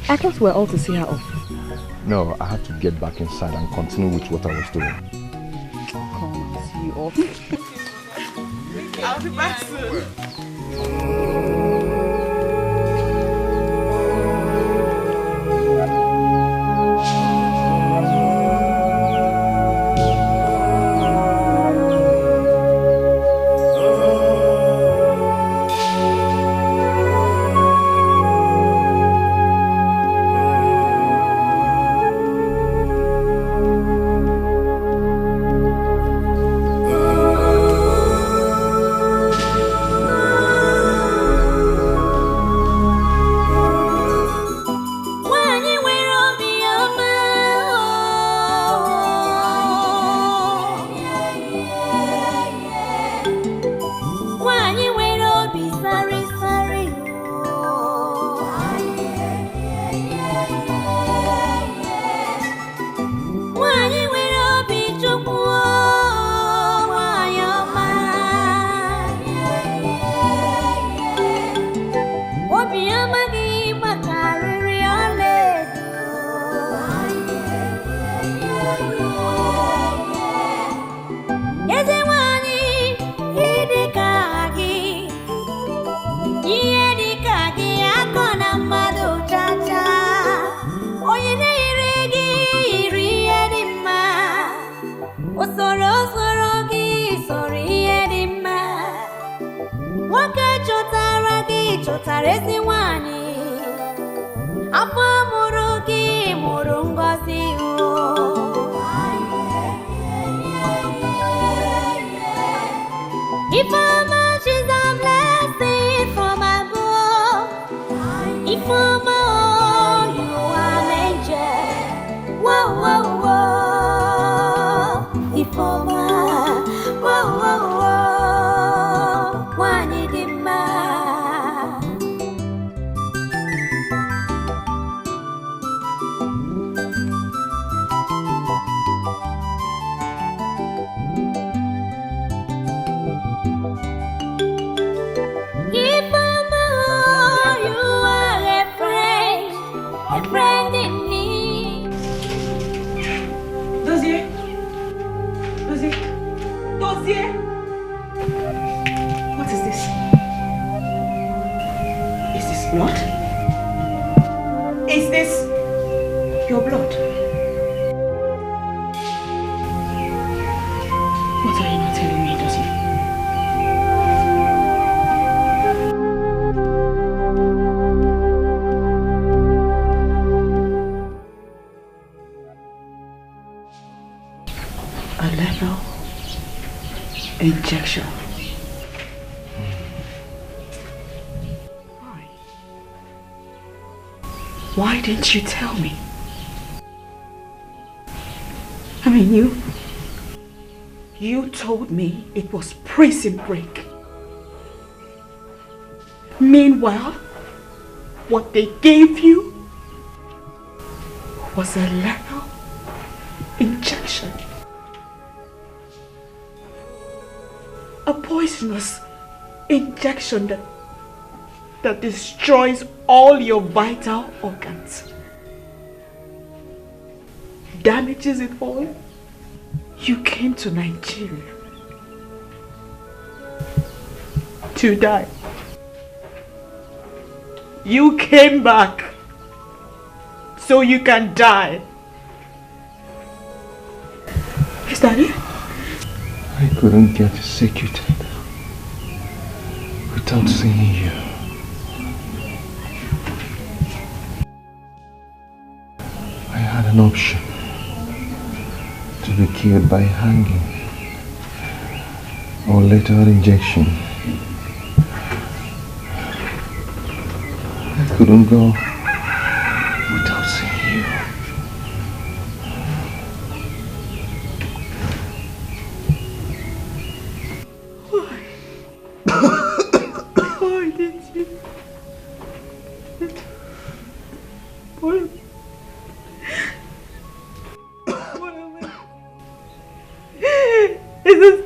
I thought we were all to see her off. No, I had to get back inside and continue with what I was doing. Come, I'll see you off. I'll be back soon. Injection. Why didn't you tell me? I mean, you told me it was prison break. Meanwhile, what they gave you was a lethal injection. A poisonous injection that destroys all your vital organs. Damages it all. You came to Nigeria to die. You came back so you can die. Is that it? I couldn't get executed without seeing you. I had an option to be killed by hanging or later injection. I couldn't go without seeing you. Why did you? Why? Is this?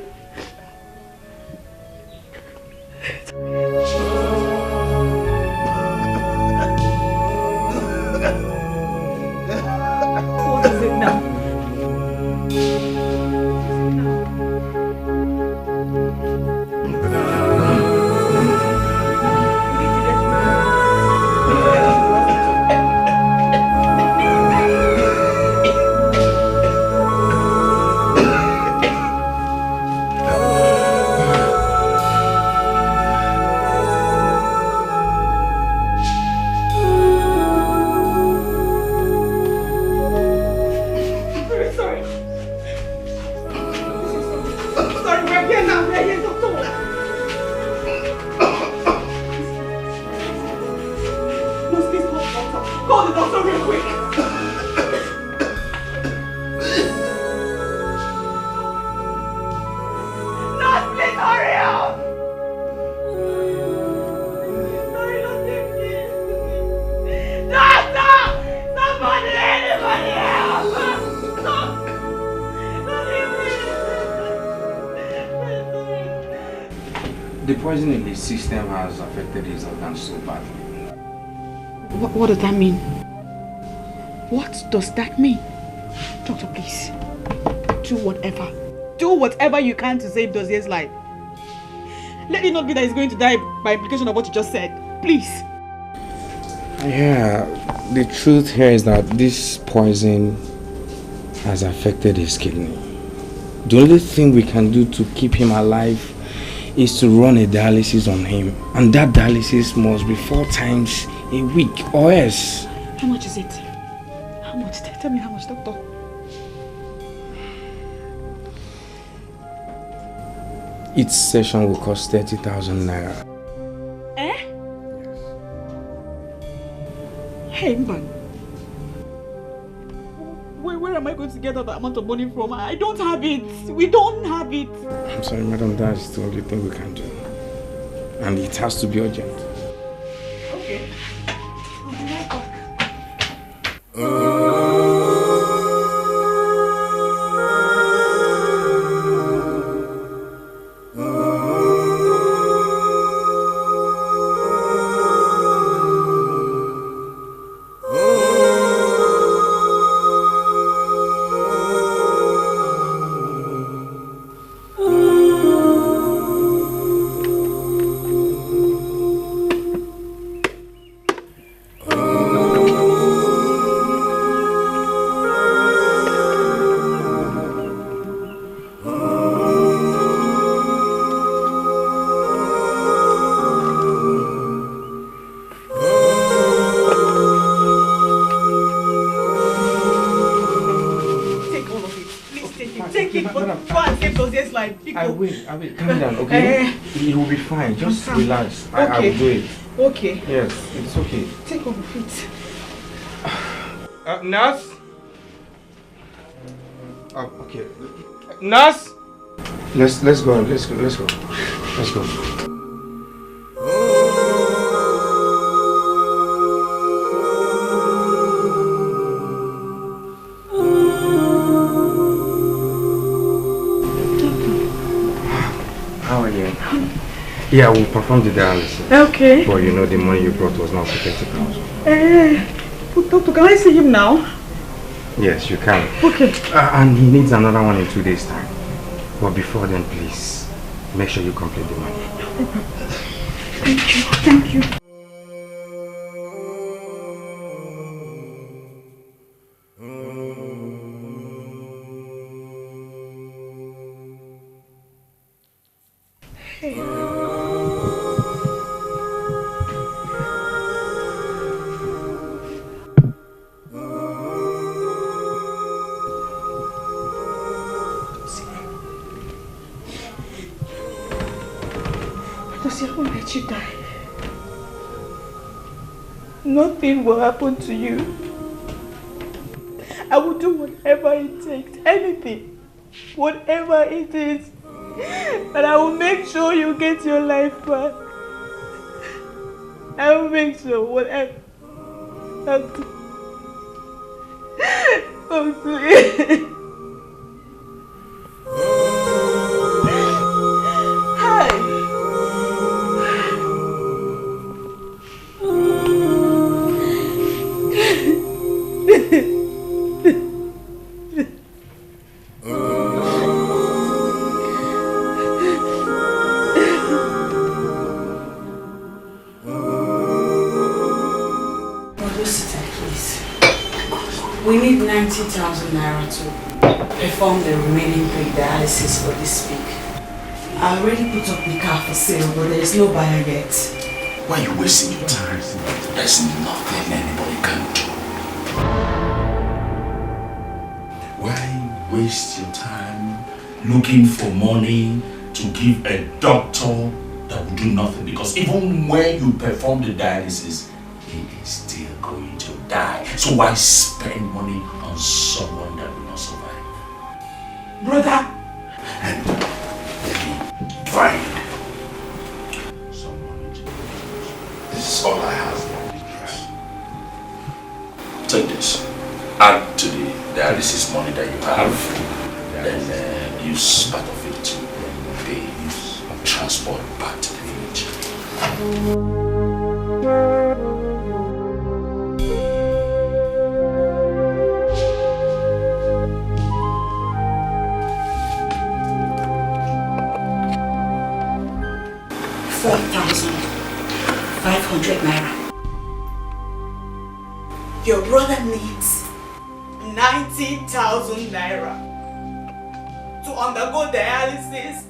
What is it now? The poison in his system has affected his organs so badly. What does that mean? What does that mean? Doctor, please. Do whatever. Do whatever you can to save Dozie's life. Let it not be that he's going to die by implication of what you just said. Please. Yeah, the truth here is that this poison has affected his kidney. The only thing we can do to keep him alive is to run a dialysis on him, and that dialysis must be 4 times a week or else. How much is it? How much? Tell me how much, doctor. Each session will cost 30,000 naira. Eh? Hey man, where am I going to get that amount of money from? I don't have it. We don't have it. I'm sorry, madam, that's the only thing we can do. And it has to be urgent. Okay. I'll be right back. I will. Calm down, okay? It will be fine. Just relax. Okay. I will do it. Okay. Yes, it's okay. Take off the feet. Nurse? Okay. Nurse? Let's go. Let's go. Yeah, we'll perform the dialysis. Okay. But you know the money you brought was not for 30,000. But doctor, can I see him now? Yes, you can. Okay. And he needs another one in 2 days' time. But before then, please, make sure you complete the money. Thank you. Thank you. Dozie, I won't let you die. Nothing will happen to you. I will do whatever it takes, anything, whatever it is. But I will make sure you get your life back. I will make sure whatever. Oh, please. We need 90,000 naira to perform the remaining 3 dialysis for this week. I already put up the car for sale, but there is no buyer yet. Why are you wasting your time? There's nothing anybody can do. Why waste your time looking for money to give a doctor that will do nothing? Because even when you perform the dialysis, he is still going to die. So why spend money on someone that will not survive? Brother! And let me find some money. This is all I have. Take this. Add to the dialysis money that you have. Then use part of it to pay transport back to the village. 4,500 naira. Your brother needs 90,000 naira to undergo dialysis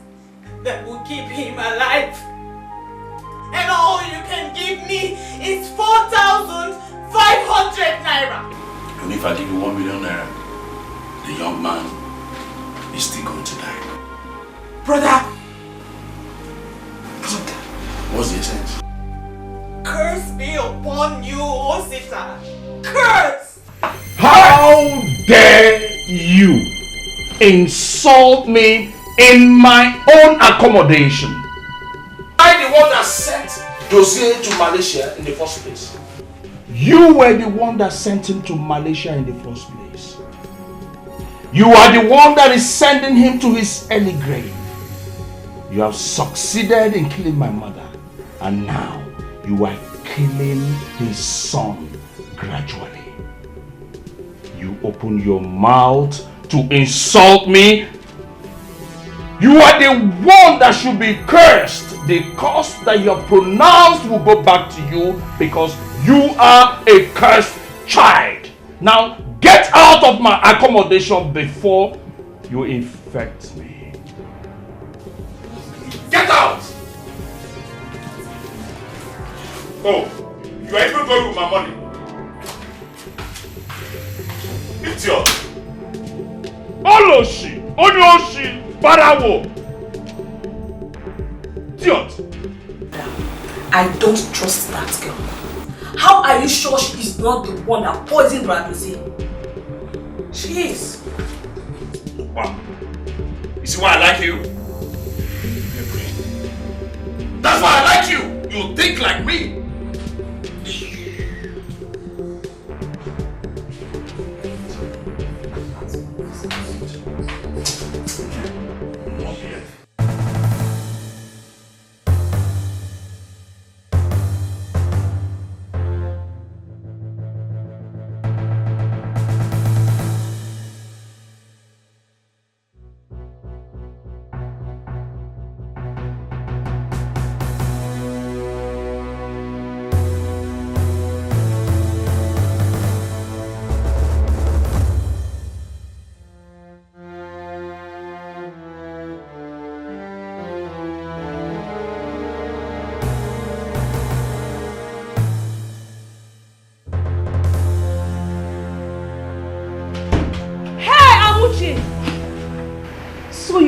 that will keep him alive. And all you can give me is 4,500 naira. And if I give you 1 million naira, the young man is still going to die. Brother! What's the essence? Curse be upon you, Osita! Curse! How dare you insult me in my own accommodation? I'm the one that sent Dozie to Malaysia in the first place. You were the one that sent him to Malaysia in the first place. You are the one that is sending him to his early grave. You have succeeded in killing my mother, and now you are killing his son gradually. You open your mouth to insult me. You are the one that should be cursed. The curse that you have pronounced will go back to you because you are a cursed child. Now get out of my accommodation before you infect me. Get out! Oh, you are even going with my money. Idiot! Oloshi! Onyoshi! Barawo! Idiot! I don't trust that girl. How are you sure she is not the one that poisoned Dozie? She is. Wow. You see why I like you? That's why I like you! You think like me!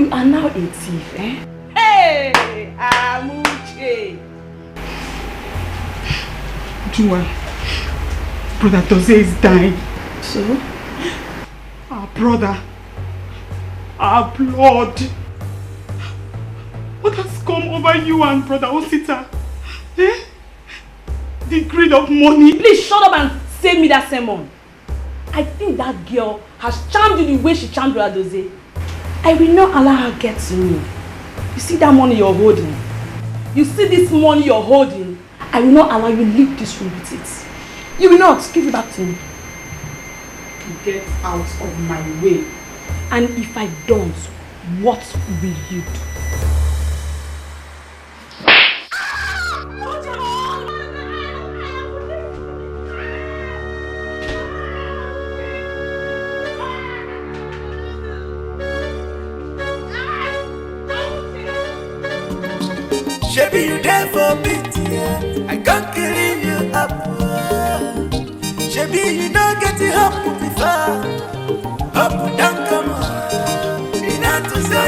You are now a thief, eh? Hey, Amuche. Jua, Brother Dozie is dying. So? Our brother, our blood. What has come over you and Brother Osita? Eh? The greed of money. Please shut up and save me that sermon. I think that girl has charmed you the way she charmed Brother Dozie. I will not allow her to get to me. You see that money you're holding? You see this money you're holding? I will not allow you to leave this room with it. You will not. Give it back to me. Get out of my way. And if I don't, what will you do? Baby, you there for me, yeah. I can't kill you up. Baby, you don't get it up before. Up down, come on. You not to say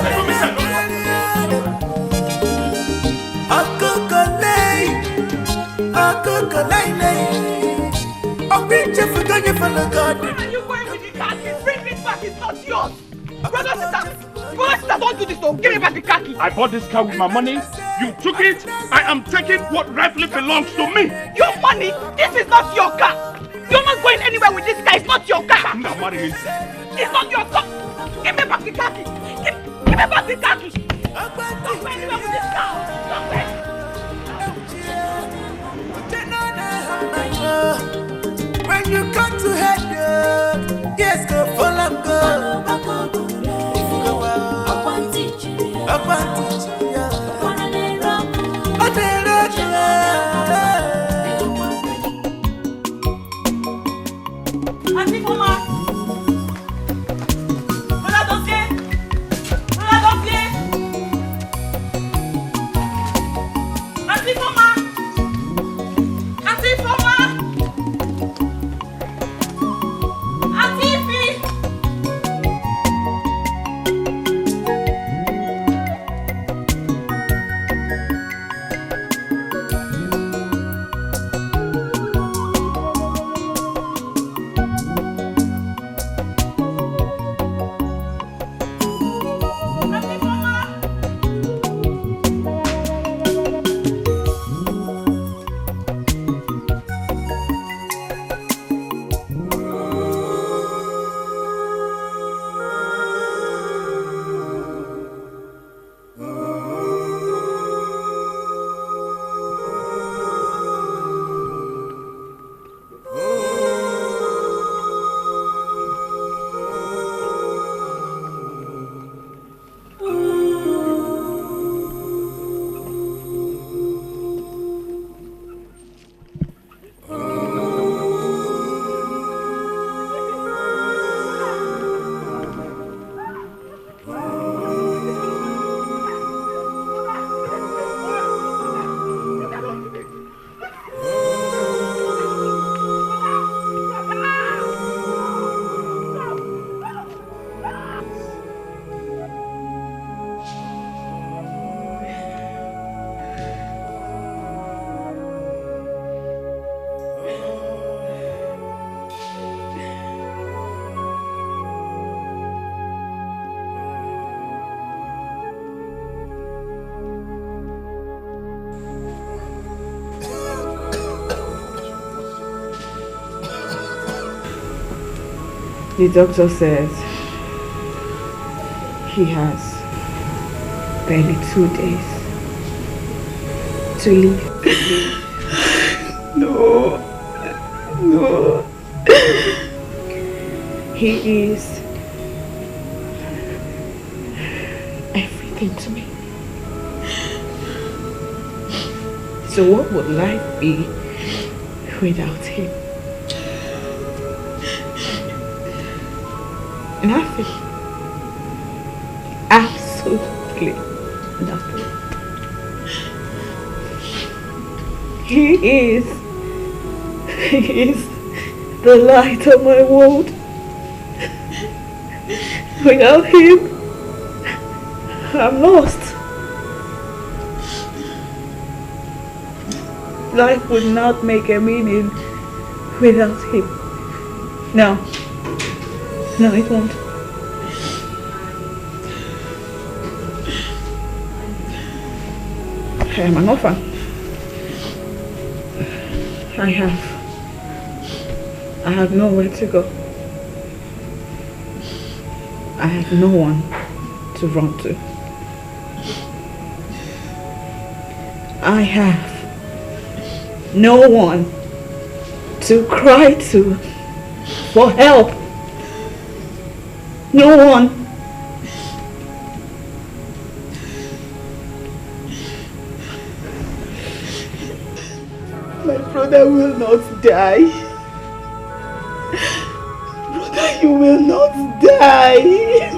Uncle Colay. I'll reach you for going for the garden. Where are you going with the khaki? Bring it back, it's not yours. Brother, sister, don't do this, though. Give me back the khaki. I bought this car with my money. You took it. I am taking what rightfully belongs to me. Your money? This is not your car. You're not going anywhere with this car. It's not your car. I'm not married. It's not your car. Give me back the khaki. Give me back the khaki. Don't go anywhere with this car. Don't go. When you come to head, yes, go full and go. Auntie Mama. Brother Dozie. Auntie Mama. Auntie Mama. Auntie Fee. The doctor says he has barely 2 days to live. No. He is everything to me. So what would life be without him? Nothing. Absolutely nothing. He is the light of my world. Without him, I'm lost. Life would not make a meaning without him. No, it won't. I am an orphan. I have nowhere to go. I have no one to run to. I have no one to cry to for help. No one. My brother will not die. Brother, you will not die.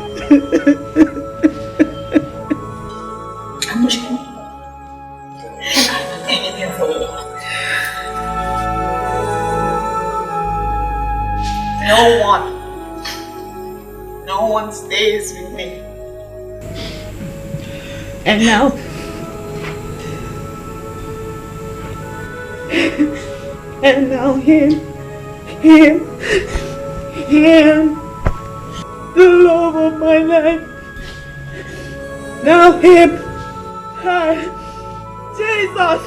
I'm not sure. Anything for you. No one stays with me. And now, him, the love of my life. Now him, Jesus,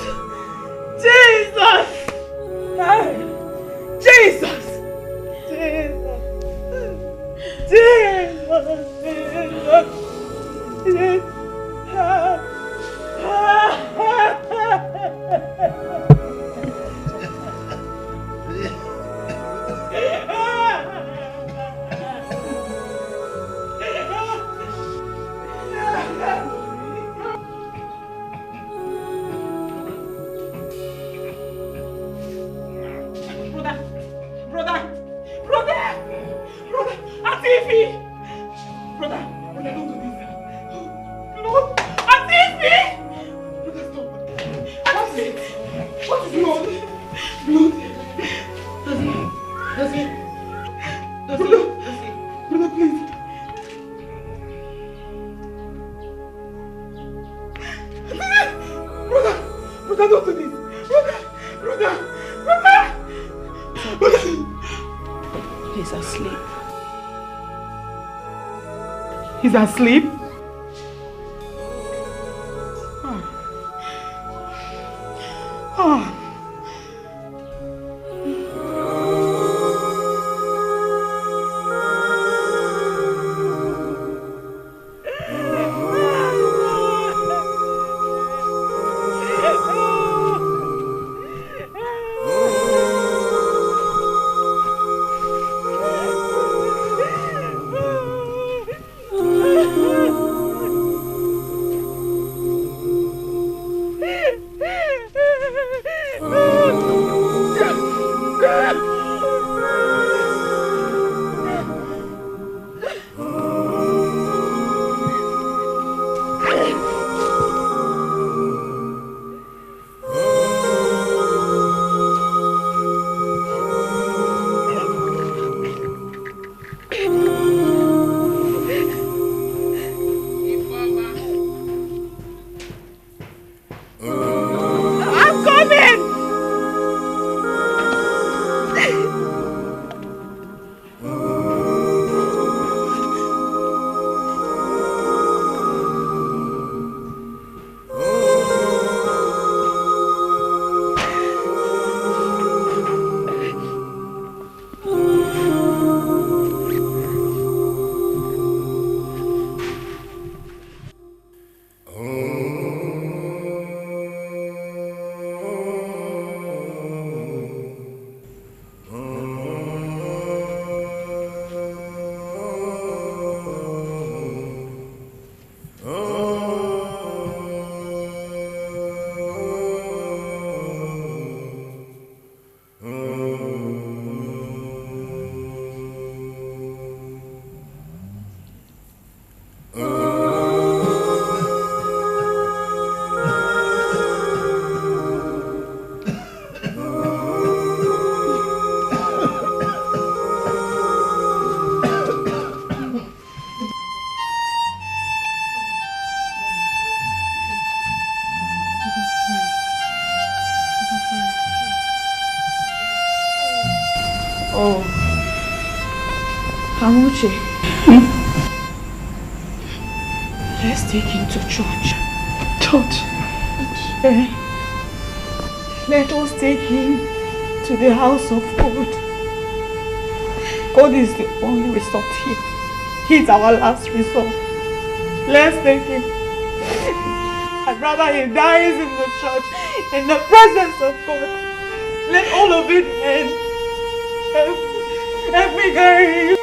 He's asleep. Amuche, let's take him to church. Church? Let us take him to the house of God. God is the only resort here. He's our last resort. Let's take him. I'd rather he dies in the church, in the presence of God. Let all of it end. Help me carry him.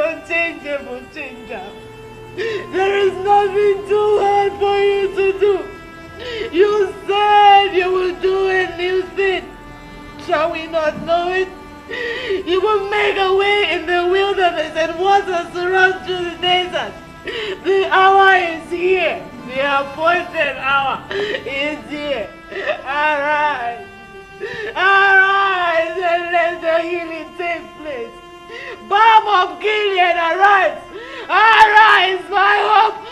unchangeable changer. There is nothing too hard for you to do. You said you will do a new thing. Shall we not know it? You will make a way in the wilderness and waters to run through the desert. The hour is here. The appointed hour is here. Arise. Arise and let the healing take place. Balm of Gilead, arise. Arise, my hope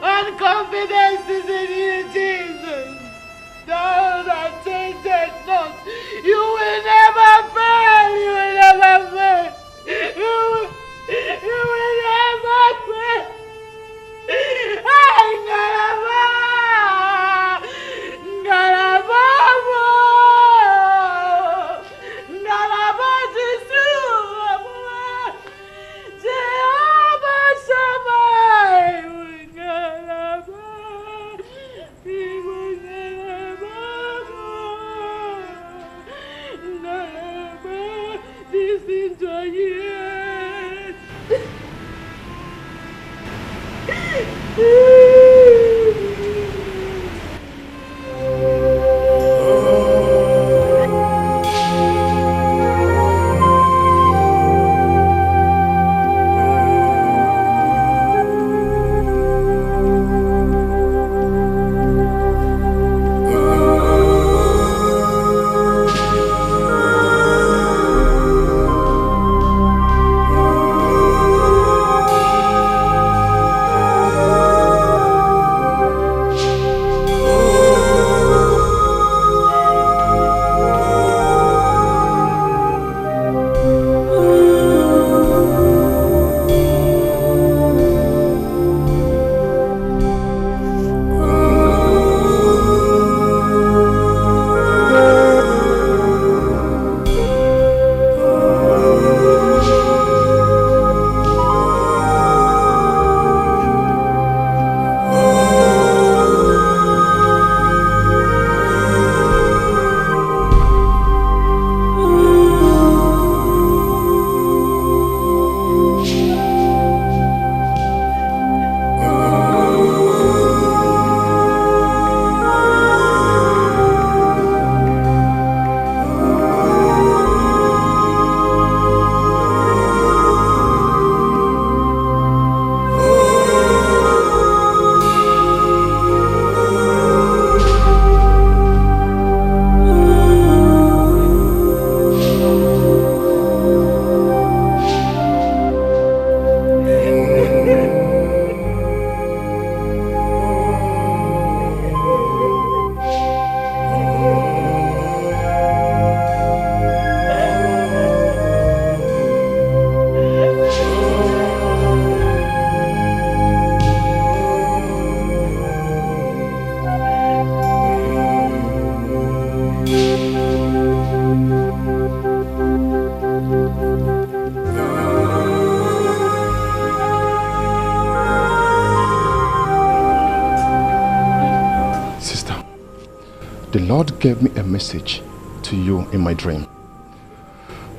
and confidence is in you, Jesus. Thou that changed not, you will never fail, you will never fail. You will never fail. The Lord gave me a message to you in my dream.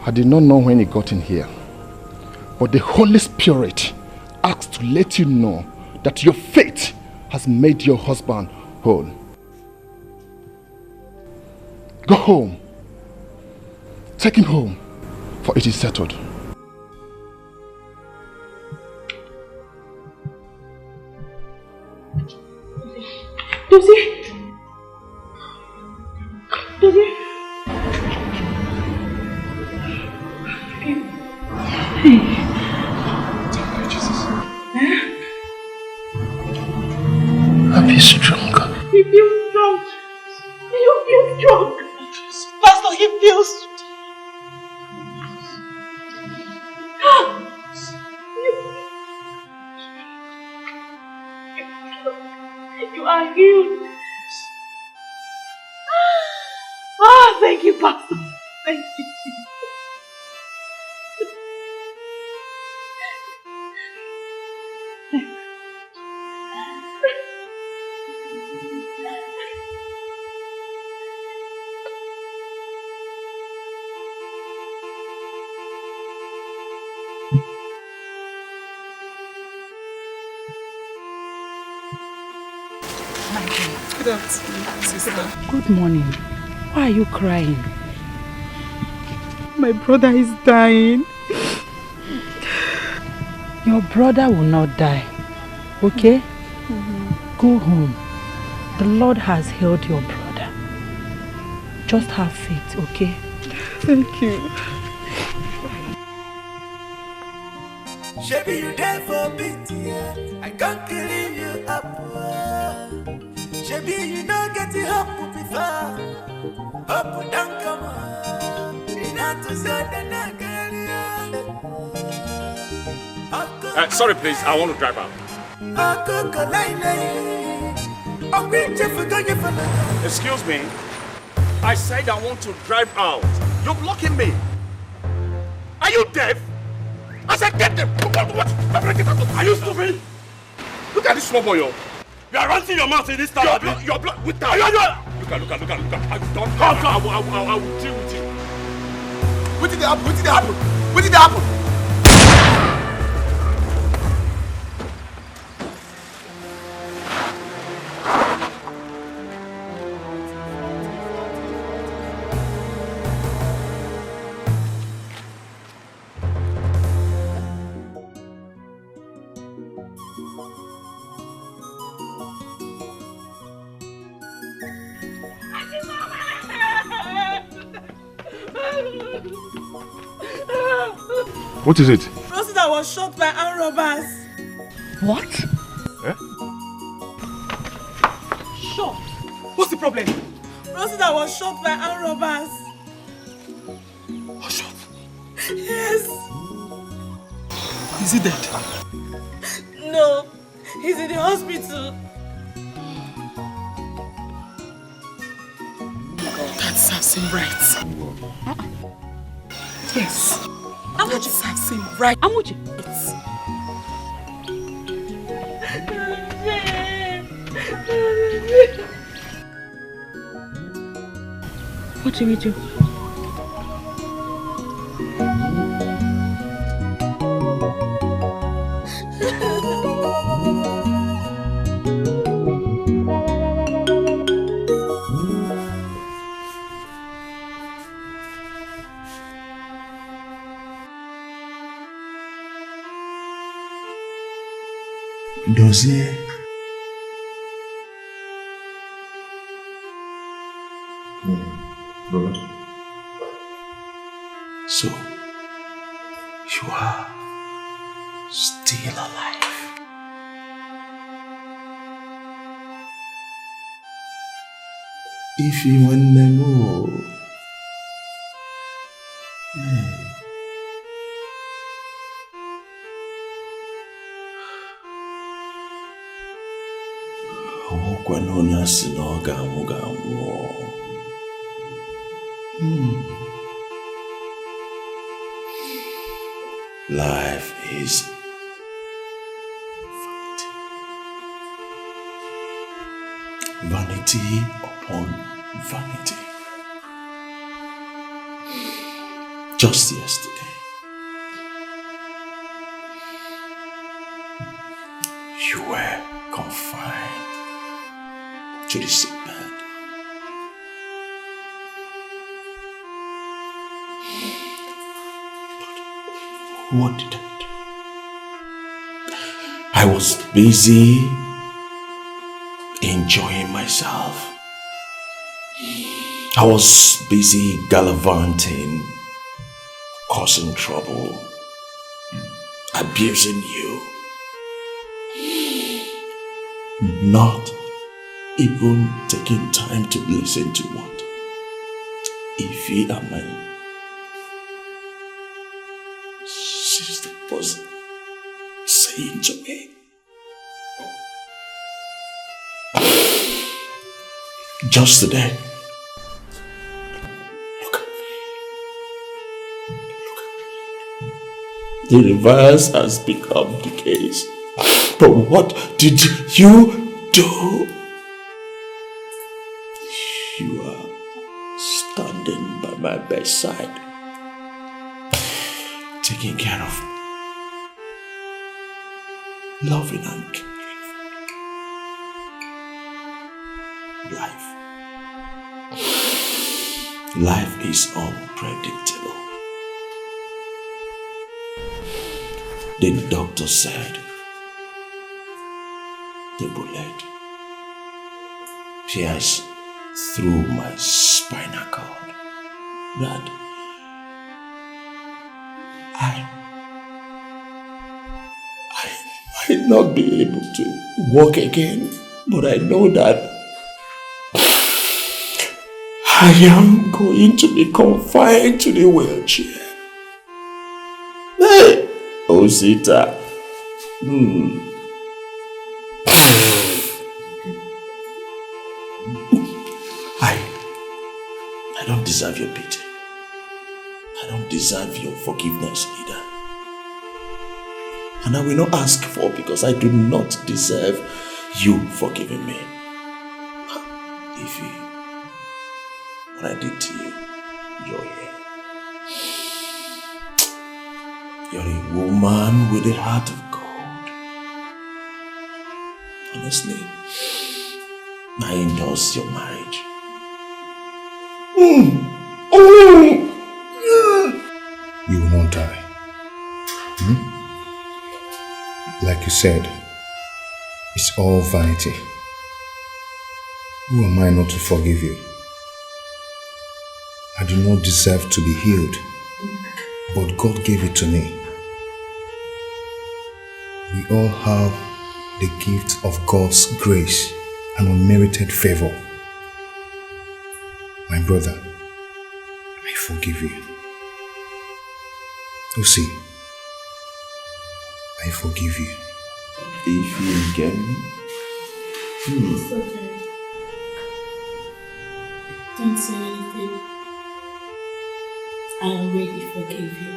I did not know when He got in here, but the Holy Spirit asked to let you know that your faith has made your husband whole. Go home. Take him home, for it is settled. Dozie! Dozie! Be strong. He feels strong. You feel strong. Pastor, he feels You are healed. Ah, thank you, Pastor. Thank you, Jesus. Good afternoon, sister. Good morning. Why are you crying? My brother is dying. Your brother will not die, okay? Go home. The Lord has healed your brother. Just have faith, okay? Thank you. Shebi you there for pity, I can't clean you up. Shebi you don't get it up before. Up don't come on. Enough to say that Sorry, please. I want to drive out. Excuse me. I said I want to drive out. You're blocking me. Are you deaf? I said get them. What? Are you stupid? Look at this small boy, yo. You are ranting your mouth in this town. You're blocking with that. Look at. I don't come. I will deal with you. What did happen? What did happen? What is it? Rosita was shot by armed robbers. What? Eh? Shot? What's the problem? Rosita was shot by armed robbers. Shot? Yes. Is he dead? No, he's in the hospital. That serves him right. Yes. That serves him right. Amuji. What do we do? Dozie. Brother. So, you are still alive. If you want to know, life is vanity upon vanity. Just yesterday, you were confined to the sick bed. But what did I do? I was busy enjoying myself. I was busy gallivanting, causing trouble, abusing you. Not even taking time to listen to what Ify and my sister was saying to me. Just today, look at me. The reverse has become the case. But what did you do? You are standing by my bedside, taking care of me, loving and caring. Life is unpredictable. The doctor said the bullet pierced through my spinal cord. That I might not be able to walk again, but I know that I am going to be confined to the wheelchair. Hey, Osita. I don't deserve your pity. I don't deserve your forgiveness either. And I will not ask for, because I do not deserve you forgiving me. Ify, what I did to you, you're a woman with a heart of gold. Honestly, I endorse your marriage. You will not die. Like you said, it's all vanity. Who am I not to forgive you? I do not deserve to be healed, but God gave it to me. We all have the gift of God's grace and unmerited favor. My brother, I forgive you. Lucy, I forgive you. If you get me? It's okay. Don't say anything. I already forgive you.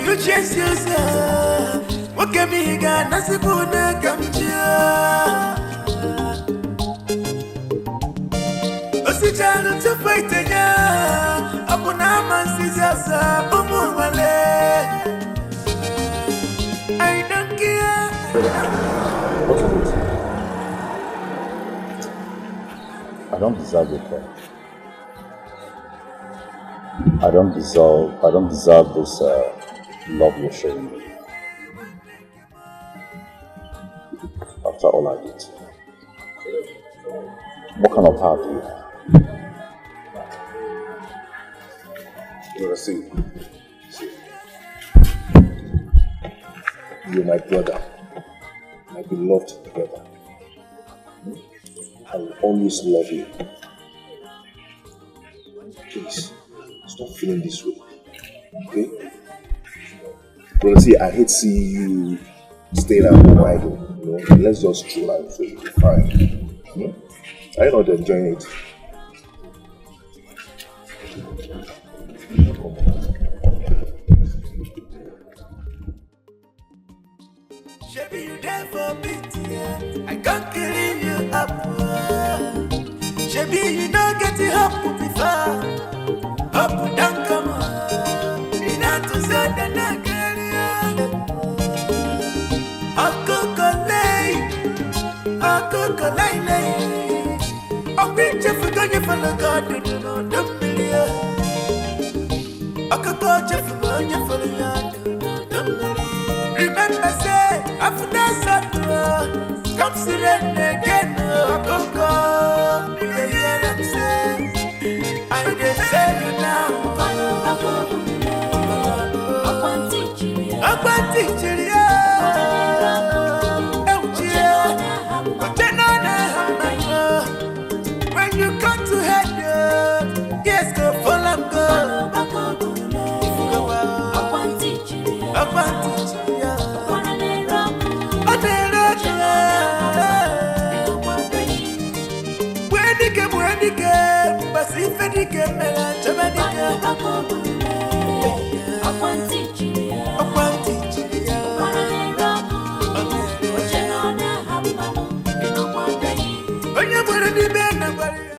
You chase yourself. What can be got? Nasibuna kamjia. Osijana to fight again. Apuna mansisa umu wale. I don't care. I don't deserve your care. I don't deserve this love you're showing me. After all I did. What kind of heart do you have? You see, you're my brother, my beloved brother. I will always love you. Please, stop feeling this way, okay? Brother, see, I hate seeing you staying at home idle, you know? Let's just chill out so you'll be fine. Are you not enjoying it? Shabby, you there for pity, I can't clean you up. Shabby, you don't get it up before. Up, down, come on. In a to say that I I'll reach you for going for the garden, you know, the million. I could go to for going for the garden, the million. Remember, say, after that, come see them again. I could go, you hear them say, I just say you now. When you come to head, yes, go follow go. When you came, but if you came,